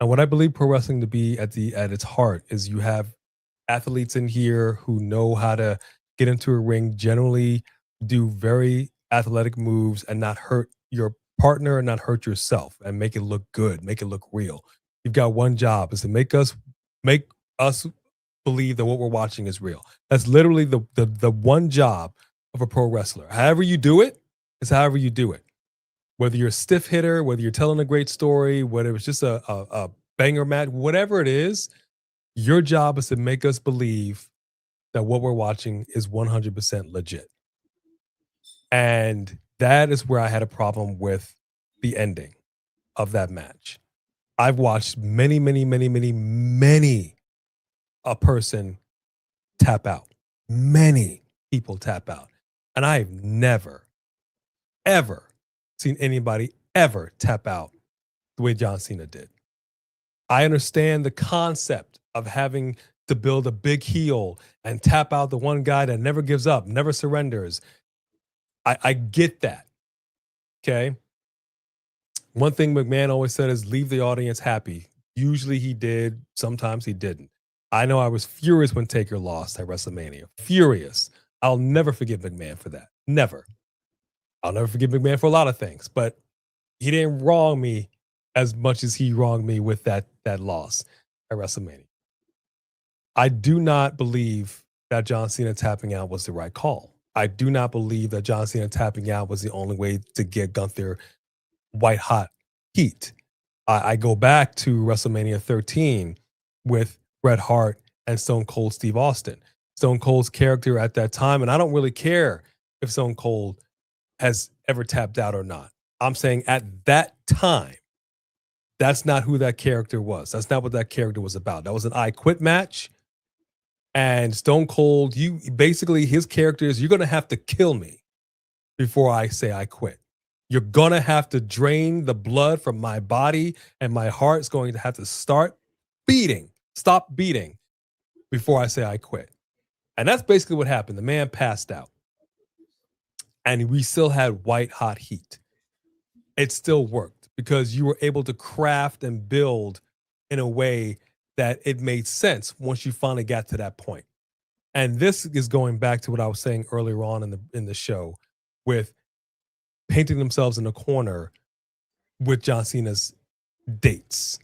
S2: And what I believe pro wrestling to be at its heart is you have athletes in here who know how to get into a ring, generally do very athletic moves and not hurt your partner and not hurt yourself, and make it look good, make it look real. You've got one job, is to make us believe that what we're watching is real. That's literally the one job of a pro wrestler. However you do it, is however you do it. Whether you're a stiff hitter, whether you're telling a great story, whether it's just a banger match, whatever it is, your job is to make us believe that what we're watching is 100% legit. And that is where I had a problem with the ending of that match. I've watched many a person tap out. Many people tap out. And I've never, ever seen anybody ever tap out the way John Cena did. I understand the concept of having to build a big heel and tap out the one guy that never gives up, never surrenders. I get that. Okay. One thing McMahon always said is leave the audience happy. Usually he did. Sometimes he didn't. I know I was furious when Taker lost at WrestleMania. Furious. I'll never forgive McMahon for that. Never. I'll never forgive McMahon for a lot of things, but he didn't wrong me as much as he wronged me with that loss at WrestleMania. I do not believe that John Cena tapping out was the right call. I do not believe that John Cena tapping out was the only way to get Gunther white hot heat. I go back to WrestleMania 13 with Bret Hart and Stone Cold Steve Austin. Stone Cold's character at that time, and I don't really care if Stone Cold has ever tapped out or not. I'm saying at that time, that's not who that character was. That's not what that character was about. That was an I Quit match. And Stone Cold, his character is, you're going to have to kill me before I say I quit. You're going to have to drain the blood from my body, and my heart's going to have to stop beating before I say I quit. And that's basically what happened. The man passed out. And we still had white hot heat. It still worked because you were able to craft and build in a way that it made sense once you finally got to that point. And this is going back to what I was saying earlier on in the show, with painting themselves in a corner with John Cena's dates,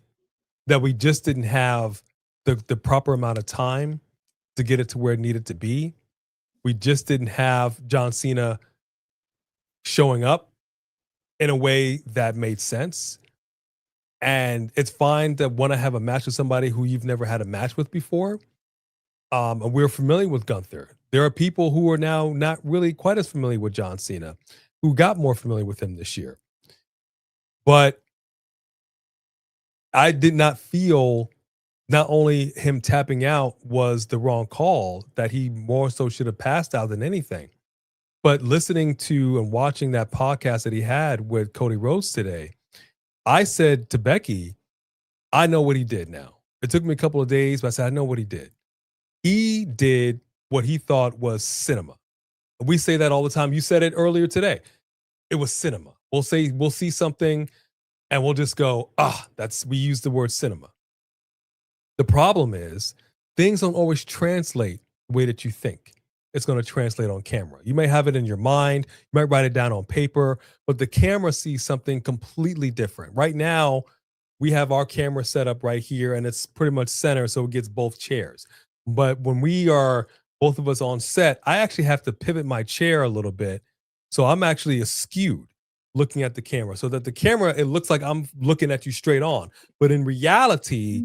S2: that we just didn't have the proper amount of time to get it to where it needed to be. We just didn't have John Cena showing up in a way that made sense. And it's fine to want to have a match with somebody who you've never had a match with before. And we're familiar with Gunther. There are people who are now not really quite as familiar with John Cena, who got more familiar with him this year. But I did not feel not only him tapping out was the wrong call, that he more so should have passed out than anything. But listening to and watching that podcast that he had with Cody Rhodes today, I said to Becky, I know what he did now. It took me a couple of days, but I said, I know what he did. He did what he thought was cinema. We say that all the time. You said it earlier today. It was cinema. We'll see something and we'll just go, we use the word cinema. The problem is things don't always translate the way that you think it's going to translate on camera. You may have it in your mind, you might write it down on paper, but the camera sees something completely different. Right now, we have our camera set up right here and it's pretty much center, so it gets both chairs. But when we are both of us on set, I actually have to pivot my chair a little bit. So I'm actually askewed looking at the camera, so that the camera, it looks like I'm looking at you straight on. But in reality,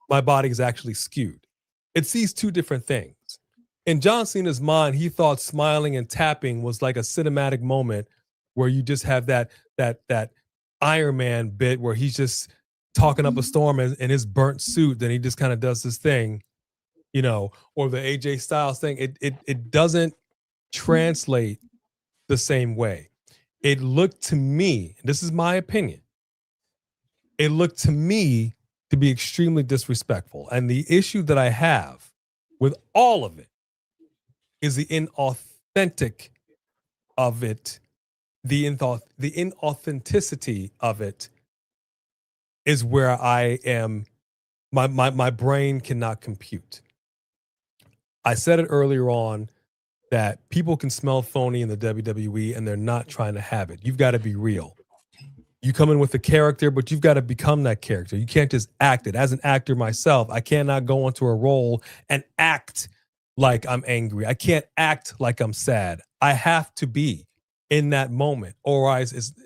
S2: my body is actually skewed. It sees two different things. In John Cena's mind, he thought smiling and tapping was like a cinematic moment where you just have that Iron Man bit where he's just talking up a storm in his burnt suit. Then he just kind of does this thing, or the AJ Styles thing. It doesn't translate the same way. It looked to me, this is my opinion, it looked to me to be extremely disrespectful. And the issue that I have with all of it is the inauthentic of it. The inauthenticity of it is where I am. My brain cannot compute. I said it earlier on that people can smell phony in the WWE and they're not trying to have it. You've got to be real. You come in with a character, but you've got to become that character. You can't just act it. As an actor myself, I cannot go into a role and act like I'm angry. I can't act like I'm sad. I have to be in that moment, or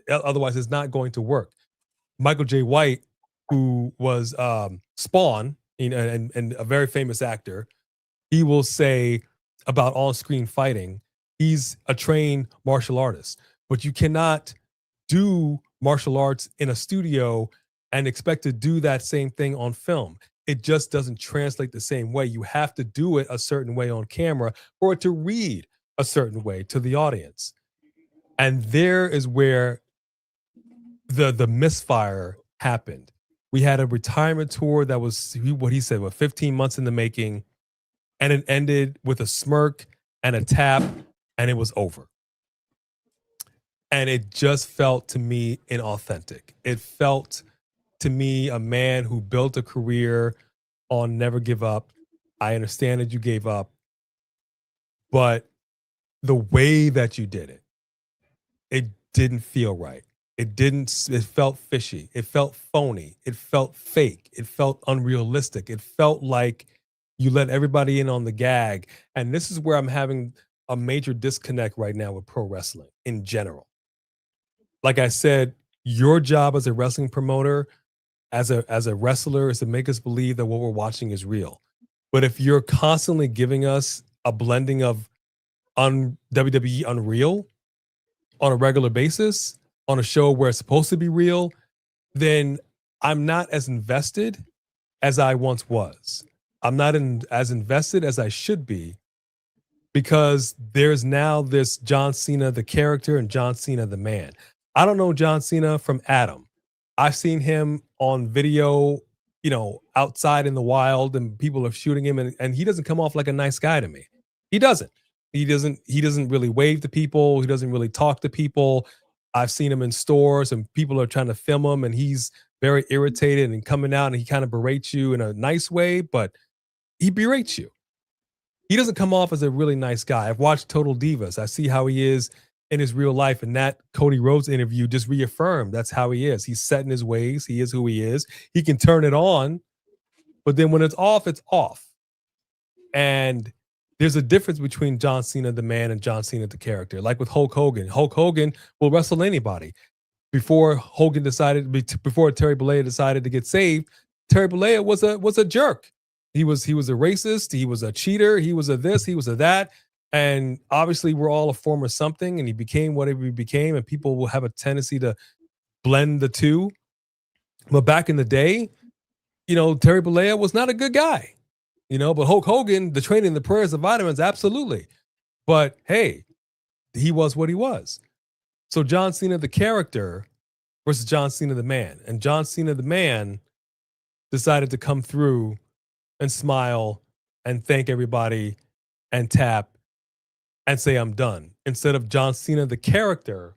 S2: otherwise it's not going to work. Michael J. White, who was Spawn, and a very famous actor, he will say about on-screen fighting, he's a trained martial artist, but you cannot do martial arts in a studio and expect to do that same thing on film. It just doesn't translate the same way. You have to do it a certain way on camera for it to read a certain way to the audience. And there is where the misfire happened. We had a retirement tour that was what he said, 15 months in the making, and it ended with a smirk and a tap, and it was over. And it just felt to me inauthentic. It felt to me a man who built a career on never give up. I understand that you gave up, but the way that you did it, it didn't feel right. It felt fishy. It felt phony. It felt fake. It felt unrealistic. It felt like you let everybody in on the gag. And this is where I'm having a major disconnect right now with pro wrestling in general. Like I said, your job as a wrestling promoter, as a wrestler, is to make us believe that what we're watching is real. But if you're constantly giving us a blending of WWE Unreal on a regular basis, on a show where it's supposed to be real, then I'm not as invested as I once was. I'm not as invested as I should be, because there's now this John Cena, the character, and John Cena, the man. I don't know John Cena from Adam. I've seen him on video, outside in the wild, and people are shooting him, and he doesn't come off like a nice guy to me. He doesn't. He doesn't really wave to people. He doesn't really talk to people. I've seen him in stores and people are trying to film him and he's very irritated and coming out and he kind of berates you in a nice way, but he berates you. he doesn't come off as a really nice guy. I've watched Total Divas. I see how he is in his real life, and that Cody Rhodes interview just reaffirmed that's how he is. He's set in his ways. He is who he is. He can turn it on, but then when it's off, it's off. And there's a difference between John Cena the man and John Cena the character. Like with Hulk Hogan. Hulk Hogan will wrestle anybody. Before Terry Bollea decided to get saved, Terry Bollea was a jerk. He was a racist. He was a cheater. He was a this. He was a that. And obviously, we're all a form of something. And he became whatever he became. And people will have a tendency to blend the two. But back in the day, Terry Bollea was not a good guy. But Hulk Hogan, the training, the prayers, the vitamins, absolutely. But hey, he was what he was. So John Cena, the character, versus John Cena, the man. And John Cena, the man, decided to come through and smile and thank everybody and tap and say, I'm done. Instead of John Cena, the character,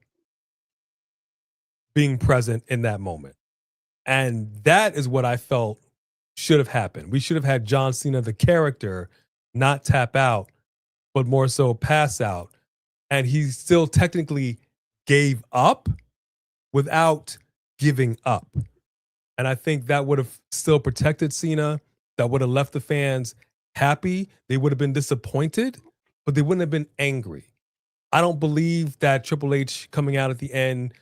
S2: being present in that moment. And that is what I felt should have happened. We should have had John Cena, the character, not tap out, but more so pass out. And he still technically gave up without giving up. And I think that would have still protected Cena. That would have left the fans happy. They would have been disappointed, but they wouldn't have been angry. I don't believe that Triple H coming out at the end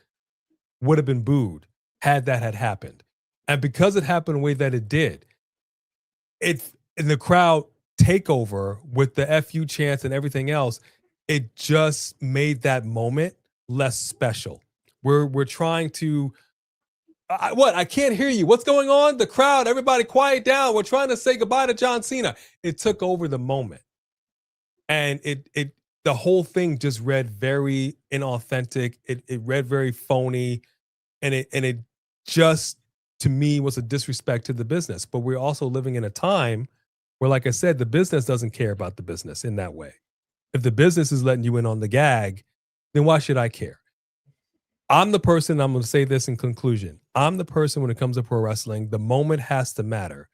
S2: would have been booed had that had happened. And because it happened the way that it did, it in the crowd takeover with the FU chants and everything else, it just made that moment less special. We're trying to I can't hear you. What's going on? The crowd, everybody quiet down. We're trying to say goodbye to John Cena. It took over the moment. And the whole thing just read very inauthentic. It read very phony. And it just, to me, was a disrespect to the business. But we're also living in a time where, like I said, the business doesn't care about the business in that way. If the business is letting you in on the gag, then why should I care? I'm the person, I'm going to say this in conclusion. I'm the person when it comes to pro wrestling, the moment has to matter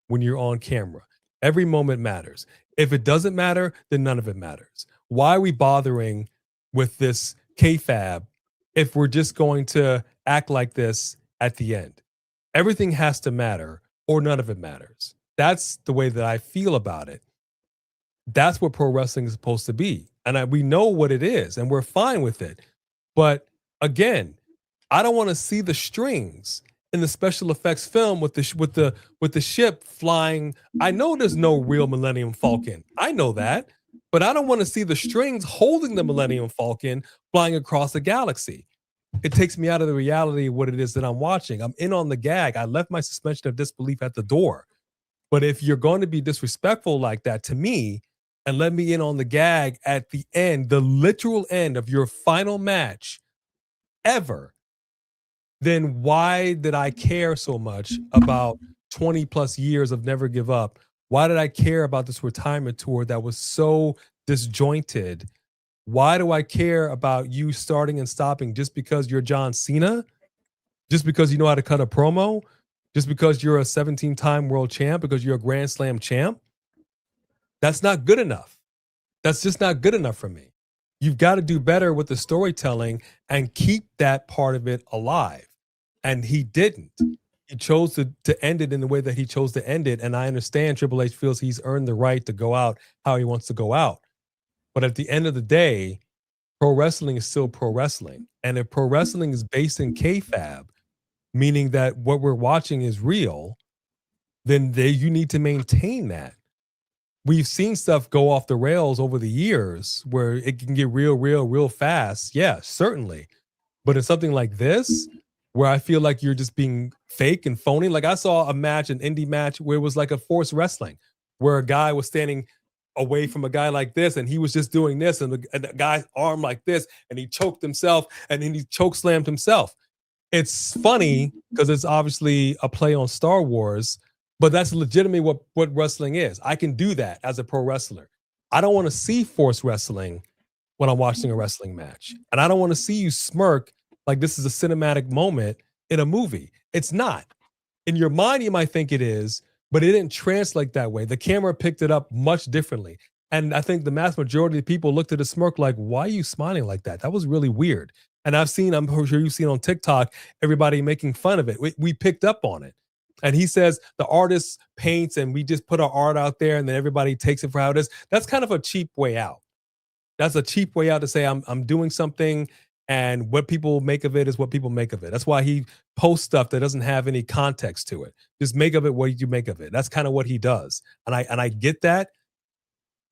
S2: when you're on camera. Every moment matters. If it doesn't matter, then none of it matters. Why are we bothering with this kayfabe if we're just going to act like this at the end? Everything has to matter or none of it matters. That's the way that I feel about it. That's what pro wrestling is supposed to be. And we know what it is and we're fine with it. But again, I don't want to see the strings in the special effects film with the ship flying. I know there's no real Millennium Falcon. I know that, but I don't want to see the strings holding the Millennium Falcon flying across the galaxy. It takes me out of the reality of what it is that I'm watching. I'm in on the gag. I left my suspension of disbelief at the door. But if you're going to be disrespectful like that to me and let me in on the gag at the end, the literal end of your final match ever, then why did I care so much about 20 plus years of Never Give Up? Why did I care about this retirement tour that was so disjointed? Why do I care about you starting and stopping just because you're John Cena? Just because you know how to cut a promo? Just because you're a 17-time world champ? Because you're a Grand Slam champ? That's not good enough. That's just not good enough for me. You've got to do better with the storytelling and keep that part of it alive. And he didn't. He chose to end it in the way that he chose to end it. And I understand Triple H feels he's earned the right to go out how he wants to go out. But at the end of the day, pro wrestling is still pro wrestling. And if pro wrestling is based in kayfabe, meaning that what we're watching is real, then you need to maintain that. We've seen stuff go off the rails over the years where it can get real fast. Yeah, certainly. But in something like this, where I feel like you're just being fake and phony. Like I saw a match, an indie match, where it was like a forced wrestling, where a guy was standing away from a guy like this, and he was just doing this, and the guy's arm like this, and he choked himself, and then he choke slammed himself. It's funny because it's obviously a play on Star Wars, but that's legitimately what wrestling is. I can do that as a pro wrestler. I don't want to see forced wrestling when I'm watching a wrestling match. And I don't want to see you smirk like this is a cinematic moment in a movie. It's not. In your mind, you might think it is, but it didn't translate that way. The camera picked it up much differently. And I think the mass majority of people looked at the smirk like, why are you smiling like that? That was really weird. And I'm sure you've seen on TikTok, everybody making fun of it. We picked up on it. And he says the artist paints and we just put our art out there and then everybody takes it for how it is. That's kind of a cheap way out. That's a cheap way out to say I'm doing something and what people make of it is what people make of it. That's why he posts stuff that doesn't have any context to it. Just make of it what you make of it. That's kind of what he does. And I get that.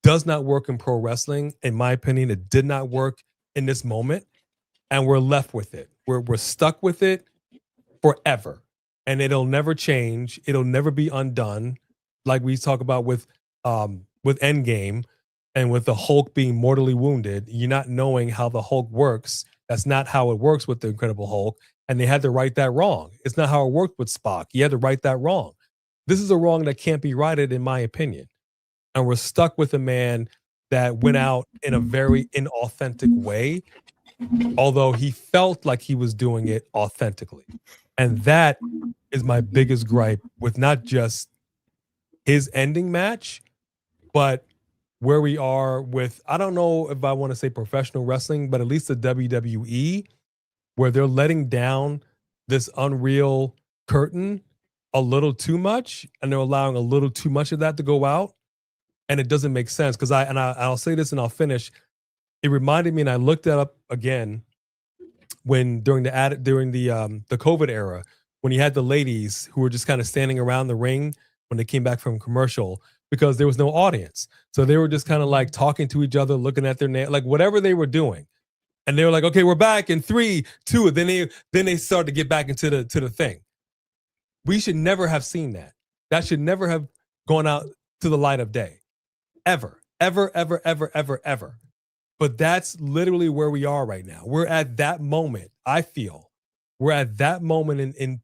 S2: Does not work in pro wrestling. In my opinion, it did not work in this moment. And we're left with it. We're stuck with it forever. And it'll never change. It'll never be undone. Like we talk about with Endgame and with the Hulk being mortally wounded, you're not knowing how the Hulk works. That's not how it works with the Incredible Hulk. And they had to right that wrong. It's not how it worked with Spock. You had to right that wrong. This is a wrong that can't be righted, in my opinion. And we're stuck with a man that went out in a very inauthentic way, although he felt like he was doing it authentically. And that is my biggest gripe with not just his ending match, but where we are with, I don't know if I want to say professional wrestling, but at least the WWE, where they're letting down this unreal curtain a little too much, and they're allowing a little too much of that to go out. And it doesn't make sense because I'll say this and I'll finish. It reminded me, and I looked that up again when during the COVID era, when you had the ladies who were just kind of standing around the ring when they came back from commercial because there was no audience. So they were just kind of like talking to each other, looking at their nail, like whatever they were doing. And they were like, okay, we're back in 3, 2. Then they started to get back into the thing. We should never have seen that. That should never have gone out to the light of day. Ever. But that's literally where we are right now. We're at that moment, I feel. We're at that moment in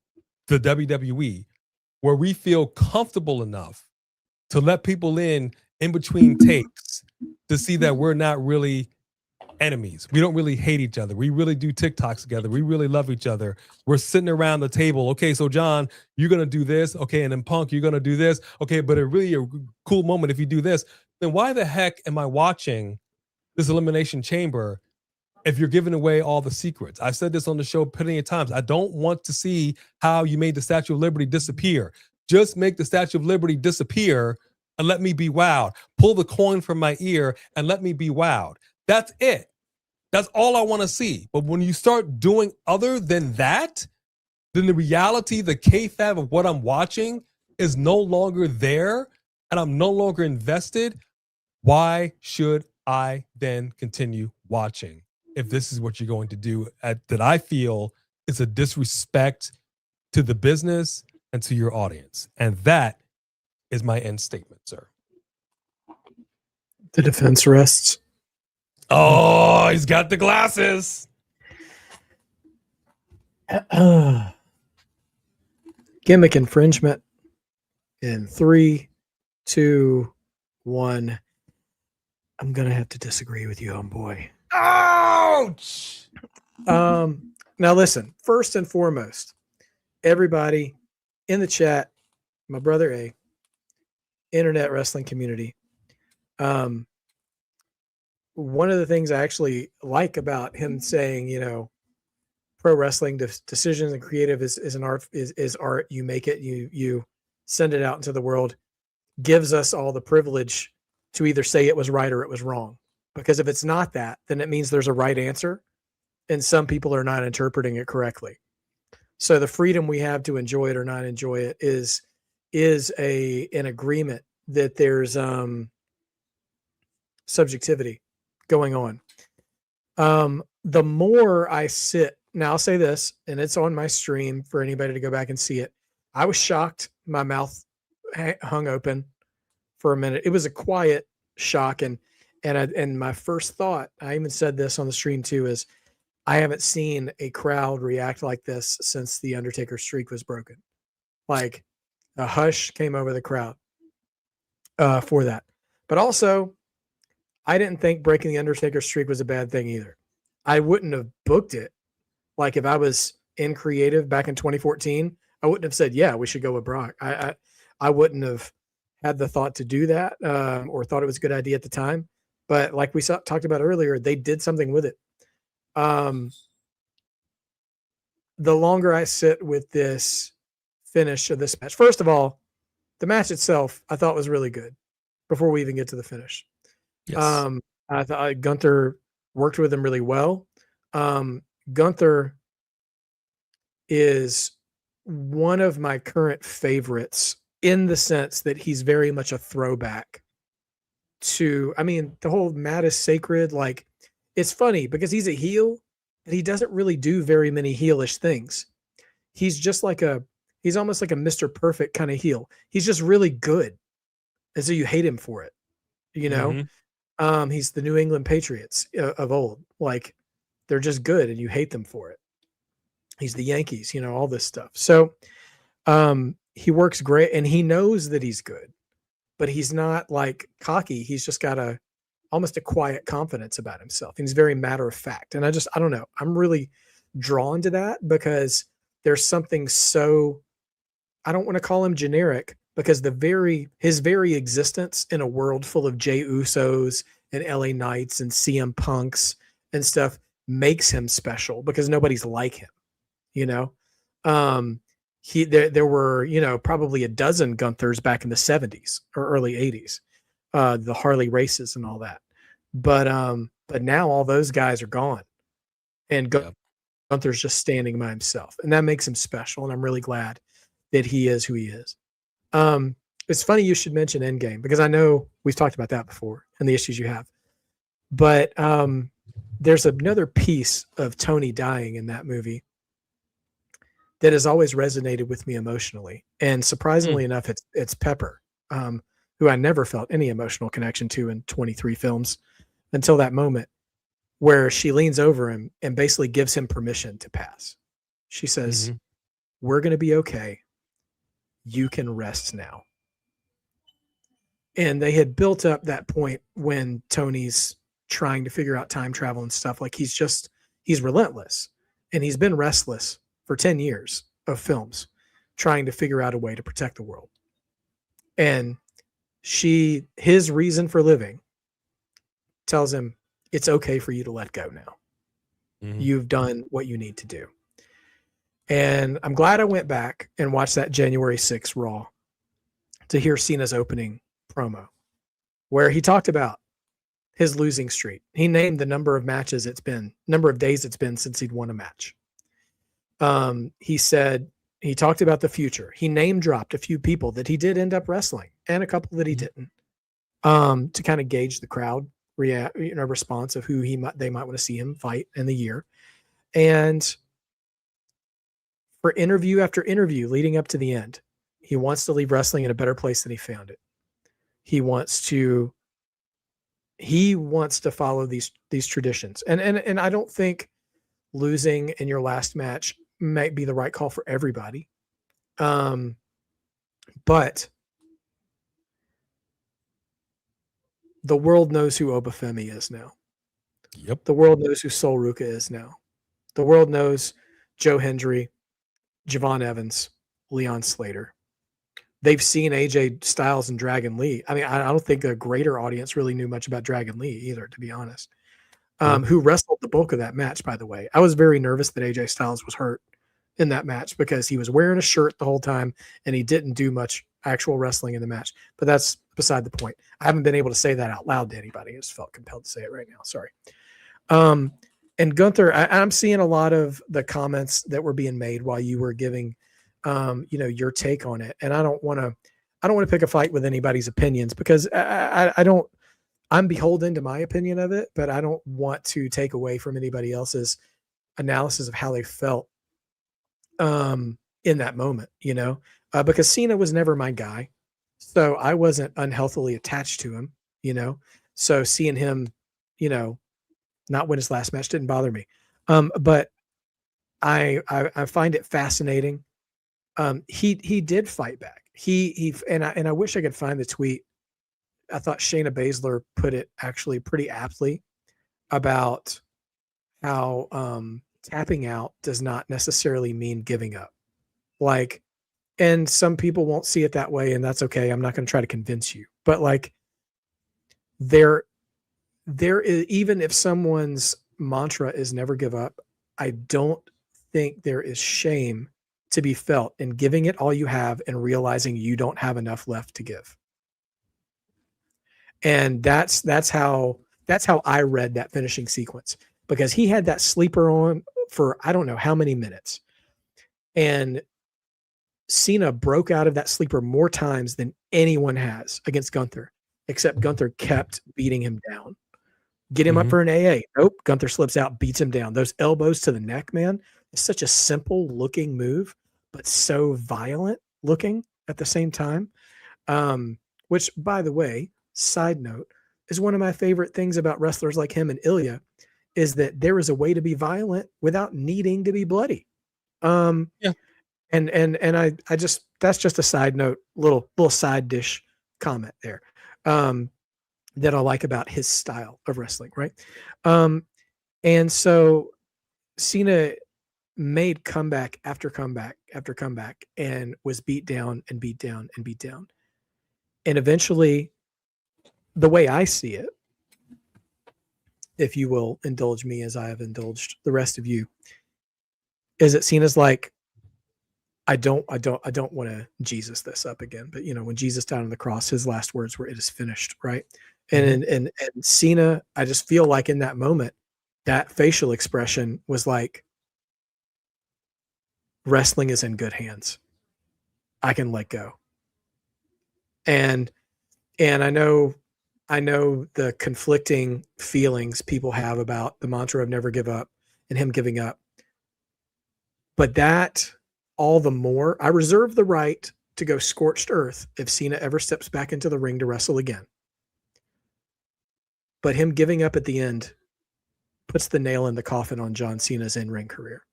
S2: the WWE where we feel comfortable enough to let people in between takes to see that we're not really enemies. We don't really hate each other. We really do TikToks together. We really love each other. We're sitting around the table. Okay, so John, you're going to do this. Okay, and then Punk, you're going to do this. Okay, but it really a cool moment if you do this. Then why the heck am I watching this Elimination Chamber if you're giving away all the secrets? I've said this on the show plenty of times. I don't want to see how you made the Statue of Liberty disappear. Just make the Statue of Liberty disappear and let me be wowed. Pull the coin from my ear and let me be wowed. That's it. That's all I want to see. But when you start doing other than that, then the reality, the kayfabe of what I'm watching is no longer there and I'm no longer invested. Why should I then continue watching if this is what you're going to do that I feel is a disrespect to the business and to your audience? And that is my end statement, sir.
S1: The defense rests.
S2: Oh, he's got the glasses.
S1: Gimmick infringement in 3, 2, 1. I'm gonna have to disagree with you, homeboy.
S2: Ouch!
S1: Now listen, first and foremost, everybody in the chat, my brother A, internet wrestling community. One of the things I actually like about him saying, pro wrestling decisions and creative is an art, is art. You make it, you send it out into the world, gives us all the privilege to either say it was right or it was wrong. Because if it's not that, then it means there's a right answer and some people are not interpreting it correctly. So the freedom we have to enjoy it or not enjoy it is an agreement that there's subjectivity going on. The more I sit, now I'll say this, and it's on my stream for anybody to go back and see it. I was shocked. My mouth hung open for a minute. It was a quiet shock. And my first thought, I even said this on the stream too, is I haven't seen a crowd react like this since the Undertaker streak was broken. Like a hush came over the crowd for that. But also, I didn't think breaking the Undertaker streak was a bad thing either. I wouldn't have booked it. Like if I was in creative back in 2014, I wouldn't have said, yeah, we should go with Brock. I wouldn't have had the thought to do that, or thought it was a good idea at the time. But like we talked about earlier, they did something with it. The longer I sit with this finish of this match, first of all, the match itself I thought was really good before we even get to the finish.
S2: Yes.
S1: I thought Gunther worked with him really well. Gunther is one of my current favorites in the sense that he's very much a throwback to, I mean, the whole Matt is sacred. Like, it's funny because he's a heel and he doesn't really do very many heelish things. He's just like he's almost like a Mr. Perfect kind of heel. He's just really good. And so you hate him for it, you know? He's the New England Patriots of old. Like, they're just good and you hate them for it. He's the Yankees, all this stuff. So he works great and he knows that he's good, but he's not like cocky. He's just got almost a quiet confidence about himself. He's very matter of fact. And I don't know. I'm really drawn to that because there's something so, I don't want to call him generic, because his very existence in a world full of Jey Usos and LA Knights and CM Punks and stuff makes him special because nobody's like him, there were, probably a dozen Gunthers back in the 70s or early 80s, the Harley races and all that. But now all those guys are gone and Gunther's just standing by himself, and that makes him special. And I'm really glad that he is who he is. It's funny you should mention Endgame because I know we've talked about that before and the issues you have, but there's another piece of Tony dying in that movie that has always resonated with me emotionally. And surprisingly enough, it's Pepper, who I never felt any emotional connection to in 23 films until that moment where she leans over him and basically gives him permission to pass. She says, "We're going to be okay. You can rest now." And they had built up that point when Tony's trying to figure out time travel and stuff. Like he's relentless, and he's been restless for 10 years of films trying to figure out a way to protect the world. And his reason for living tells him it's okay for you to let go now. You've done what you need to do. And I'm glad I went back and watched that January 6th Raw to hear Cena's opening promo where he talked about his losing streak. He named the number of days it's been since he'd won a match. He talked about the future. He name dropped a few people that he did end up wrestling and a couple that he didn't, to kind of gauge the crowd response of who they might want to see him fight in the year. And for interview after interview leading up to the end, he wants to leave wrestling in a better place than he found it. He wants to follow these traditions. And I don't think losing in your last match might be the right call for everybody. But the world knows who Obafemi is now.
S2: Yep.
S1: The world knows who Sol Ruka is now. The world knows Joe Hendry, Javon Evans, Leon Slater. They've seen AJ Styles and Dragon Lee. I mean, I don't think a greater audience really knew much about Dragon Lee either, to be honest. Who wrestled the bulk of that match, by the way. I was very nervous that AJ Styles was hurt in that match because he was wearing a shirt the whole time and he didn't do much actual wrestling in the match. But that's beside the point. I haven't been able to say that out loud to anybody. I just felt compelled to say it right now. Sorry. And Gunther, I'm seeing a lot of the comments that were being made while you were giving, your take on it. And I don't want to pick a fight with anybody's opinions because I'm beholden to my opinion of it, but I don't want to take away from anybody else's analysis of how they felt in that moment, because Cena was never my guy. So I wasn't unhealthily attached to him, so seeing him, not win his last match didn't bother me. But I find it fascinating. He did fight back. I wish I could find the tweet. I thought Shayna Baszler put it actually pretty aptly about how tapping out does not necessarily mean giving up. Like And some people won't see it that way, and that's okay. I'm not going to try to convince you. But like there is, even if someone's mantra is never give up, I don't think there is shame to be felt in giving it all you have and realizing you don't have enough left to give. And that's how I read that finishing sequence, because he had that sleeper on for I don't know how many minutes. And Cena broke out of that sleeper more times than anyone has against Gunther, except Gunther kept beating him down. Get him up for an AA. Nope. Gunther slips out, beats him down. Those elbows to the neck, man, is such a simple looking move, but so violent looking at the same time. Which, by the way, side note, is one of my favorite things about wrestlers like him and Ilya, is that there is a way to be violent without needing to be bloody.
S2: Yeah.
S1: And I just, that's just a side note, little side dish comment there. That I like about his style of wrestling, right? And so Cena made comeback after comeback after comeback and was beat down and beat down and beat down. And eventually, the way I see it, if you will indulge me as I have indulged the rest of you, is that Cena's like, I don't want to Jesus this up again, but you know, when Jesus died on the cross, his last words were, "It is finished," right? And Cena, I just feel like in that moment, that facial expression was like, wrestling is in good hands. I can let go. And I know the conflicting feelings people have about the mantra of never give up and him giving up. But that all the more, I reserve the right to go scorched earth if Cena ever steps back into the ring to wrestle again. But him giving up at the end puts the nail in the coffin on John Cena's in-ring career.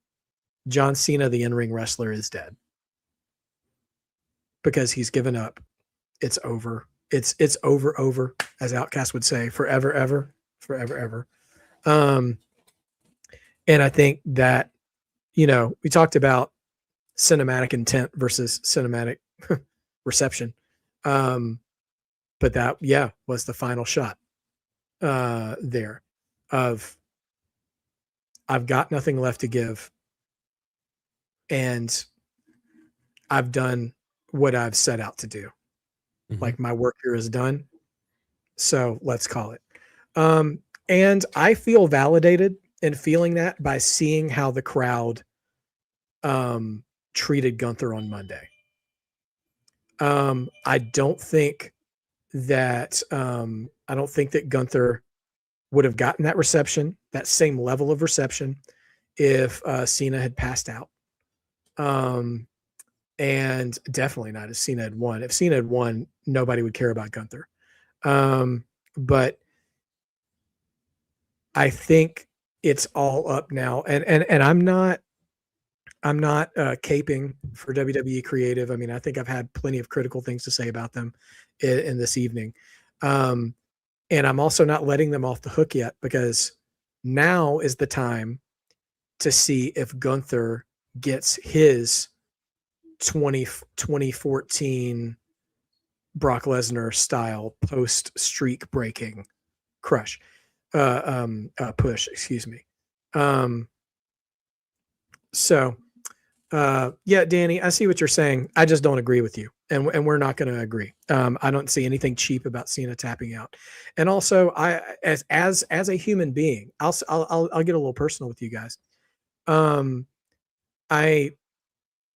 S1: John Cena, the in-ring wrestler, is dead because he's given up. It's over. It's over, as Outcast would say, forever, ever, forever, ever. And I think that, you know, we talked about cinematic intent versus cinematic reception. But that, yeah, was the final shot there of, I've got nothing left to give. And I've done what I've set out to do. Like, my work here is done. So let's call it. And I feel validated in feeling that by seeing how the crowd treated Gunther on Monday. I don't think that Gunther would have gotten that reception, that same level of reception, if Cena had passed out. And definitely not if Cena had won. If Cena had won, nobody would care about Gunther. But I think it's all up now. And I'm not caping for WWE Creative. I mean, I think I've had plenty of critical things to say about them in this evening. And I'm also not letting them off the hook yet, because now is the time to see if Gunther gets his 2014 Brock Lesnar style post streak breaking push, excuse me. Yeah, Danny, I see what you're saying. I just don't agree with you, and we're not going to agree. I don't see anything cheap about Cena tapping out. And also, I as a human being, I'll get a little personal with you guys.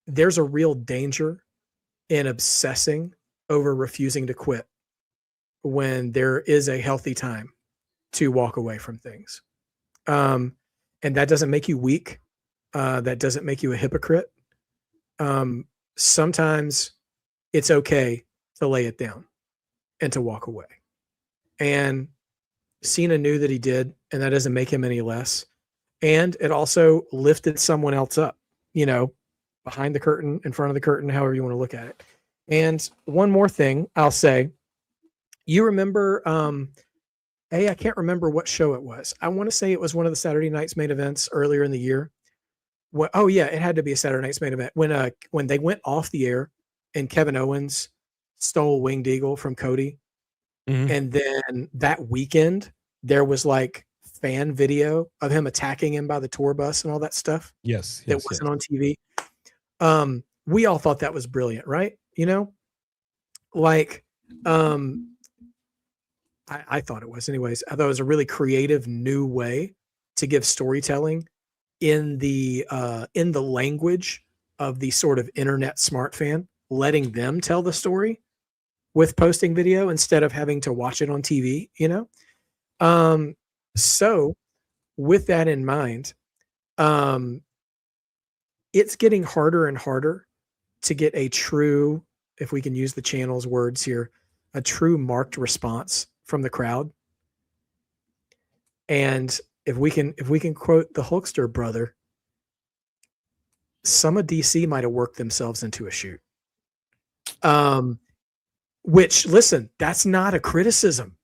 S1: There's a real danger in obsessing over refusing to quit when there is a healthy time to walk away from things. And that doesn't make you weak. That doesn't make you a hypocrite. Sometimes it's okay to lay it down and to walk away. And Cena knew that he did, and that doesn't make him any less. And it also lifted someone else up, you know, behind the curtain, in front of the curtain, however you want to look at it. And one more thing I'll say, you remember, I can't remember what show it was. I want to say it was one of the Saturday Night's main events earlier in the year, oh yeah, it had to be a Saturday Night's Main Event when they went off the air and Kevin Owens stole Winged Eagle from Cody, and then that weekend there was like fan video of him attacking him by the tour bus and all that stuff.
S2: Yes,
S1: that wasn't on TV. We all thought that was brilliant, right? You know, like I thought it was anyways. I thought it was a really creative new way to give storytelling in the language of the sort of internet smart fan, letting them tell the story with posting video instead of having to watch it on TV, you know? So with that in mind, it's getting harder and harder to get a true, if we can use the channel's words here, a true marked response from the crowd. And if we can quote the Hulkster brother, some of DC might have worked themselves into a shoot. Which, listen, that's not a criticism.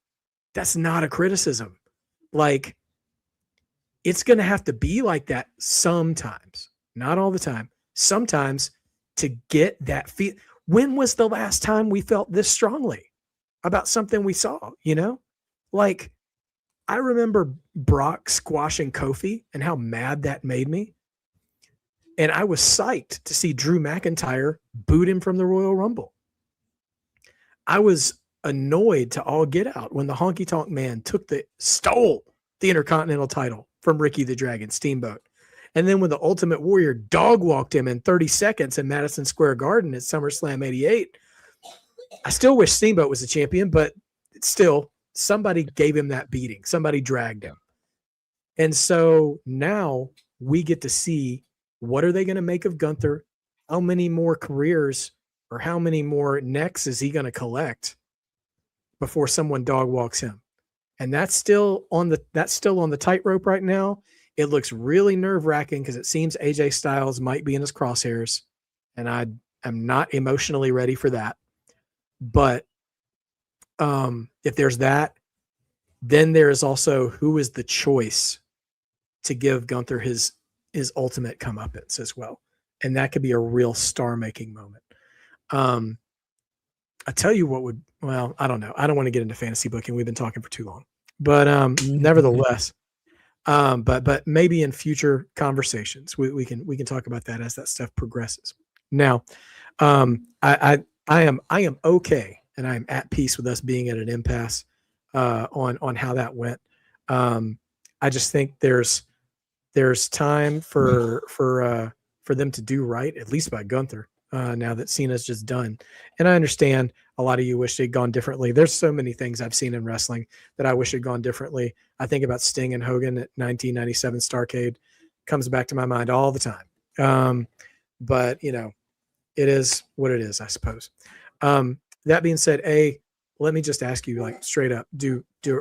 S1: That's not a criticism. Like, it's going to have to be like that sometimes, not all the time, sometimes, to get that feel. When was the last time we felt this strongly about something we saw, you know? Like, I remember Brock squashing Kofi and how mad that made me. And I was psyched to see Drew McIntyre boot him from the Royal Rumble. I was annoyed to all get out when the Honky Tonk Man stole the Intercontinental title from Ricky the Dragon Steamboat. And then when the Ultimate Warrior dog walked him in 30 seconds in Madison Square Garden at SummerSlam 88, I still wish Steamboat was the champion, but still, somebody gave him that beating. Somebody dragged him. And so now we get to see, what are they going to make of Gunther? How many more careers or how many more necks is he going to collect before someone dog walks him? And that's still on the tightrope right now. It looks really nerve-wracking because it seems AJ Styles might be in his crosshairs, and I am not emotionally ready for that. But if there's that, then there is also, who is the choice to give Gunther his ultimate comeuppance as well. And that could be a real star-making moment. I tell you what would, well, I don't know. I don't want to get into fantasy booking. We've been talking for too long. But nevertheless, but maybe in future conversations, we can talk about that as that stuff progresses. Now, I am okay, and I am at peace with us being at an impasse on how that went. I just think there's time for them to do right, at least by Gunther, now that Cena's just done. And I understand a lot of you wish they'd gone differently. There's so many things I've seen in wrestling that I wish had gone differently. I think about Sting and Hogan at 1997 Starrcade, comes back to my mind all the time. But you know, it is what it is, I suppose. That being said, let me just ask you, like, straight up,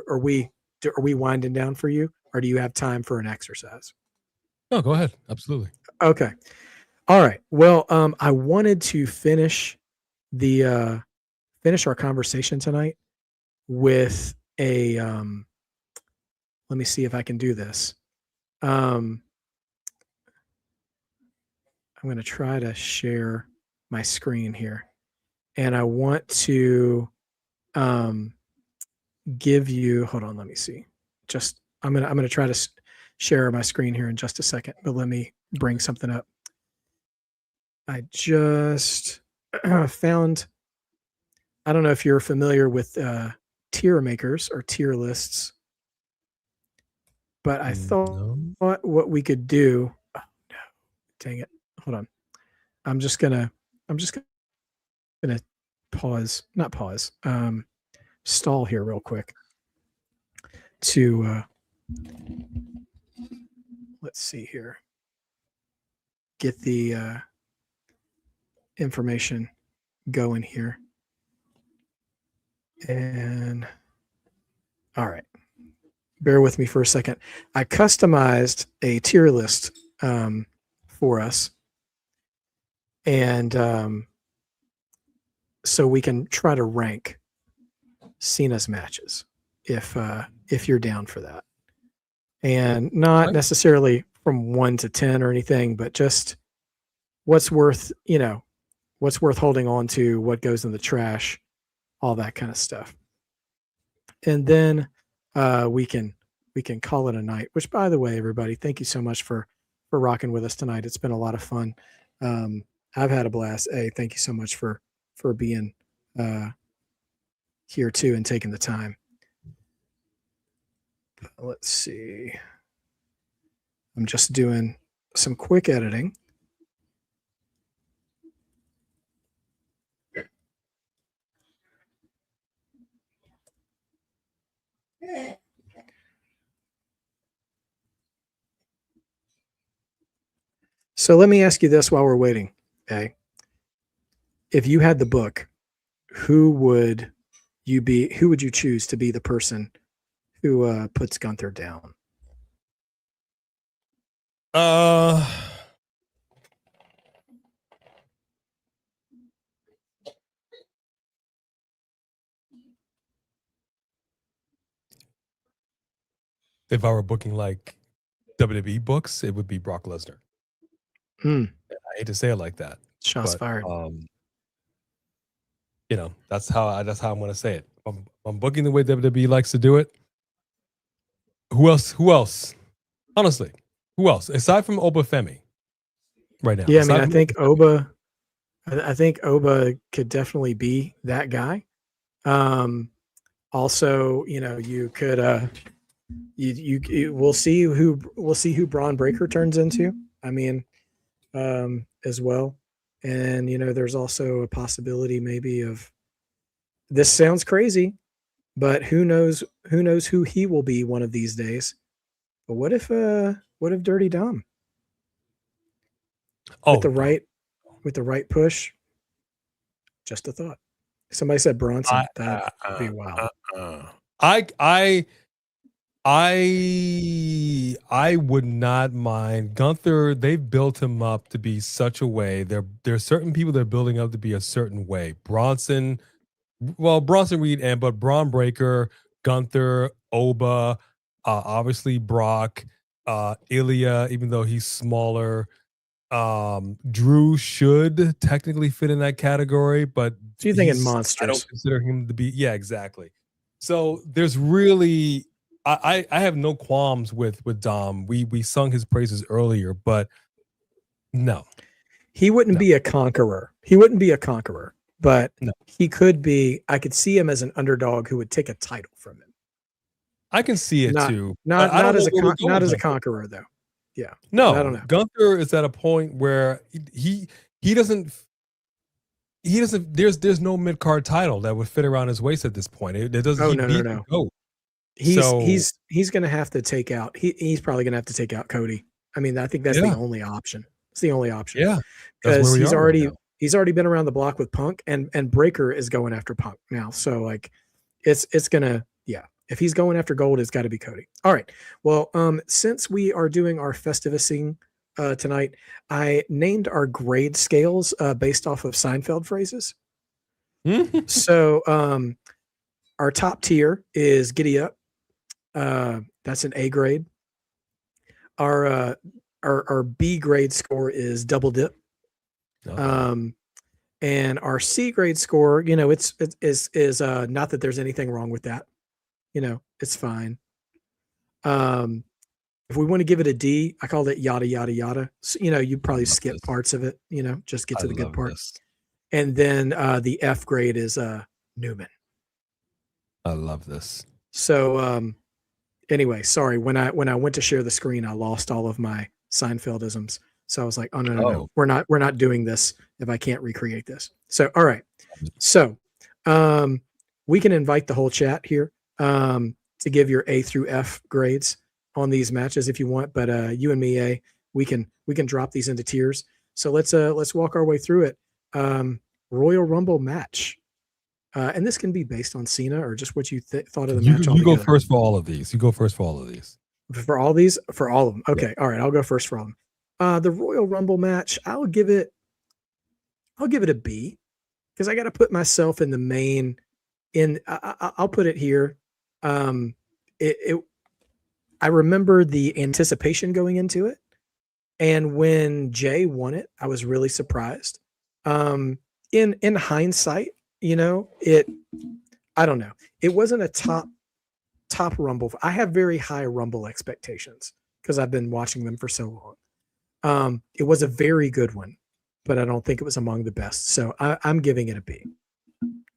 S1: are we winding down for you, or do you have time for an exercise?
S2: No, go ahead. Absolutely.
S1: Okay. All right. Well, I wanted to finish our conversation tonight with a let me see if I can do this. I'm going to try to share my screen here, and I want to give you, hold on, let me see. I'm going to try to share my screen here in just a second, but let me bring something up. I just found, I don't know if you're familiar with tier makers or tier lists, but I thought what we could do, oh no, dang it. Hold on. I'm just gonna stall here real quick to let's see here, get the information going here. And all right, bear with me for a second. I customized a tier list for us, and so we can try to rank Cena's matches if you're down for that, and not necessarily from 1 to 10 or anything, but just what's worth, what's worth holding on to, what goes in the trash, all that kind of stuff. And then we can call it a night, which, by the way, everybody, thank you so much for rocking with us tonight. It's been a lot of fun. I've had a blast. Hey, thank you so much for being here too and taking the time. Let's see. I'm just doing some quick editing. So let me ask you this while we're waiting. Okay. If you had the book, who would you be? Who would you choose to be the person who puts Gunther down?
S2: If I were booking like WWE books, it would be Brock Lesnar. I hate to say it like that.
S1: Shots fired.
S2: That's how I'm going to say it. I'm booking the way WWE likes to do it. Who else? Honestly, who else aside from Oba Femi right now?
S1: Yeah, I mean, I think Oba could definitely be that guy. Also, you could we'll see who Braun Breaker turns into. I mean, as well. And there's also a possibility maybe of, this sounds crazy, but who knows who he will be one of these days. But what if Dirty Dom? With the right push. Just a thought. Somebody said Bronson. That'd be wild.
S2: I would not mind Gunther. They've built him up to be such a way. There are certain people they're building up to be a certain way. Bronson Reed, but Braun Breaker, Gunther, Oba, obviously Brock, Ilya, even though he's smaller. Drew should technically fit in that category, but
S1: so you think in monsters?
S2: I don't consider him to be. Yeah, exactly. So there's really, I have no qualms with Dom. We sung his praises earlier, but no,
S1: he wouldn't be a conqueror. But he could be. I could see him as an underdog who would take a title from him.
S2: I can see it too.
S1: Not as a conqueror though. Yeah.
S2: No,
S1: I don't know.
S2: Gunther is at a point where he doesn't. There's no mid card title that would fit around his waist at this point. It doesn't.
S1: Oh, no. He's going to have to take out. He's probably going to have to take out Cody. I mean, I think that's the only option. It's the only option.
S2: Yeah,
S1: because he's already been around the block with Punk, and Breaker is going after Punk now. So like, it's gonna If he's going after gold, it's got to be Cody. All right. Well, since we are doing our Festivusing tonight, I named our grade scales based off of Seinfeld phrases. So our top tier is Giddy Up. That's an A grade. Our B grade score is Double Dip. And our C grade score, it's not that there's anything wrong with that. It's fine. If we want to give it a D, I called it yada, yada, yada. So, you'd probably skip parts of it, just get to the good part. And then the F grade is Newman.
S2: I love this.
S1: So anyway, sorry. When I went to share the screen, I lost all of my Seinfeldisms. So I was like, oh no. We're not doing this if I can't recreate this. So all right. So we can invite the whole chat here to give your A through F grades on these matches if you want, but you and me, A, we can drop these into tiers. So let's walk our way through it. Royal Rumble match, and this can be based on Cena or just what you thought of the match.
S2: You go first for all of these.
S1: For all these, for all of them. Okay, all right. I'll go first for all of them. The Royal Rumble match, I'll give it a B because I got to put myself in the main. I'll put it here. I remember the anticipation going into it. And when Jay won it, I was really surprised. In hindsight, you know, I don't know. It wasn't a top Rumble. I have very high Rumble expectations because I've been watching them for so long. It was a very good one, but I don't think it was among the best. So I'm giving it a B,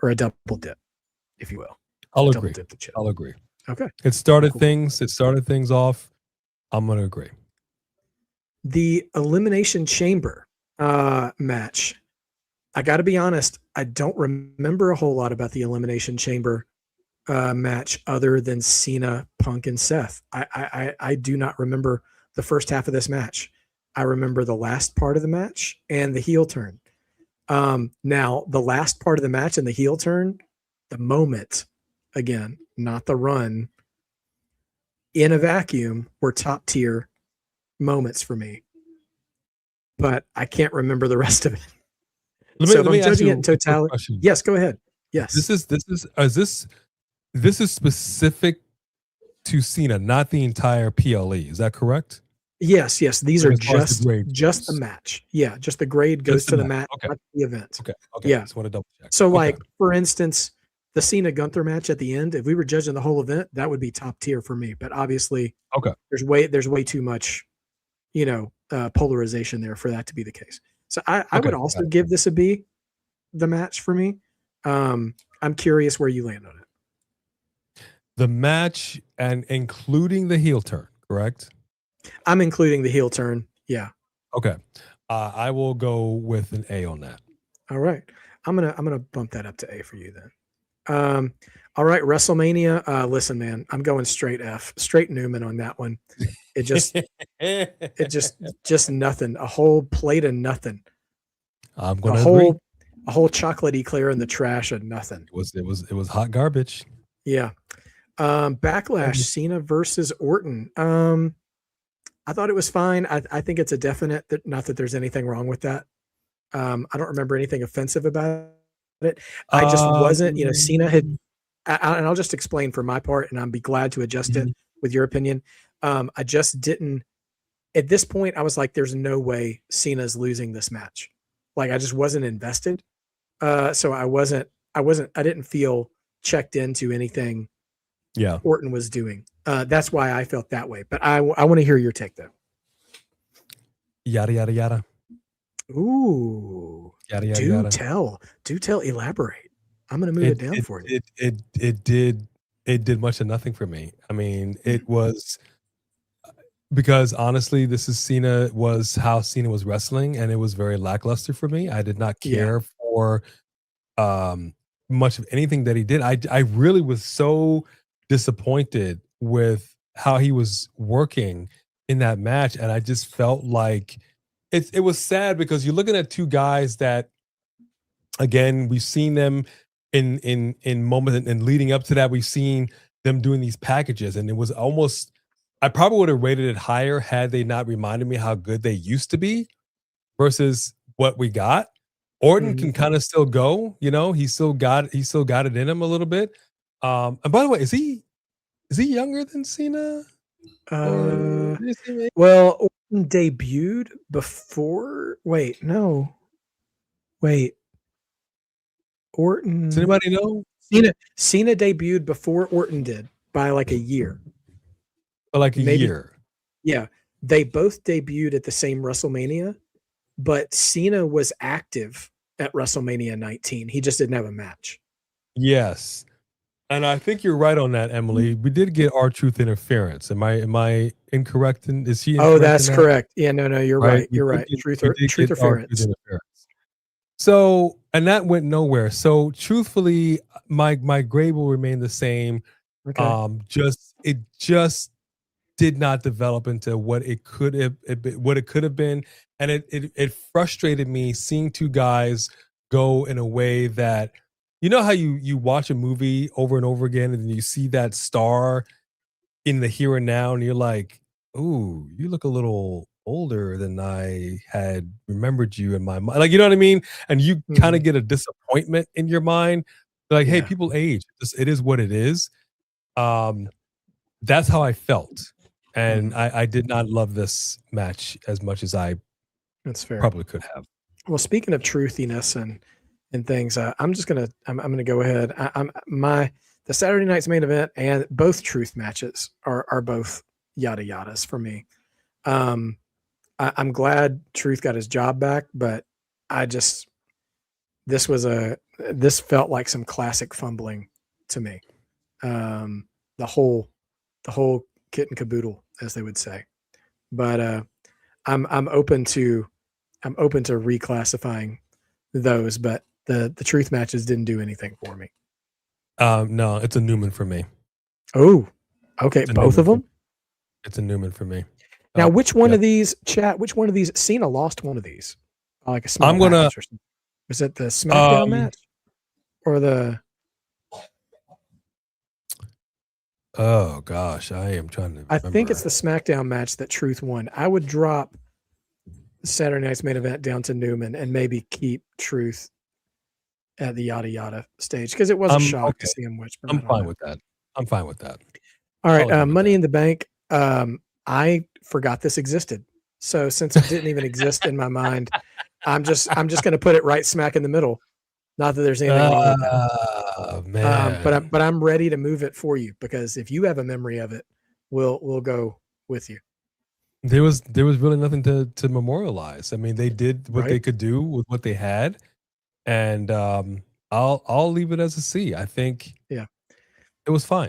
S1: or a double dip, if you will.
S2: I'll
S1: Double
S2: agree.
S1: dip the chip.
S2: I'll agree.
S1: Okay.
S2: It started
S1: Cool.
S2: things off. I'm gonna agree.
S1: The Elimination Chamber match. I got to be honest, I don't remember a whole lot about the Elimination Chamber match other than Cena, Punk, and Seth. I do not remember the first half of this match. I remember the last part of the match and the heel turn. Now, the last part of the match and the heel turn, the moment, again, not the run, in a vacuum, were top tier moments for me. But I can't remember the rest of it. So if I'm judging it in totality, yes, go ahead. Yes,
S2: this is specific to Cena, not the entire PLE. Is that correct?
S1: Yes. These are just the match. Yeah, just the grade goes to the match, not the event.
S2: Okay.
S1: Yeah.
S2: Just want to double check.
S1: So, like for instance, the Cena Gunther match at the end, if we were judging the whole event, that would be top tier for me. But obviously, there's way too much, polarization there for that to be the case. So I would also give this a B, the match for me. I'm curious where you land on it.
S2: The match and including the heel turn, correct?
S1: I'm including the heel turn. Yeah.
S2: Okay. I will go with an A on that.
S1: All right. I'm gonna bump that up to A for you then. All right, WrestleMania. Listen, man, I'm going straight F, straight Newman on that one. It just nothing. A whole plate of nothing.
S2: I'm gonna agree.
S1: A whole chocolate eclair in the trash of nothing.
S2: It was hot garbage.
S1: Yeah. Backlash, Cena versus Orton. I thought it was fine. I think it's a definite. Not that there's anything wrong with that. I don't remember anything offensive about it. I just wasn't. Cena had, and I'll just explain for my part, and I'd be glad to adjust it with your opinion. I just didn't. At this point, I was like, "There's no way Cena's losing this match." Like, I just wasn't invested. So I didn't feel checked into anything Orton was doing. That's why I felt that way. But I want to hear your take though.
S2: Yada yada yada.
S1: Ooh.
S2: Yada yada
S1: do
S2: yada.
S1: Do tell. Elaborate. I'm gonna move it down for you.
S2: It did much of nothing for me. I mean, it was because honestly, this is how Cena was wrestling, and it was very lackluster for me. I did not care for much of anything that he did. I really was so disappointed with how he was working in that match, and I just felt like it was sad because you're looking at two guys that, again, we've seen them in moments and leading up to that, we've seen them doing these packages, and it was almost, I probably would have rated it higher had they not reminded me how good they used to be versus what we got. Orton can kind of still go, he's still got it in him a little bit. And by the way, is he younger than Cena?
S1: Well, Orton debuted before. Wait, no. Wait. Orton.
S2: Does anybody know?
S1: Cena debuted before Orton did by like a year.
S2: Like a year.
S1: Yeah. They both debuted at the same WrestleMania, but Cena was active at WrestleMania 19. He just didn't have a match.
S2: Yes. And I think you're right on that, Emily. We did get R-Truth interference. Am I incorrect? Is he?
S1: Oh, that's correct. Yeah, no, you're right. You're right. Truth interference.
S2: So, and that went nowhere. So, truthfully, my grade will remain the same.
S1: Okay.
S2: It just did not develop into what it could have been, and it frustrated me seeing two guys go in a way that, how you watch a movie over and over again, and then you see that star in the here and now, and you're like, "Ooh, you look a little older than I had remembered you in my mind." Like, you know what I mean? And you kind of get a disappointment in your mind. Like, hey, people age. It is what it is. That's how I felt. And I did not love this match as much as I
S1: That's fair.
S2: probably could have.
S1: Well, speaking of truthiness and things, I'm gonna go ahead. The Saturday night's main event and both truth matches are both yada yadas for me. I'm glad Truth got his job back, but this felt like some classic fumbling to me. The whole kit and caboodle, as they would say. But I'm open to reclassifying those, but the truth matches didn't do anything for me.
S2: No, it's a Newman for me.
S1: Oh, okay, both of them.
S2: It's a Newman for me.
S1: Now, which one of these Cena lost one of these? Like a small package or something. Was it the SmackDown match or the?
S2: Oh gosh, I am trying to remember.
S1: I think it's the SmackDown match that Truth won. I would drop Saturday night's main event down to Newman and maybe keep Truth at the yada yada stage because it was a shock to see him win.
S2: I'm fine with that. I'm fine with that.
S1: All right, Money in the Bank. I forgot this existed, so since it didn't even exist in my mind, I'm just going to put it right smack in the middle. Not that there's anything wrong with that.
S2: Man.
S1: But I'm ready to move it for you because if you have a memory of it, we'll go with you.
S2: There was really nothing to memorialize. I mean, they did what they could do with what they had, and I'll leave it as a C. I think it was fine.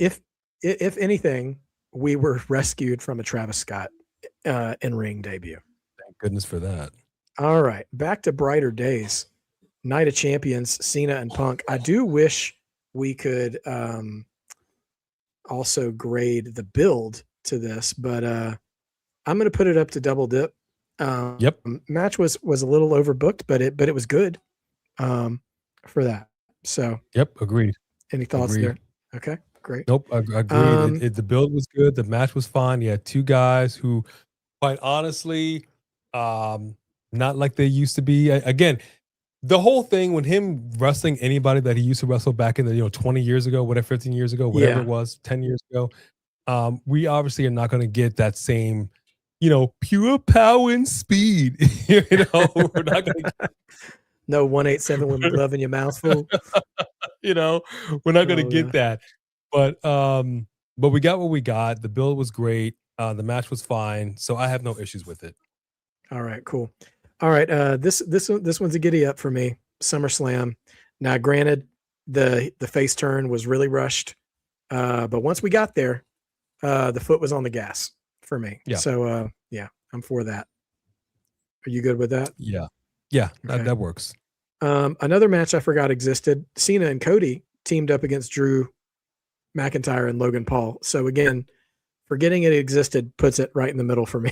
S1: If anything, we were rescued from a Travis Scott in-ring debut.
S2: Thank goodness for that.
S1: All right, back to brighter days. Night of Champions, Cena and Punk. I do wish we could also grade the build to this, but I'm going to put it up to double dip.
S2: Yep.
S1: Match was a little overbooked, but it was good for that. So.
S2: Yep. Agreed.
S1: Any thoughts there? Okay. Great.
S2: Nope. Agreed. The build was good. The match was fine. You had two guys who, quite honestly, not like they used to be. Again, the whole thing when him wrestling anybody that he used to wrestle back in the 20 years ago, whatever, 15 years ago, whatever it was, 10 years ago, we obviously are not going to get that same, pure power and speed. We're not going to.
S1: No 187 with a glove in your mouth, fool.
S2: We're not going to get that. But we got what we got. The build was great. The match was fine, so I have no issues with it.
S1: All right, cool. All right, this one's a giddy up for me. SummerSlam. Now, granted, the face turn was really rushed, but once we got there, the foot was on the gas for me.
S2: Yeah.
S1: So I'm for that. Are you good with that?
S2: Yeah, okay. that works.
S1: Another match I forgot existed. Cena and Cody teamed up against Drew McIntyre and Logan Paul. So again, forgetting it existed puts it right in the middle for me.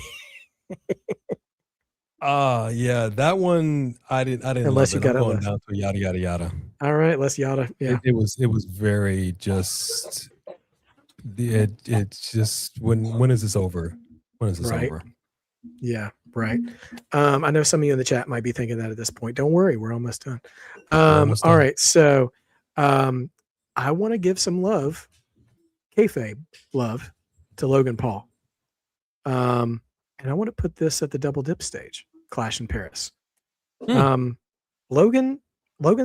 S2: Yeah, that one I didn't.
S1: Unless
S2: love
S1: you
S2: it.
S1: got
S2: I'm going down to yada yada yada.
S1: All right, let's yada. Yeah,
S2: it was very just. It's just when is this over? When is this over?
S1: Yeah, right. I know some of you in the chat might be thinking that at this point. Don't worry, we're almost done. All right, so I want to give some love, kayfabe love, to Logan Paul. And I want to put this at the double dip stage, Clash in Paris. Logan's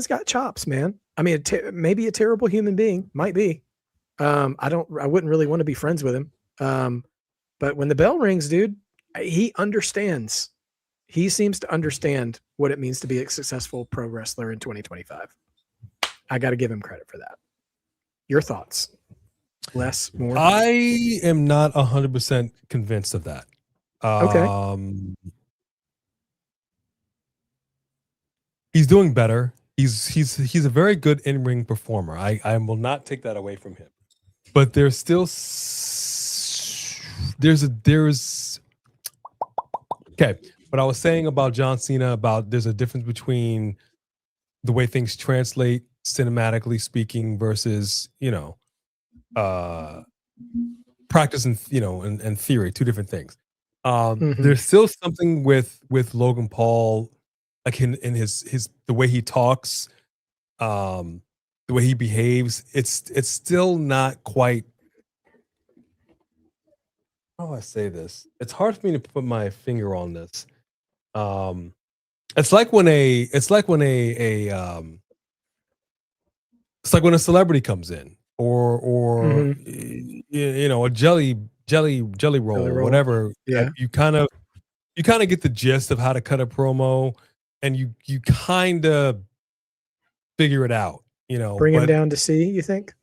S1: got chops, man. I mean, maybe a terrible human being, might be. I wouldn't really want to be friends with him. But when the bell rings, dude, he understands. He seems to understand what it means to be a successful pro wrestler in 2025. I got to give him credit for that. Your thoughts? Less, more?
S2: I am not 100% convinced of that.
S1: Okay.
S2: He's doing better. He's a very good in-ring performer. I will not take that away from him. But there's still okay. What I was saying about John Cena about there's a difference between the way things translate cinematically speaking versus practice and and theory, two different things. There's still something with Logan Paul, like in his the way he talks, the way he behaves. It's still not quite how do I say this? It's hard for me to put my finger on this. It's like when a a celebrity comes in, or you know, a jelly roll,
S1: roll.
S2: whatever.
S1: Yeah.
S2: You kind of get the gist of how to cut a promo, and you kind of figure it out, you know.
S1: Bring him
S2: But
S1: down to see, you think?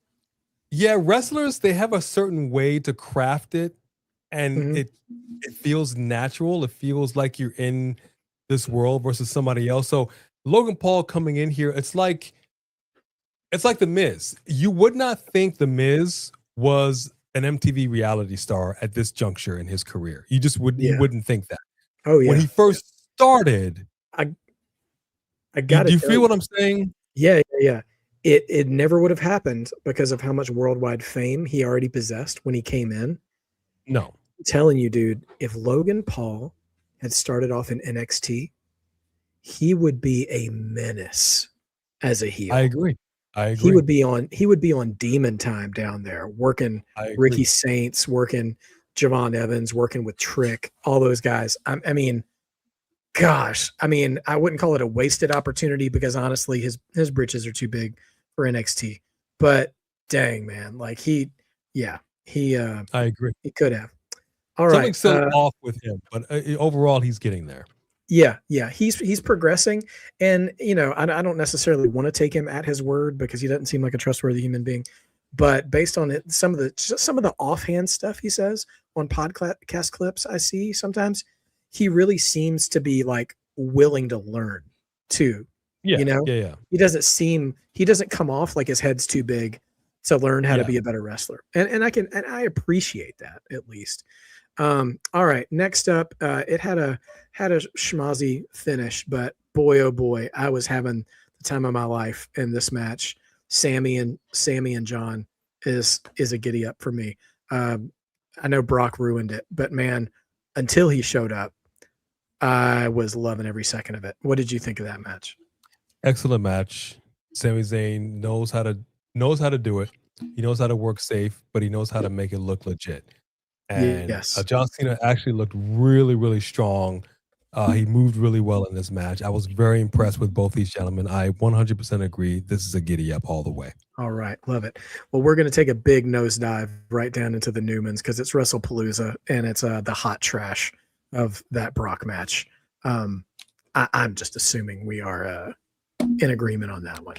S2: yeah, wrestlers, they have a certain way to craft it, and
S1: Mhm.
S2: it feels natural. It feels like you're in this world versus somebody else. So Logan Paul coming in here, it's like The Miz. You would not think The Miz was an MTV reality star at this juncture in his career. You
S1: Yeah.
S2: wouldn't think that.
S1: Oh yeah.
S2: When he first started,
S1: I gotta
S2: do you
S1: tell
S2: feel
S1: you.
S2: what I'm saying?
S1: Yeah, yeah. It never would have happened because of how much worldwide fame he already possessed when he came in.
S2: No,
S1: I'm telling you, dude, if Logan Paul had started off in NXT, he would be a menace as a
S2: I
S1: heel.
S2: agree. I
S1: He
S2: agree.
S1: would be on demon time down there, working
S2: I agree.
S1: Ricky Saints, working Javon Evans, working with Trick, all those guys. I mean, gosh, I mean, I wouldn't call it a wasted opportunity because honestly, his britches are too big for NXT. But dang, man, like yeah, he
S2: I agree.
S1: he could have. All right,
S2: Something's still off with him, but overall, he's getting there.
S1: yeah, he's progressing, and you know, I don't necessarily want to take him at his word because he doesn't seem like a trustworthy human being. But based on it, some of the offhand stuff he says on podcast clips I see sometimes, he really seems to be like willing to learn too.
S2: Yeah,
S1: You know,
S2: yeah.
S1: he doesn't come off like his head's too big to learn how to
S2: Yeah.
S1: be a better wrestler, and I appreciate that at least. All right, next up, it had a schmozzy finish, but boy oh boy, I was having the time of my life in this match. Sammy and John is a giddy up for me. I know Brock ruined it, but man, until he showed up, I was loving every second of it. What did you think of that match?
S2: Excellent match. Sami Zayn knows how to do it. He knows how to work safe, but he knows how to make it look legit. And
S1: Yes.
S2: John Cena actually looked really, really strong. He moved really well in this match. I was very impressed with both these gentlemen. I 100% agree. This is a giddy up all the way.
S1: All right, love it. Well, we're going to take a big nosedive right down into the Newmans because it's WrestlePalooza and it's the hot trash of that Brock match. I'm just assuming we are in agreement on that one.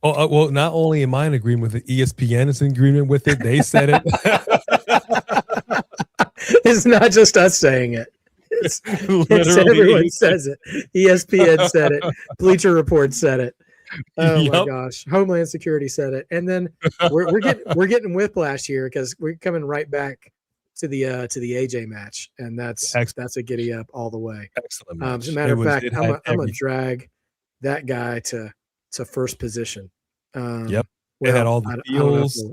S2: Oh, well, not only am I in agreement with it, ESPN is in agreement with it. They said it.
S1: It's not just us saying it. It's everyone says it. ESPN said it. Bleacher Report said it. Oh my gosh, Homeland Security said it, and then we're getting whiplash here because we're coming right back to the AJ match, and that's a giddy up all the way.
S2: Excellent match.
S1: As a matter of fact, I'm gonna drag that guy to first position.
S2: Yep,
S1: well,
S2: it had all the feels.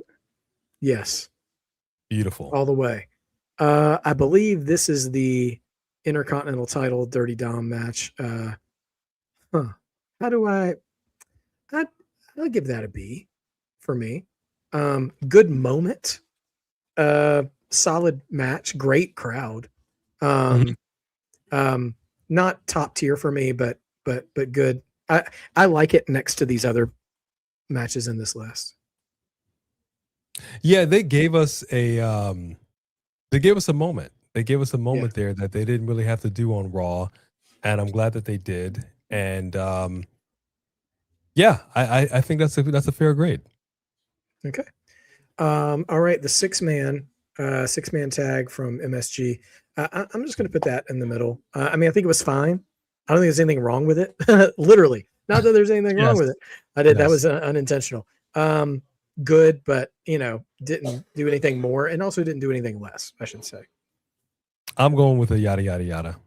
S1: Yes,
S2: beautiful
S1: all the way. I believe this is the Intercontinental title Dirty Dom match. How do I'll give that a B for me. Good moment. Solid match. Great crowd. Not top tier for me, but good. I like it next to these other matches in this list.
S2: Yeah, they gave us a moment. They gave us a moment there that they didn't really have to do on Raw, and I'm glad that they did. And yeah, I think that's a fair grade.
S1: Okay. All right, the six man tag from MSG. I'm just going to put that in the middle. I mean, I think it was fine. I don't think there's anything wrong with it. Literally, not that there's anything wrong with it. That was unintentional. Good, but didn't do anything more, and also didn't do anything less, I should say.
S2: I'm going with a yada yada yada.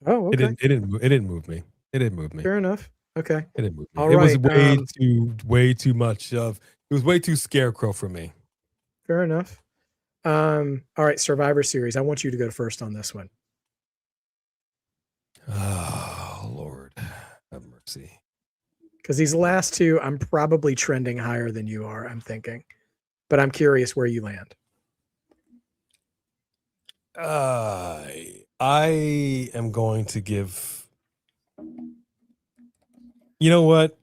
S1: Oh, okay.
S2: It didn't move me. It didn't move me.
S1: Fair enough. Okay.
S2: It didn't move me.
S1: All
S2: it
S1: right.
S2: was way too much of. It was way too scarecrow for me.
S1: Fair enough. All right, Survivor Series. I want you to go first on this one.
S2: Oh, Lord, have mercy.
S1: Because these last two, I'm probably trending higher than you are, I'm thinking. But I'm curious where you land.
S2: I am going to give. You know what?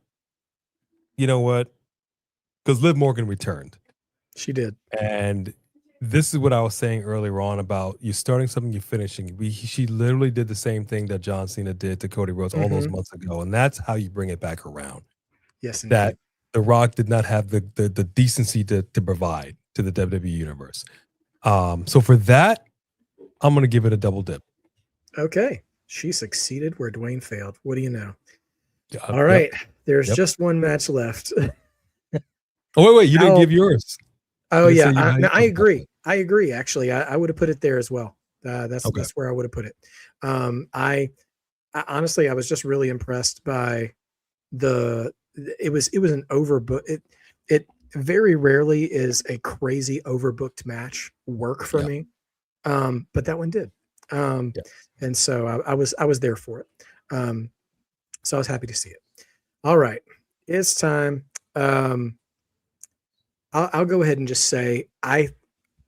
S2: Because Liv Morgan returned.
S1: She did.
S2: And this is what I was saying earlier on about you starting something, you finishing. She literally did the same thing that John Cena did to Cody Rhodes all those months ago. And that's how you bring it back around.
S1: Yes, indeed.
S2: That The Rock did not have the decency to provide to the WWE universe. So for that, I'm going to give it a double dip.
S1: Okay. She succeeded where Dwayne failed. What do you know? All right. There's just one match left.
S2: Oh, wait. You didn't give yours.
S1: Oh, yeah. I agree. I agree. Actually, I would have put it there as well. That's where I would have put it. I honestly, I was just really impressed by it was an overbook. It very rarely is a crazy overbooked match work for me. But that one did. And so I was there for it. So I was happy to see it. All right. It's time. I'll go ahead and just say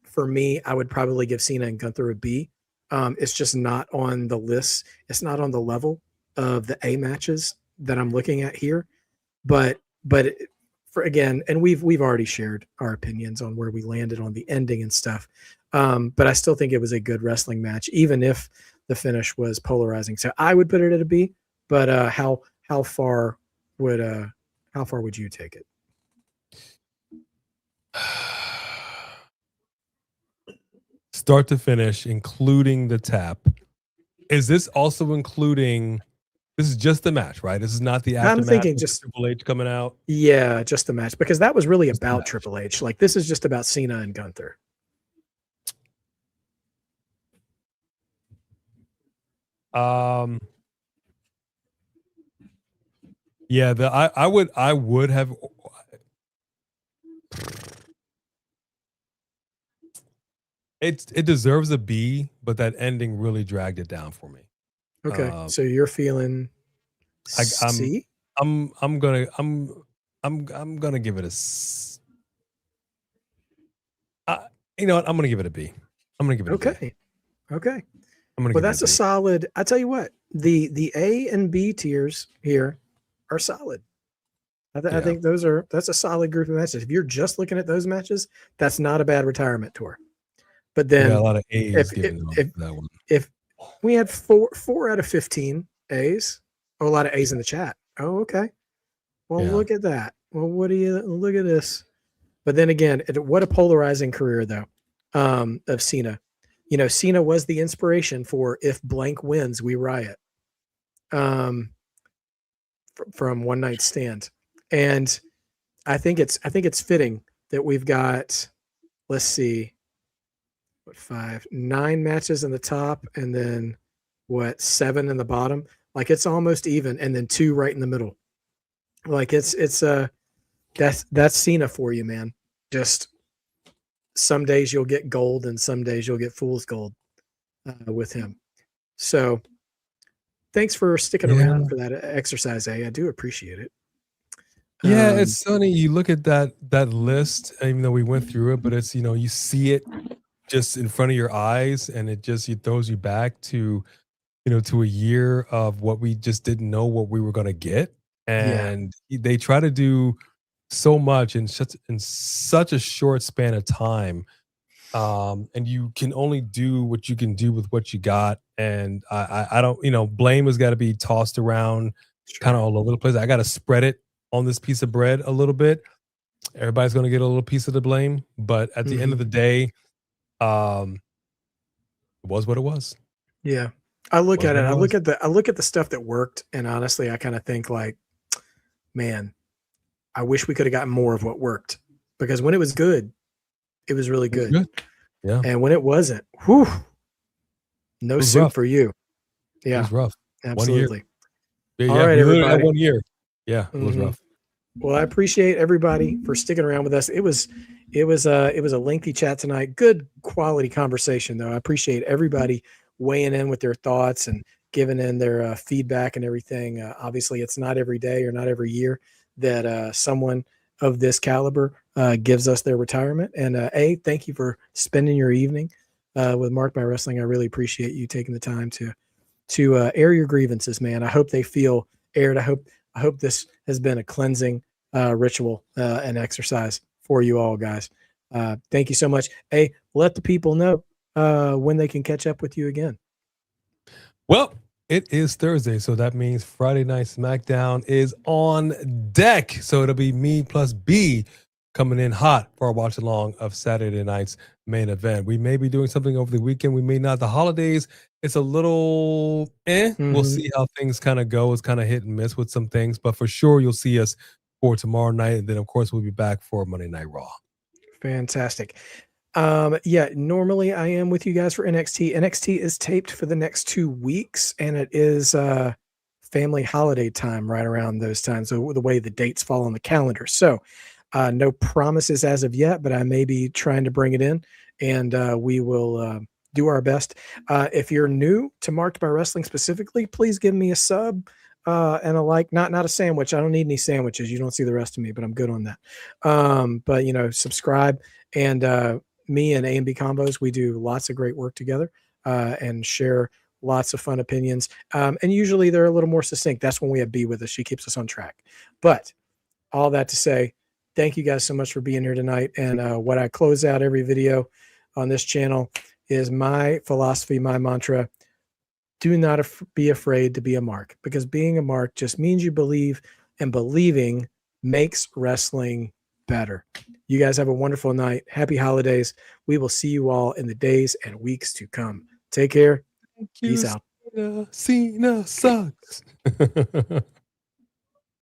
S1: for me, I would probably give Cena and Gunther a B. It's just not on the list. It's not on the level of the A matches that I'm looking at here. But for again, and we've already shared our opinions on where we landed on the ending and stuff. But I still think it was a good wrestling match, even if the finish was polarizing. So I would put it at a B. But how far would you take it?
S2: Start to finish, including the tap. Is this also including? This is just the match, right? This is not the aftermath.
S1: I'm thinking just
S2: Triple H coming out.
S1: Yeah, just the match, because that was really about Triple H. Like, this is just about Cena and Gunther.
S2: Yeah, I would have. It deserves a B, but that ending really dragged it down for me.
S1: Okay, so you're feeling C?
S2: I'm gonna give it a. You know what? I'm gonna give it a B. I'm gonna give it a B.
S1: Okay. Well, that's a solid. I tell you what, the A and B tiers here are solid. I think that's a solid group of matches. If you're just looking at those matches, that's not a bad retirement tour. But then
S2: a lot of A's that one.
S1: If we had 4 out of 15 A's, a lot of A's in the chat. Oh, okay. Well, look at that. Well, look at this. But then again, what a polarizing career though, of Cena. You know, Cena was the inspiration for "If blank wins, we riot," from One Night Stand, and I think it's fitting that we've got, let's see, 9 matches in the top, and then 7 in the bottom. Like, it's almost even, and then 2 right in the middle. Like, that's Cena for you, man. Just some days you'll get gold, and some days you'll get fool's gold with him. So thanks for sticking around for that exercise, A. I do appreciate it.
S2: Yeah, it's funny. You look at that list, even though we went through it, but it's, you see it just in front of your eyes, and it throws you back to, to a year of what we just didn't know what we were going to get. And they try to do so much in such a short span of time. And you can only do what you can do with what you got. And I don't, blame has got to be tossed around kind of all over the place. I got to spread it on this piece of bread a little bit. Everybody's going to get a little piece of the blame, but at the end of the day, it was what it was.
S1: Yeah. I look at it. I look at the stuff that worked. And honestly, I kind of think like, man, I wish we could have gotten more of what worked, because when it was good, it was really good.
S2: Yeah.
S1: And when it wasn't, whew, no soup for you. Yeah.
S2: It was rough.
S1: Absolutely.
S2: 1 year.
S1: All right, everybody.
S2: 1 year. Yeah, it was rough.
S1: Well, I appreciate everybody for sticking around with us. It was a lengthy chat tonight. Good quality conversation, though. I appreciate everybody weighing in with their thoughts and giving in their feedback and everything. Obviously, it's not every day or not every year that someone of this caliber gives us their retirement. And A, thank you for spending your evening with Marked by Wrestling. I really appreciate you taking the time to air your grievances, man. I hope they feel aired. I hope this has been a cleansing ritual and exercise for you all, guys. Thank you so much. Hey, let the people know when they can catch up with you again.
S2: Well, it is Thursday, so that means Friday Night SmackDown is on deck. So it'll be me plus B coming in hot for our watch along of Saturday night's main event. We may be doing something over the weekend. We may not. The holidays, it's a little We'll see how things kind of go. It's kind of hit and miss with some things, but for sure you'll see us for tomorrow night. And then of course we'll be back for Monday Night Raw.
S1: Fantastic. Yeah, normally I am with you guys for NXT. NXT is taped for the next 2 weeks, and it is family holiday time right around those times. So the way the dates fall on the calendar. So no promises as of yet, but I may be trying to bring it in, and we will do our best. If you're new to Marked by Wrestling specifically, please give me a sub and a like. Not a sandwich. I don't need any sandwiches. You don't see the rest of me, but I'm good on that. But subscribe, and me and A&B Convos, we do lots of great work together and share lots of fun opinions. And usually they're a little more succinct. That's when we have B with us. She keeps us on track. But all that to say, thank you guys so much for being here tonight. And what I close out every video on this channel is my philosophy, my mantra. Do not be afraid to be a mark, because being a mark just means you believe, and believing makes wrestling better. You guys have a wonderful night. Happy holidays. We will see you all in the days and weeks to come. Take care. Peace out.
S2: Cena sucks.